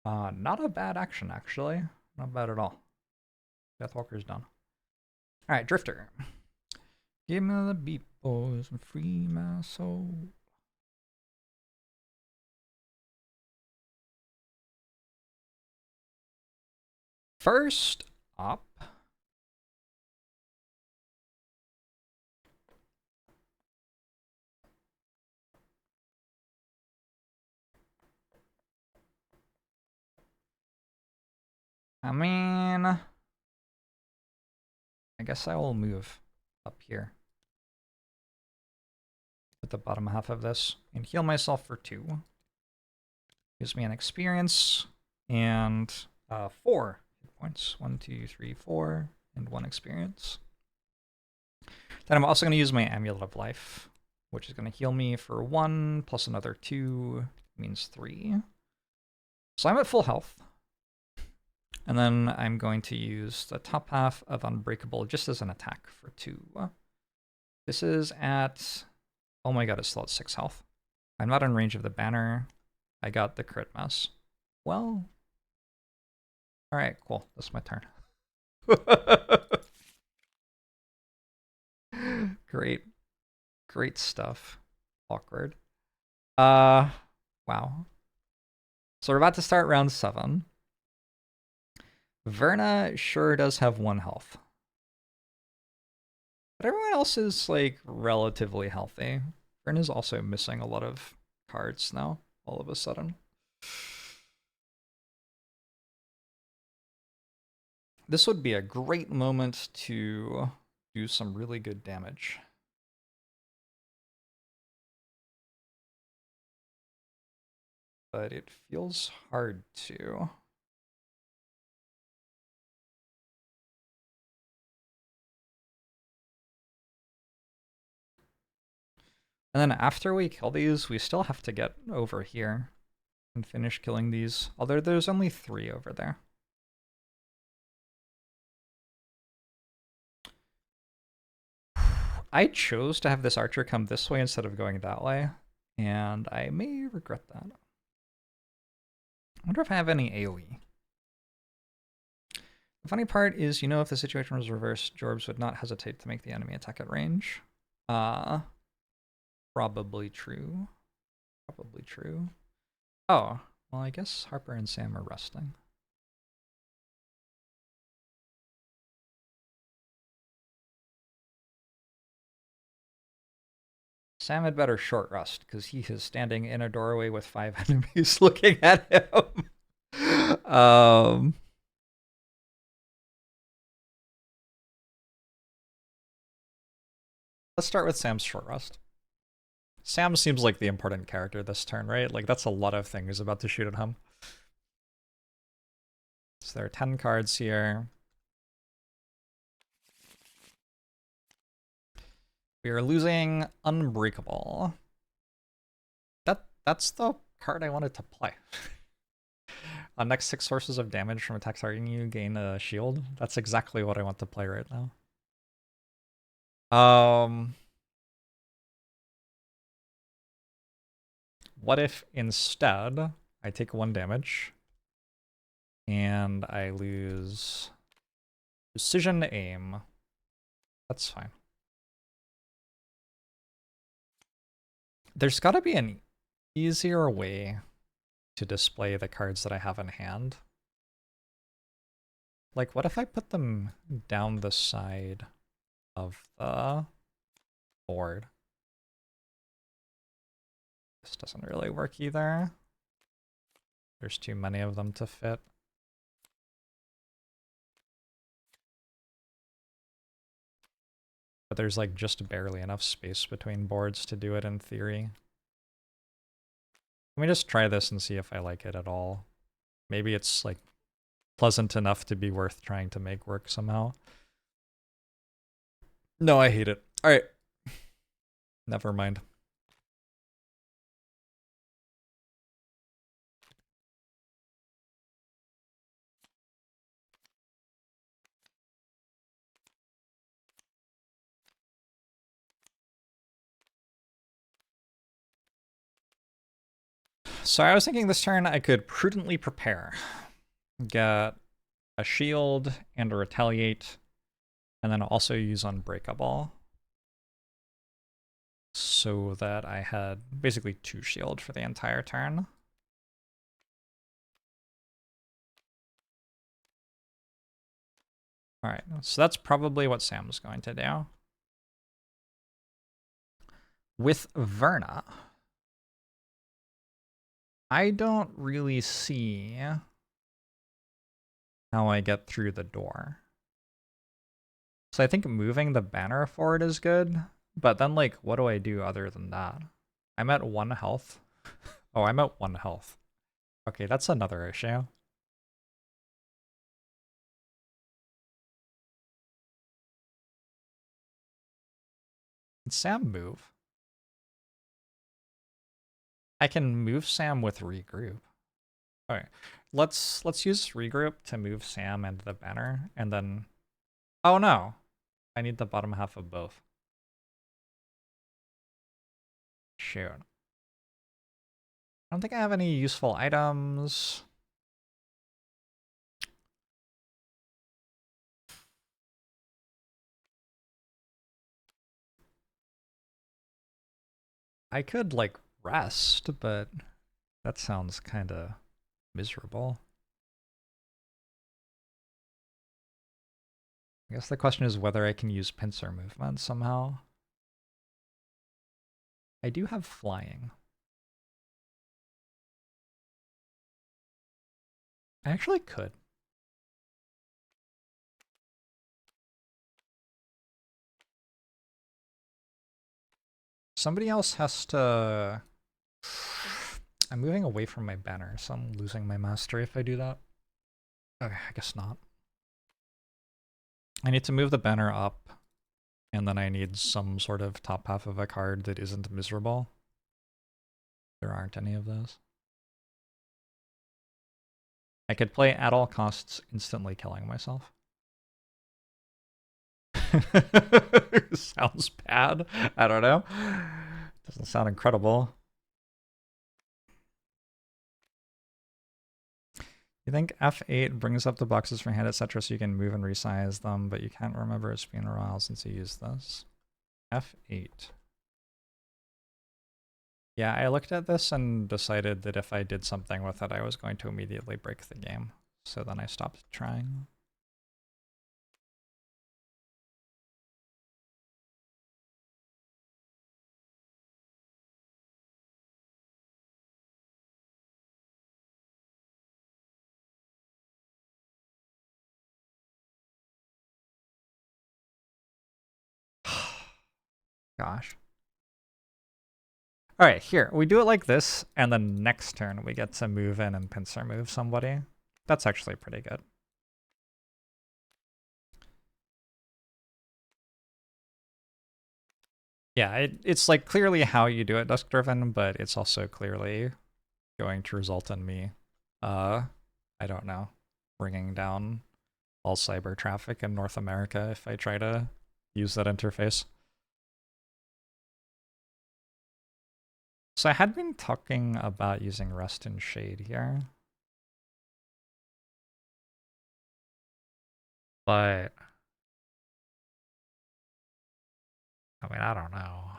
A: Not a bad action, actually. Not bad at all. Deathwalker's done. Alright, Drifter. Give me the beat, boys, and free my soul. First up, I mean, I guess I will move up here at the bottom half of this and heal myself for 2. Gives me an experience and 4 hit points. 1, 2, 3, 4, and 1 experience. Then I'm also going to use my Amulet of Life, which is going to heal me for 1 plus another 2 means 3. So I'm at full health. And then I'm going to use the top half of Unbreakable just as an attack for 2. This is at... Oh my god, it's still at 6 health. I'm not in range of the banner. I got the crit mess. Well... Alright, cool. That's my turn. Great. Great stuff. Awkward. Wow. So we're about to start round 7. Verna sure does have 1 health. But everyone else is, like, relatively healthy. Verna's also missing a lot of cards now, all of a sudden. This would be a great moment to do some really good damage. But it feels hard to. And then after we kill these, we still have to get over here and finish killing these. Although there's only 3 over there. I chose to have this archer come this way instead of going that way, and I may regret that. I wonder if I have any AoE. The funny part is, you know, if the situation was reversed, Jorbs would not hesitate to make the enemy attack at range. Probably true. Probably true. Oh, well, I guess Harper and Sam are resting. Sam had better short rest, because he is standing in a doorway with 5 enemies looking at him. Let's start with Sam's short rest. Sam seems like the important character this turn, right? Like, that's a lot of things about to shoot at him. So there are 10 cards here. We are losing Unbreakable. That's the card I wanted to play. On next 6 sources of damage from attacks targeting you, gain a shield. That's exactly what I want to play right now. What if instead I take 1 damage and I lose precision aim? That's fine. There's gotta be an easier way to display the cards that I have in hand. Like, what if I put them down the side of the board? This doesn't really work either. There's too many of them to fit. But there's like just barely enough space between boards to do it in theory. Let me just try this and see if I like it at all. Maybe it's like pleasant enough to be worth trying to make work somehow. No, I hate it. All right. Never mind. So I was thinking this turn I could prudently prepare. Get a shield and a retaliate, and then also use Unbreakable. So that I had basically 2 shield for the entire turn. Alright, so that's probably what Sam's going to do. With Verna, I don't really see how I get through the door. So I think moving the banner forward is good, but then like, what do I do other than that? I'm at 1 health. Oh, I'm at 1 health. Okay, that's another issue. Can Sam move? I can move Sam with regroup. Okay, let's use regroup to move Sam and the banner, and then... Oh no! I need the bottom half of both. Shoot. I don't think I have any useful items. I could, like, rest, but that sounds kind of miserable. I guess the question is whether I can use pincer movement somehow. I do have flying. I actually could. Somebody else has to... I'm moving away from my banner, so I'm losing my mastery if I do that. Okay, I guess not. I need to move the banner up, and then I need some sort of top half of a card that isn't miserable. There aren't any of those. I could play at all costs, instantly killing myself. Sounds bad. I don't know. Doesn't sound incredible. You think F8 brings up the boxes for hand, etc., so you can move and resize them, but you can't remember it's been a while since you used this. F8. Yeah, I looked at this and decided that if I did something with it, I was going to immediately break the game. So then I stopped trying. Gosh. Alright, here. We do it like this, and then next turn we get to move in and pincer move somebody. That's actually pretty good. Yeah, it's like clearly how you do it dusk driven, but it's also clearly going to result in me, I don't know, bringing down all cyber traffic in North America if I try to use that interface. So I had been talking about using Rest and Shade here. But I mean, I don't know.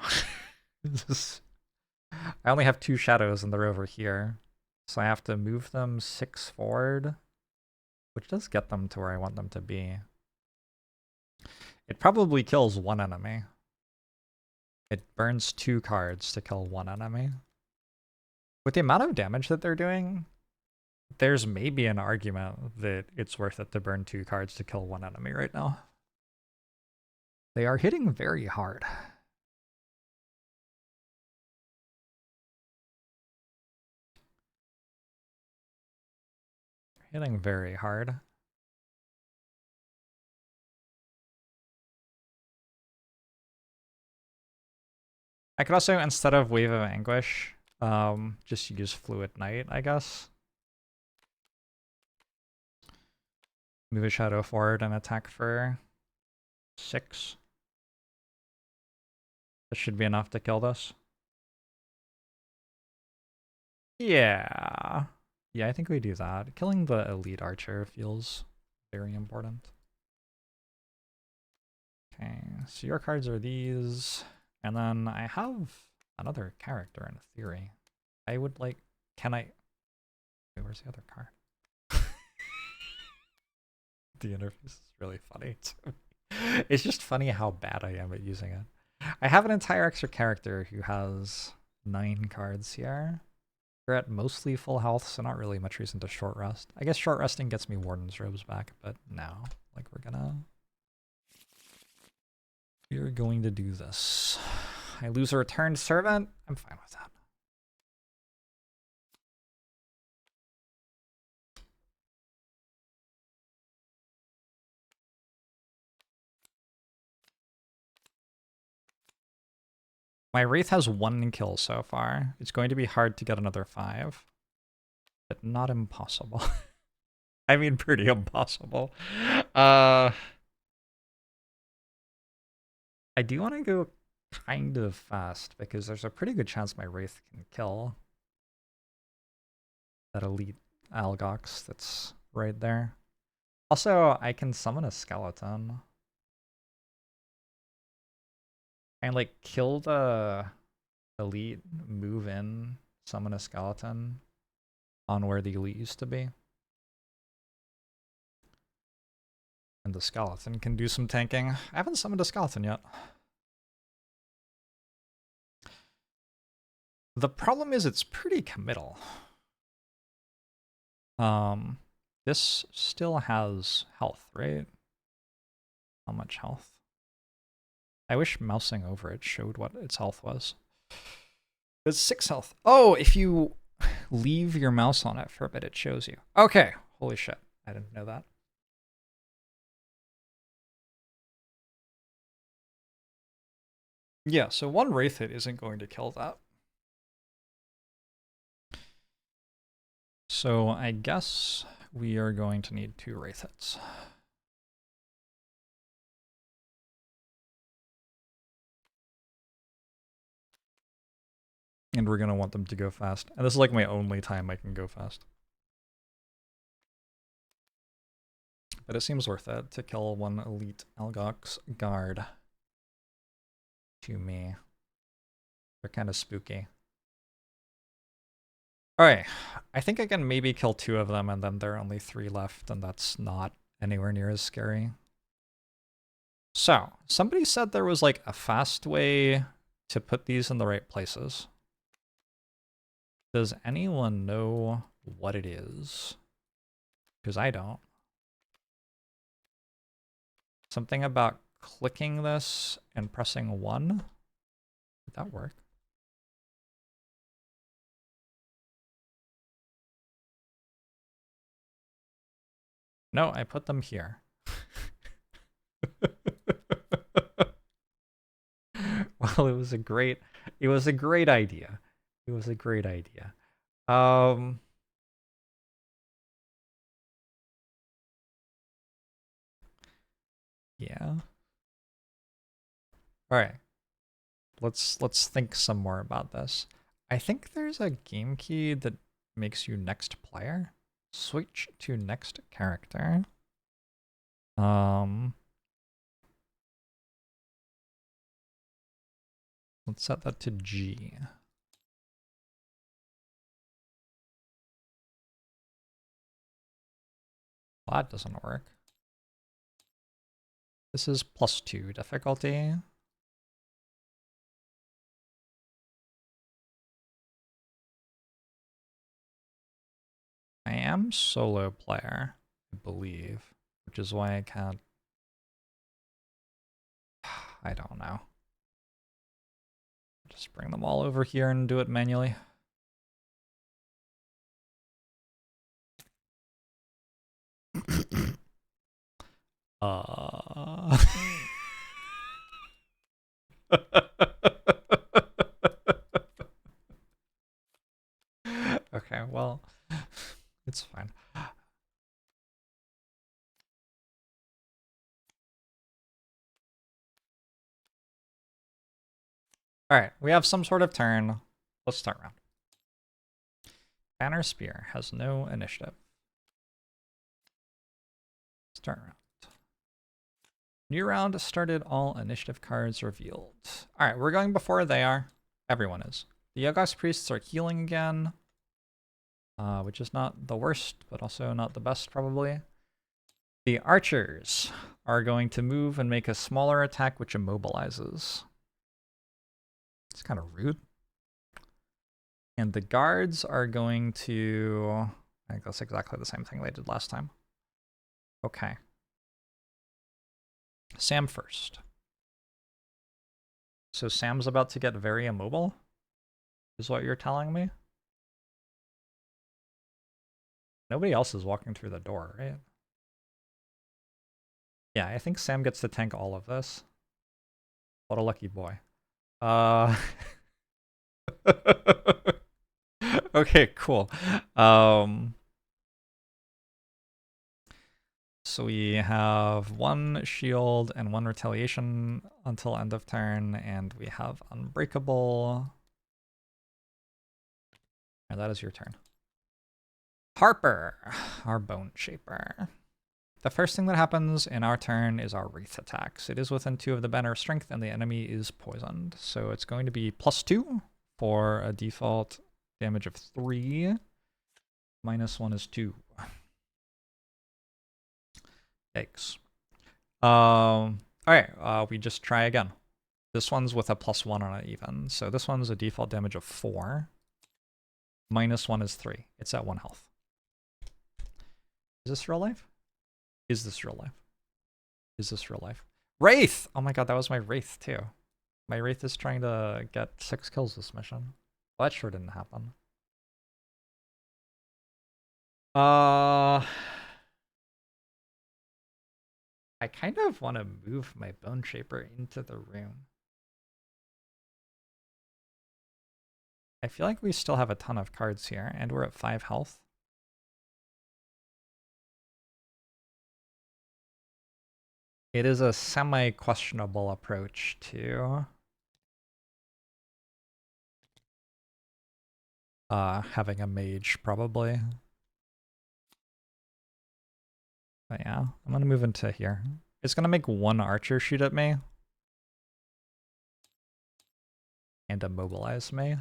A: I only have 2 shadows and they're over here. So I have to move them 6 forward, which does get them to where I want them to be. It probably kills 1 enemy. It burns 2 cards to kill 1 enemy. With the amount of damage that they're doing, There's maybe an argument that it's worth it to burn 2 cards to kill 1 enemy right now. They are hitting very hard. Hitting very hard. I could also, instead of Wave of Anguish, just use Fluid Knight, I guess. Move a Shadow forward and attack for 6. That should be enough to kill this. Yeah. Yeah, I think we do that. Killing the elite archer feels very important. Okay, so your cards are these. And then I have another character in theory. I would like... Can I... Wait, where's the other card? The interface is really funny too. It's just funny how bad I am at using it. I have an entire extra character who has 9 cards here. We're at mostly full health, so not really much reason to short rest. I guess short resting gets me Warden's Robes back, but no. Like, we're going to do this. I lose a returned servant. I'm fine with that. My Wraith has 1 kill so far. It's going to be hard to get another 5. But not impossible. I mean, pretty impossible. I do want to go kind of fast, because there's a pretty good chance my Wraith can kill that elite Algox that's right there. Also, I can summon a skeleton. And like kill the elite, move in, summon a skeleton on where the elite used to be. And the skeleton can do some tanking. I haven't summoned a skeleton yet. The problem is it's pretty committal. This still has health, right? How much health? I wish mousing over it showed what its health was. It's 6 health. Oh, if you leave your mouse on it for a bit, it shows you. Okay, holy shit. I didn't know that. Yeah, so 1 Wraith hit isn't going to kill that. So I guess we are going to need 2 Wraith hits. And we're going to want them to go fast. And this is like my only time I can go fast. But it seems worth it to kill 1 elite Algox guard to me. They're kind of spooky. Alright, I think I can maybe kill 2 of them and then there are only 3 left, and that's not anywhere near as scary. So, somebody said there was like a fast way to put these in the right places. Does anyone know what it is? Because I don't. Something about clicking this and pressing 1? Did that work? No, I put them here. Well, it was a great idea. It was a great idea. Yeah. All right. Let's think some more about this. I think there's a game key that makes you next player. Switch to next character. Let's set that to G. Well, that doesn't work. This is +2 difficulty. I am solo player, I believe, which is why I can't. I don't know. Just bring them all over here and do it manually. Okay, well, it's fine. All right, we have some sort of turn. Let's start round. Banner Spear has no initiative. Start round. New round started, all initiative cards revealed. All right, we're going before they are. Everyone is. The Yoggoth Priests are healing again, which is not the worst, but also not the best, probably. The Archers are going to move and make a smaller attack, which immobilizes. It's kind of rude. And the Guards are going to... I think that's exactly the same thing they did last time. Okay. Sam first. So Sam's about to get very immobile? Is what you're telling me? Nobody else is walking through the door, right? Yeah, I think Sam gets to tank all of this. What a lucky boy. Okay, cool. So we have 1 shield and 1 retaliation until end of turn, and we have unbreakable. And that is your turn. Harper, our Bone Shaper. The first thing that happens in our turn is our Wraith attacks. It is within 2 of the banner of strength, and the enemy is poisoned. So it's going to be +2 for a default damage of 3. -1 is 2. Yikes. Alright, we just try again. This one's with a +1 on it even. So this one's a default damage of 4. -1 is 3. It's at 1 health. Is this real life? Is this real life? Is this real life? Wraith! Oh my god, that was my Wraith too. My Wraith is trying to get 6 kills this mission. Well, that sure didn't happen. I kind of want to move my Bone Shaper into the room. I feel like we still have a ton of cards here, and we're at 5 health. It is a semi-questionable approach to having a mage, probably. But yeah, I'm gonna move into here. It's gonna make 1 archer shoot at me. And immobilize me.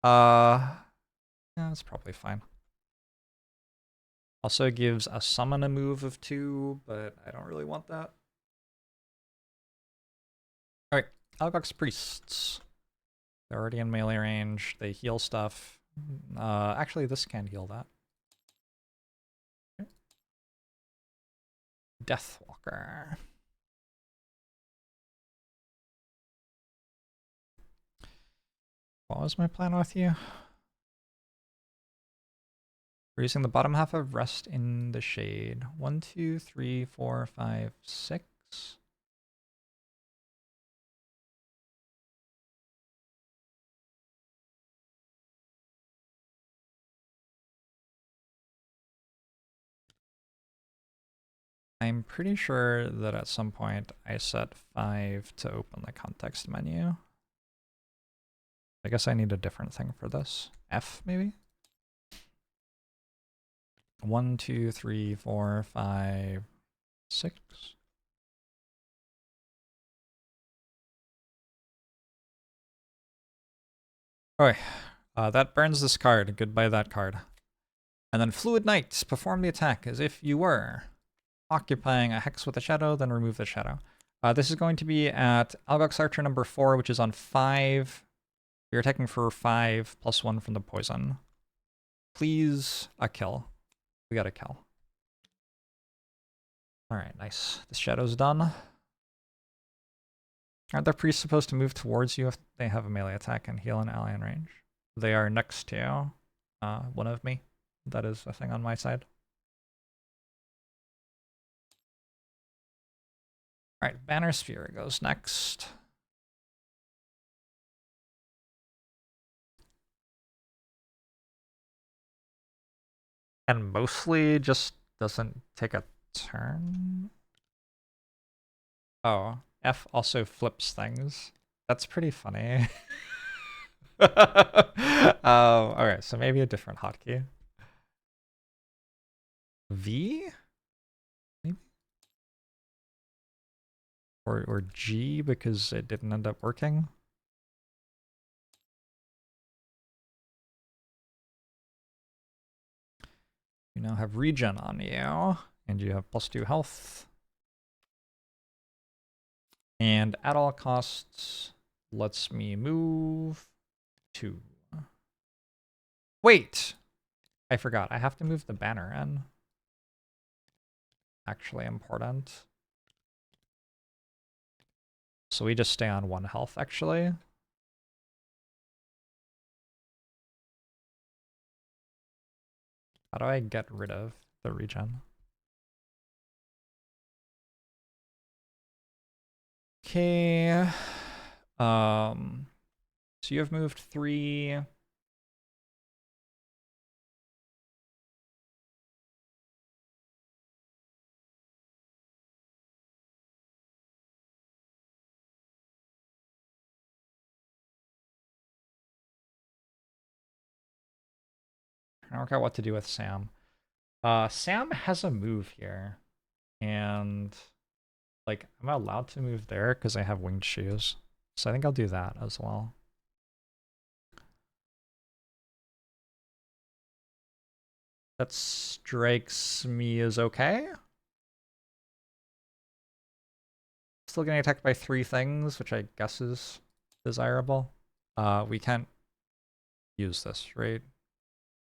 A: Yeah, that's probably fine. Also gives a summon a move of 2, but I don't really want that. Alright, Algox Priests. They're already in melee range. They heal stuff. Actually, this can heal that. Okay. Deathwalker. What was my plan with you? We're using the bottom half of Rest in the Shade. 1, 2, 3, 4, 5, 6. I'm pretty sure that at some point I set 5 to open the context menu. I guess I need a different thing for this. F, maybe? 1, 2, 3, 4, 5, 6. Okay, that burns this card. Goodbye that card. And then Fluid Knight, perform the attack as if you were occupying a hex with a shadow, then remove the shadow. This is going to be at Algox Archer number 4, which is on 5. You're attacking for 5 +1 from the poison. Please, a kill. We got a kill. Alright, nice. The shadow's done. Aren't the priests supposed to move towards you if they have a melee attack and heal an ally in range? They are next to one of me. That is a thing on my side. Alright, Banner Sphere goes next. And mostly just doesn't take a turn. Oh, F also flips things. That's pretty funny. Alright, so maybe a different hotkey. V? Maybe? Or G because it didn't end up working? You now have regen on you, and you have +2 health. And at all costs, lets me move 2. Wait! I forgot, I have to move the banner in. Actually important. So we just stay on 1 health, actually. How do I get rid of the regen? Okay. So you have moved 3. I don't care what to do with Sam. Sam has a move here. And like, am I allowed to move there because I have winged shoes? So I think I'll do that as well. That strikes me as okay. Still getting attacked by 3 things, which I guess is desirable. We can't use this, right?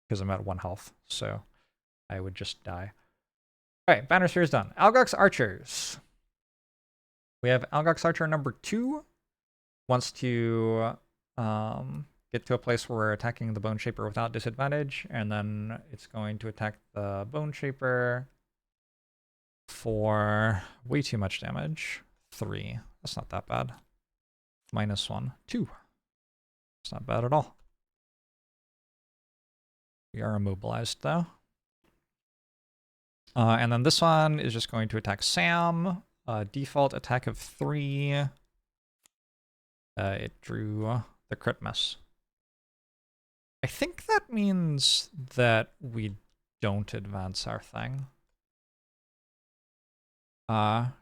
A: Because I'm at 1 health, so I would just die. Alright, Banner Sphere is done. Algox Archers. We have Algox Archer number 2. Wants to get to a place where we're attacking the Bone Shaper without disadvantage, and then it's going to attack the Bone Shaper for way too much damage. 3. That's not that bad. -1. 2. It's not bad at all. We are immobilized, though. And then this one is just going to attack Sam. Default attack of 3. It drew the crit miss. I think that means that we don't advance our thing.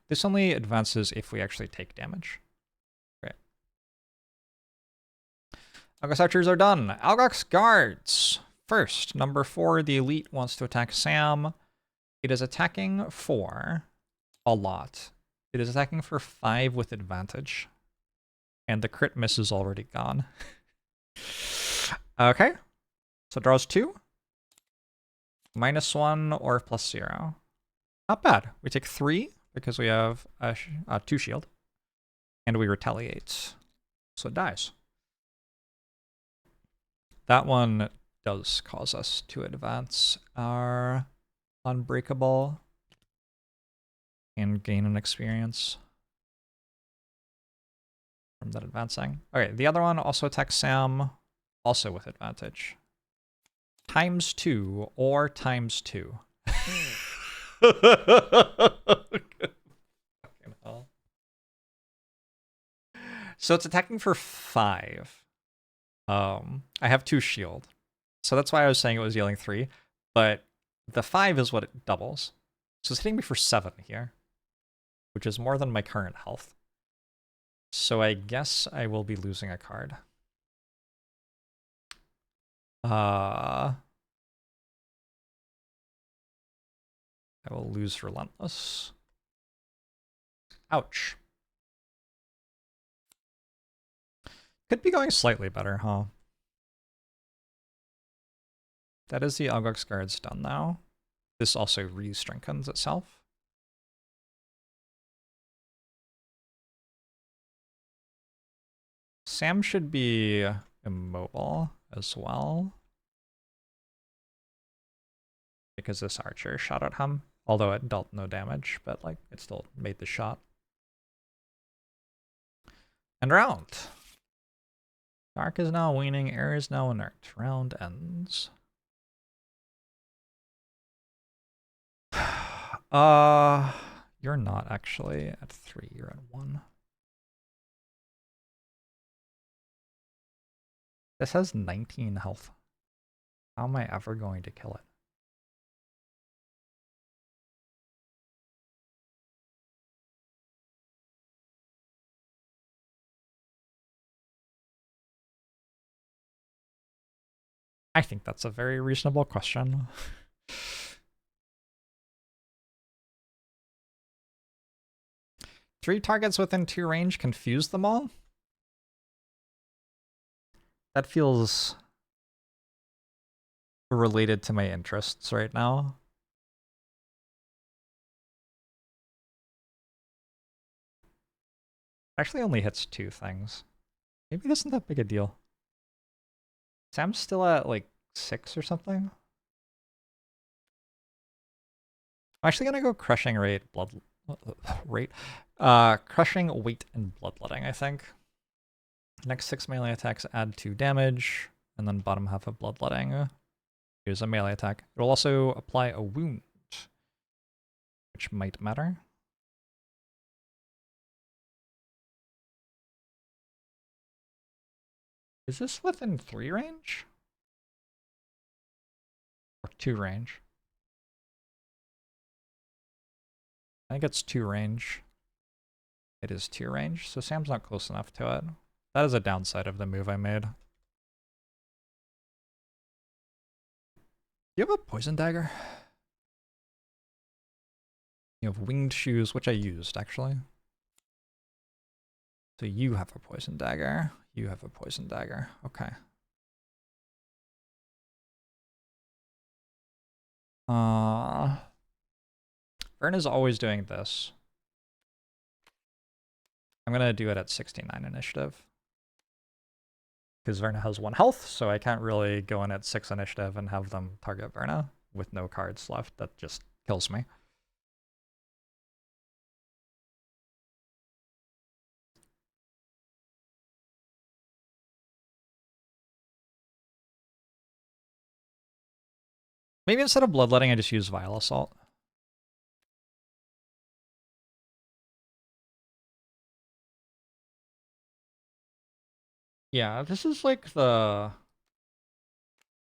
A: This only advances if we actually take damage. Great. Algox Archers are done. Algox Guards. First, number 4, the Elite wants to attack Sam. It is attacking for a lot. It is attacking for 5 with advantage. And the crit miss is already gone. Okay. So it draws 2. -1 or +0. Not bad. We take 3 because we have a 2 shield. And we retaliate. So it dies. That one does cause us to advance our Unbreakable and gain an experience from that advancing. Okay, the other one also attacks Sam, also with advantage. ×2 or ×2. Fucking hell. So it's attacking for 5. I have 2 shield. So that's why I was saying it was dealing 3. But the 5 is what it doubles. So it's hitting me for 7 here, which is more than my current health. So I guess I will be losing a card. I will lose Relentless. Ouch. Could be going slightly better, huh? That is the Algox Guards done now. This also re-strengthens itself. Sam should be immobile as well, because this archer shot at him, although it dealt no damage, but like it still made the shot. And round. Dark is now waning, air is now inert. Round ends. You're not actually at 3, you're at 1. This has 19 health. How am I ever going to kill it? I think that's a very reasonable question. Three targets within 2 range, confuse them all? That feels related to my interests right now. Actually only hits 2 things. Maybe it isn't that big a deal. Sam's still at like 6 or something. I'm actually gonna go crushing rate, crushing weight and bloodletting, I think. Next 6 melee attacks add 2 damage, and then bottom half of bloodletting. Here's a melee attack. It'll also apply a wound, which might matter. Is this within 3 range? Or 2 range? I think it's 2 range. It is 2 range, so Sam's not close enough to it. That is a downside of the move I made. You have a poison dagger? You have winged shoes, which I used, actually. So you have a poison dagger. You have a poison dagger. Okay. Vern is always doing this. I'm gonna do it at 69 initiative. Because Verna has 1 health, so I can't really go in at 6 initiative and have them target Verna with no cards left. That just kills me. Maybe instead of bloodletting, I just use Vile Assault. Yeah, this is like the...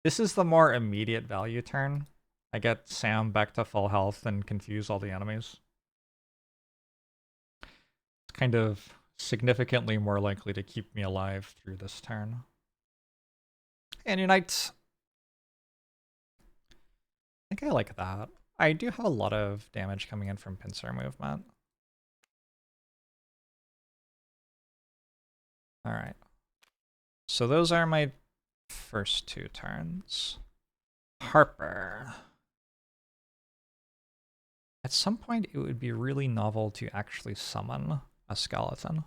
A: This is the more immediate value turn. I get Sam back to full health and confuse all the enemies. It's kind of significantly more likely to keep me alive through this turn. And Unite. I think I like that. I do have a lot of damage coming in from pincer movement. Alright. So those are my first 2 turns. Harper. At some point, it would be really novel to actually summon a skeleton.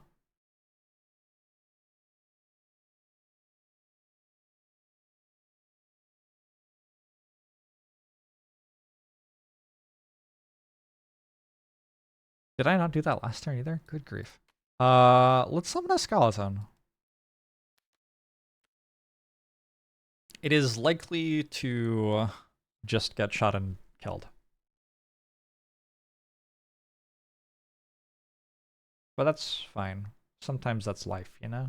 A: Did I not do that last turn either? Good grief. Let's summon a skeleton. It is likely to just get shot and killed. But that's fine. Sometimes that's life, you know?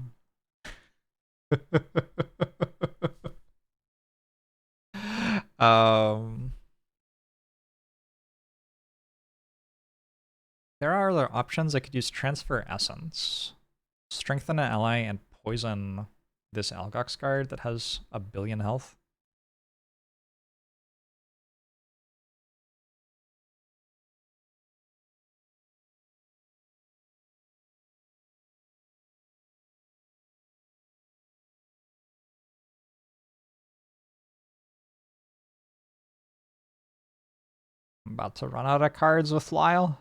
A: There are other options. I could use Transfer Essence. Strengthen an ally and poison this Algox guard that has 1 billion health. about to run out of cards with Lyle.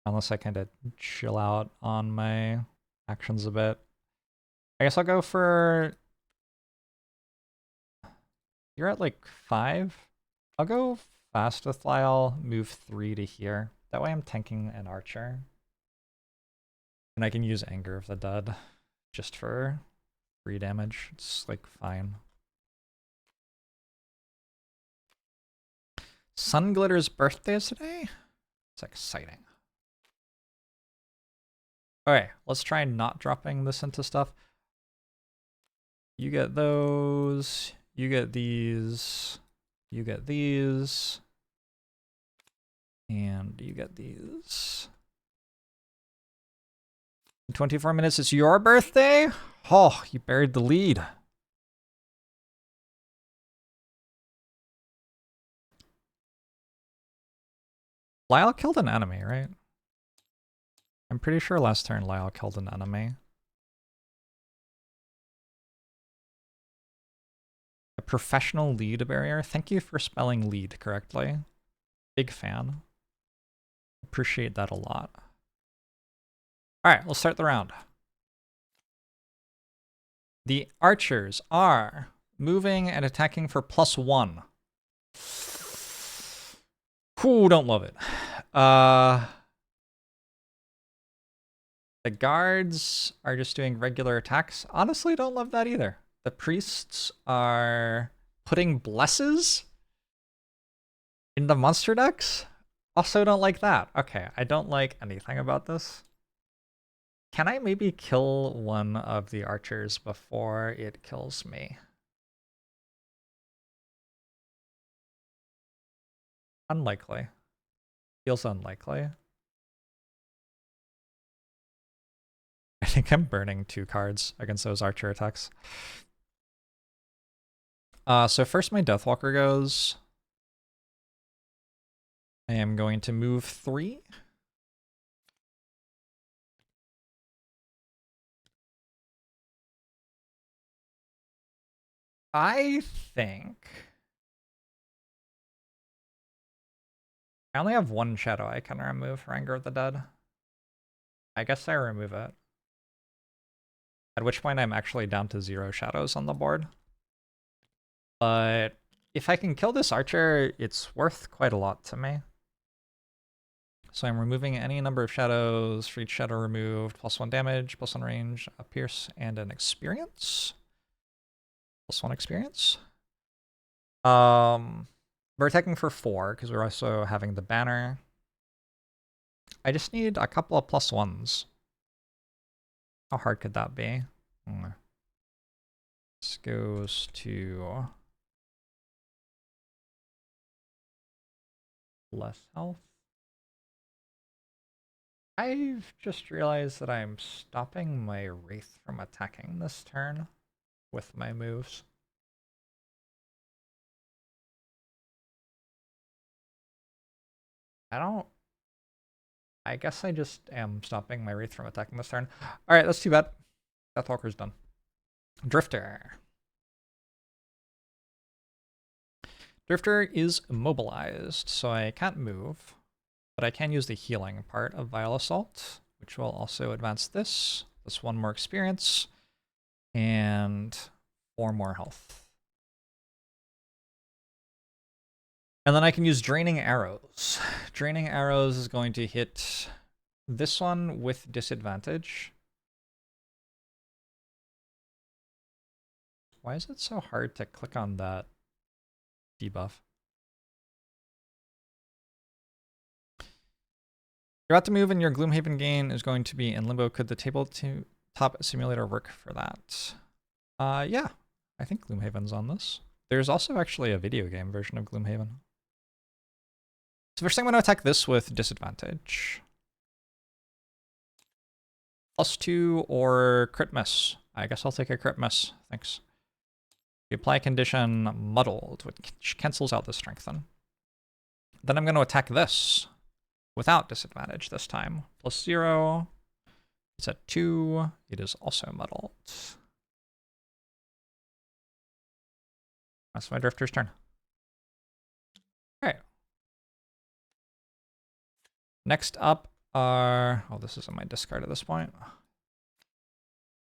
A: Unless I kind of chill out on my actions a bit. I guess I'll go for... You're at like 5? I'll go fast with Lyle, move 3 to here. That way I'm tanking an archer. And I can use Anger of the Dead just for free damage. It's like fine. Sunglitter's birthday is today? It's exciting. Okay, let's try not dropping this into stuff. You get those, you get these, you get these, and you get these. In 24 minutes, it's your birthday? Oh, you buried the lead. Lyle killed an enemy, right? I'm pretty sure last turn Lyle killed an enemy. A professional lead barrier. Thank you for spelling lead correctly. Big fan. Appreciate that a lot. Alright, let's start the round. The archers are moving and attacking for +1. Whew, don't love it. The guards are just doing regular attacks. Honestly, don't love that either. The priests are putting blesses in the monster decks. Also don't like that. Okay, I don't like anything about this. Can I maybe kill one of the archers before it kills me? Unlikely. Feels unlikely. I think I'm burning 2 cards against those archer attacks. So first my Deathwalker goes. I am going to move 3. I think I only have 1 shadow I can remove for Anger of the Dead. I guess I remove it. At which point I'm actually down to 0 shadows on the board. But if I can kill this archer, it's worth quite a lot to me. So I'm removing any number of shadows for each shadow removed. +1 damage, +1 range, a pierce, and an experience. +1 experience. We're attacking for 4 because we're also having the banner. I just need a couple of +1s. How hard could that be? This goes to less health. I've just realized that I'm stopping my Wraith from attacking this turn with my moves. I guess I just am stopping my Wraith from attacking this turn. Alright, that's too bad. Deathwalker's done. Drifter. Drifter is immobilized, so I can't move, but I can use the healing part of Vile Assault, which will also advance this. That's 1 more experience, and 4 more health. And then I can use Draining Arrows. Draining Arrows is going to hit this one with disadvantage. Why is it so hard to click on that debuff? You're about to move and your Gloomhaven gain is going to be in limbo. Could the tabletop simulator work for that? Yeah, I think Gloomhaven's on this. There's also actually a video game version of Gloomhaven. So first thing I'm going to attack this with disadvantage. +2 or crit miss. I guess I'll take a crit miss. Thanks. You apply condition muddled, which cancels out the strengthen. Then I'm going to attack this without disadvantage this time. +0. It's at 2. It is also muddled. That's my Drifter's turn. Alright. Next up are... Oh, this is in my discard at this point.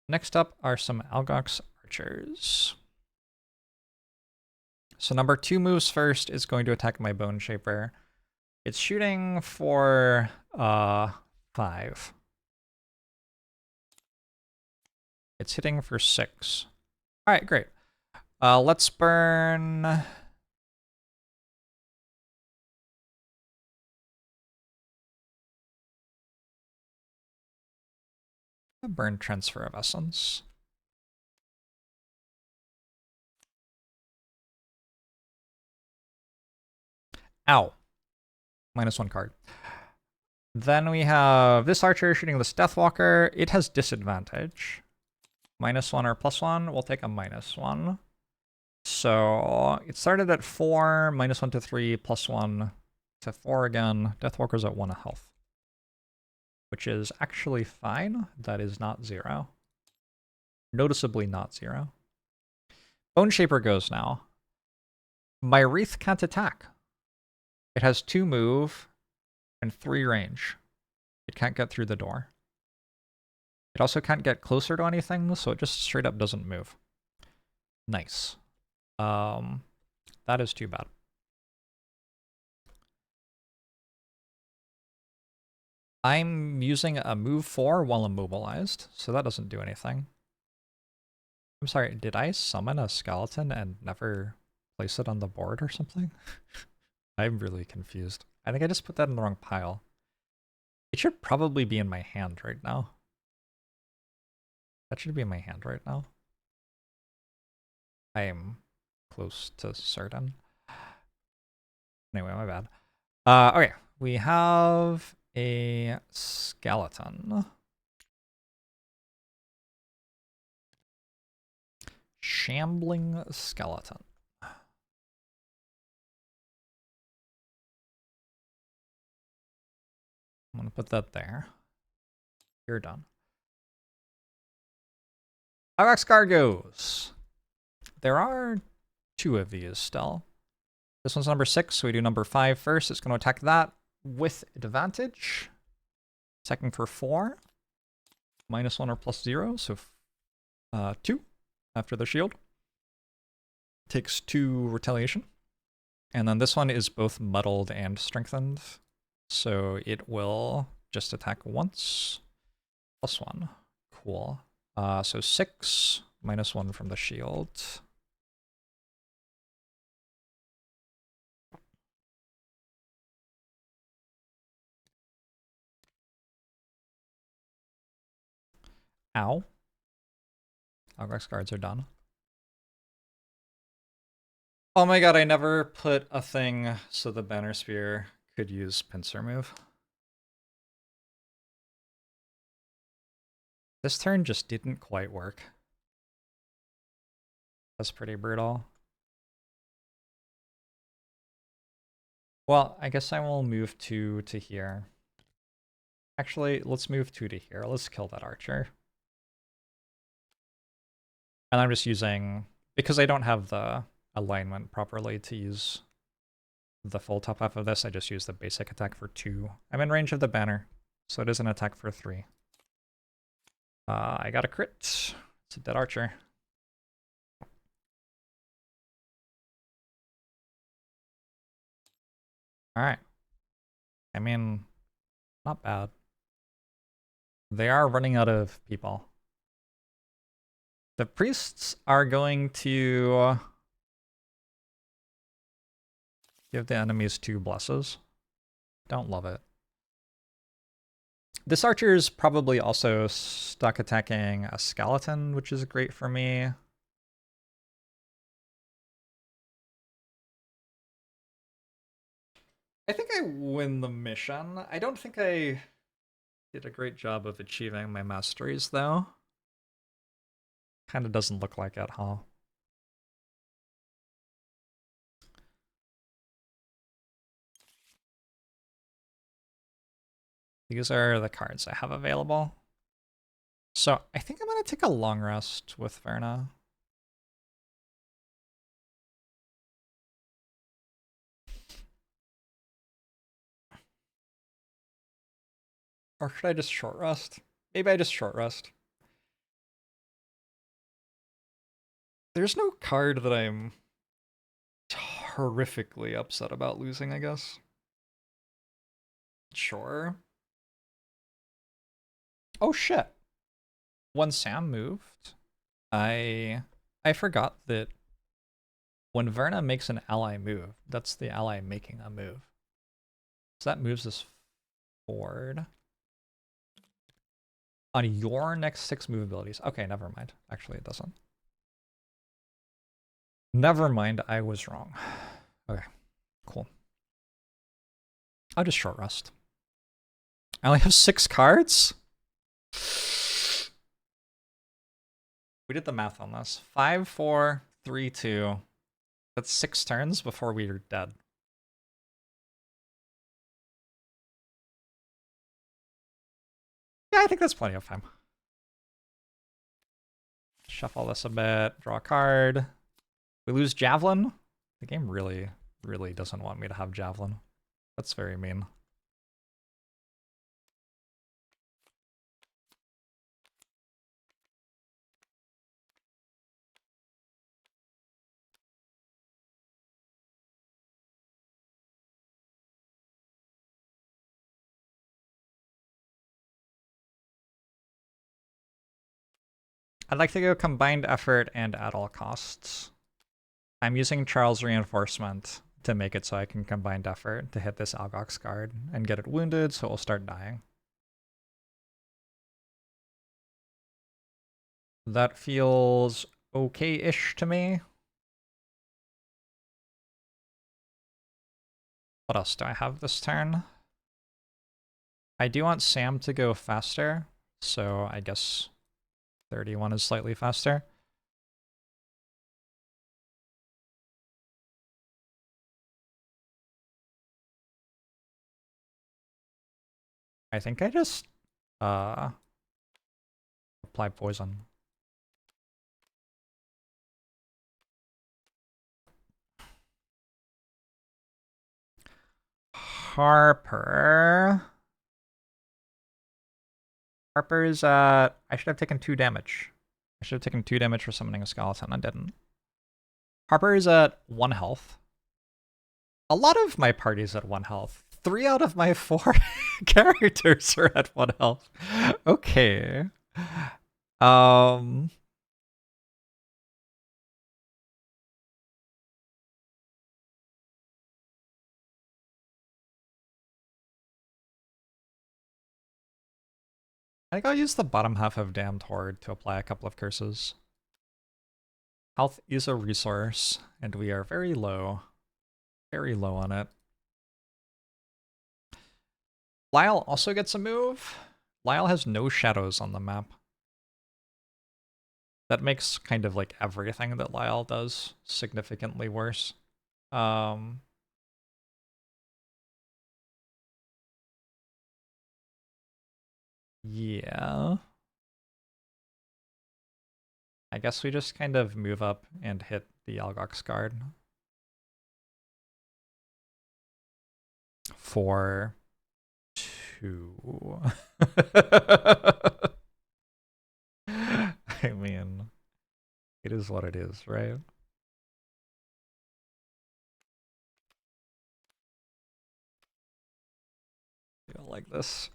A: Next up are some Algox archers. So number 2 moves first is going to attack my Bone Shaper. It's shooting for 5. It's hitting for 6. All right, great. Let's burn... Burn Transfer of Essence. Ow. -1 card. Then we have this archer shooting this Deathwalker. It has disadvantage. -1 or +1. We'll take a -1. So it started at 4, -1 to 3, +1 to 4 again. Deathwalker's at 1 health, which is actually fine. That is not 0. Noticeably not 0. Bone Shaper goes now. My Wreath can't attack. It has 2 move and 3 range. It can't get through the door. It also can't get closer to anything, so it just straight up doesn't move. Nice. That is too bad. I'm using a move 4 while immobilized, so that doesn't do anything. I'm sorry, did I summon a skeleton and never place it on the board or something? I'm really confused. I think I just put that in the wrong pile. It should probably be in my hand right now. That should be in my hand right now. I am close to certain. Anyway, my bad. Okay, we have a skeleton. Shambling skeleton. I'm gonna put that there. You're done. Algox Gargos. There are 2 of these still. This one's number 6, so we do number 5 first. It's going to attack that with advantage. Attacking for 4. -1 or +0, so 2 after the shield. Takes 2 retaliation. And then this one is both muddled and strengthened, so it will just attack once. +1. Cool. So 6, -1 from the shield. Ow. Algox guards are done. Oh my god, I never put a thing so the Banner Spear could use Pincer Move. This turn just didn't quite work. That's pretty brutal. Well, I guess I will move 2 to here. Actually, let's move 2 to here. Let's kill that archer. And I'm just using, because I don't have the alignment properly to use the full top half of this, I just use the basic attack for 2. I'm in range of the banner, so it is an attack for 3. I got a crit. It's a dead archer. Alright. I mean, not bad. They are running out of people. The priests are going to give the enemies 2 blesses. Don't love it. This archer is probably also stuck attacking a skeleton, which is great for me. I think I win the mission. I don't think I did a great job of achieving my masteries, though. Kind of doesn't look like it, huh? These are the cards I have available. So I think I'm going to take a long rest with Verna. Or should I just short rest? Maybe I just short rest. There's no card that I'm horrifically upset about losing, I guess. Sure. Oh shit. When Sam moved, I forgot that when Verna makes an ally move, that's the ally making a move. So that moves us forward. On your next 6 move abilities. Okay, never mind. Actually, it doesn't. Never mind, I was wrong. Okay, cool. I'll just short rest. I only have 6 cards? We did the math on this. 5, 4, 3, 2. That's 6 turns before we are dead. Yeah, I think that's plenty of time. Shuffle this a bit, draw a card. We lose Javelin. The game really, really doesn't want me to have Javelin. That's very mean. I'd like to go combined effort and at all costs. I'm using Charles' reinforcement to make it so I can combined effort to hit this Algox guard and get it wounded so it will start dying. That feels okay-ish to me. What else do I have this turn? I do want Sam to go faster, so I guess 31 is slightly faster. I think I just apply poison. Harper. Harper's I should have taken 2 damage. I should have taken 2 damage for summoning a skeleton. I didn't. Harper is at 1 health. A lot of my party's at 1 health. 3 out of my 4 characters are at 1 health. Okay. I think I'll use the bottom half of Damned Horde to apply a couple of curses. Health is a resource, and we are very low on it. Lyle also gets a move. Lyle has no shadows on the map. That makes kind of like everything that Lyle does significantly worse. Yeah. I guess we just kind of move up and hit the Algox guard. For 2. I mean, it is what it is, right? I don't like this.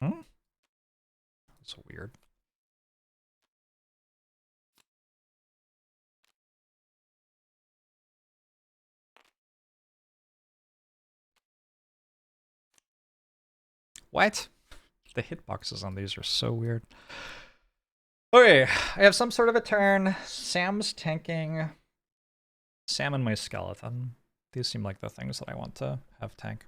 A: That's weird. What? The hitboxes on these are so weird. Okay, I have some sort of a turn. Sam's tanking. Sam and my skeleton. These seem like the things that I want to have tank.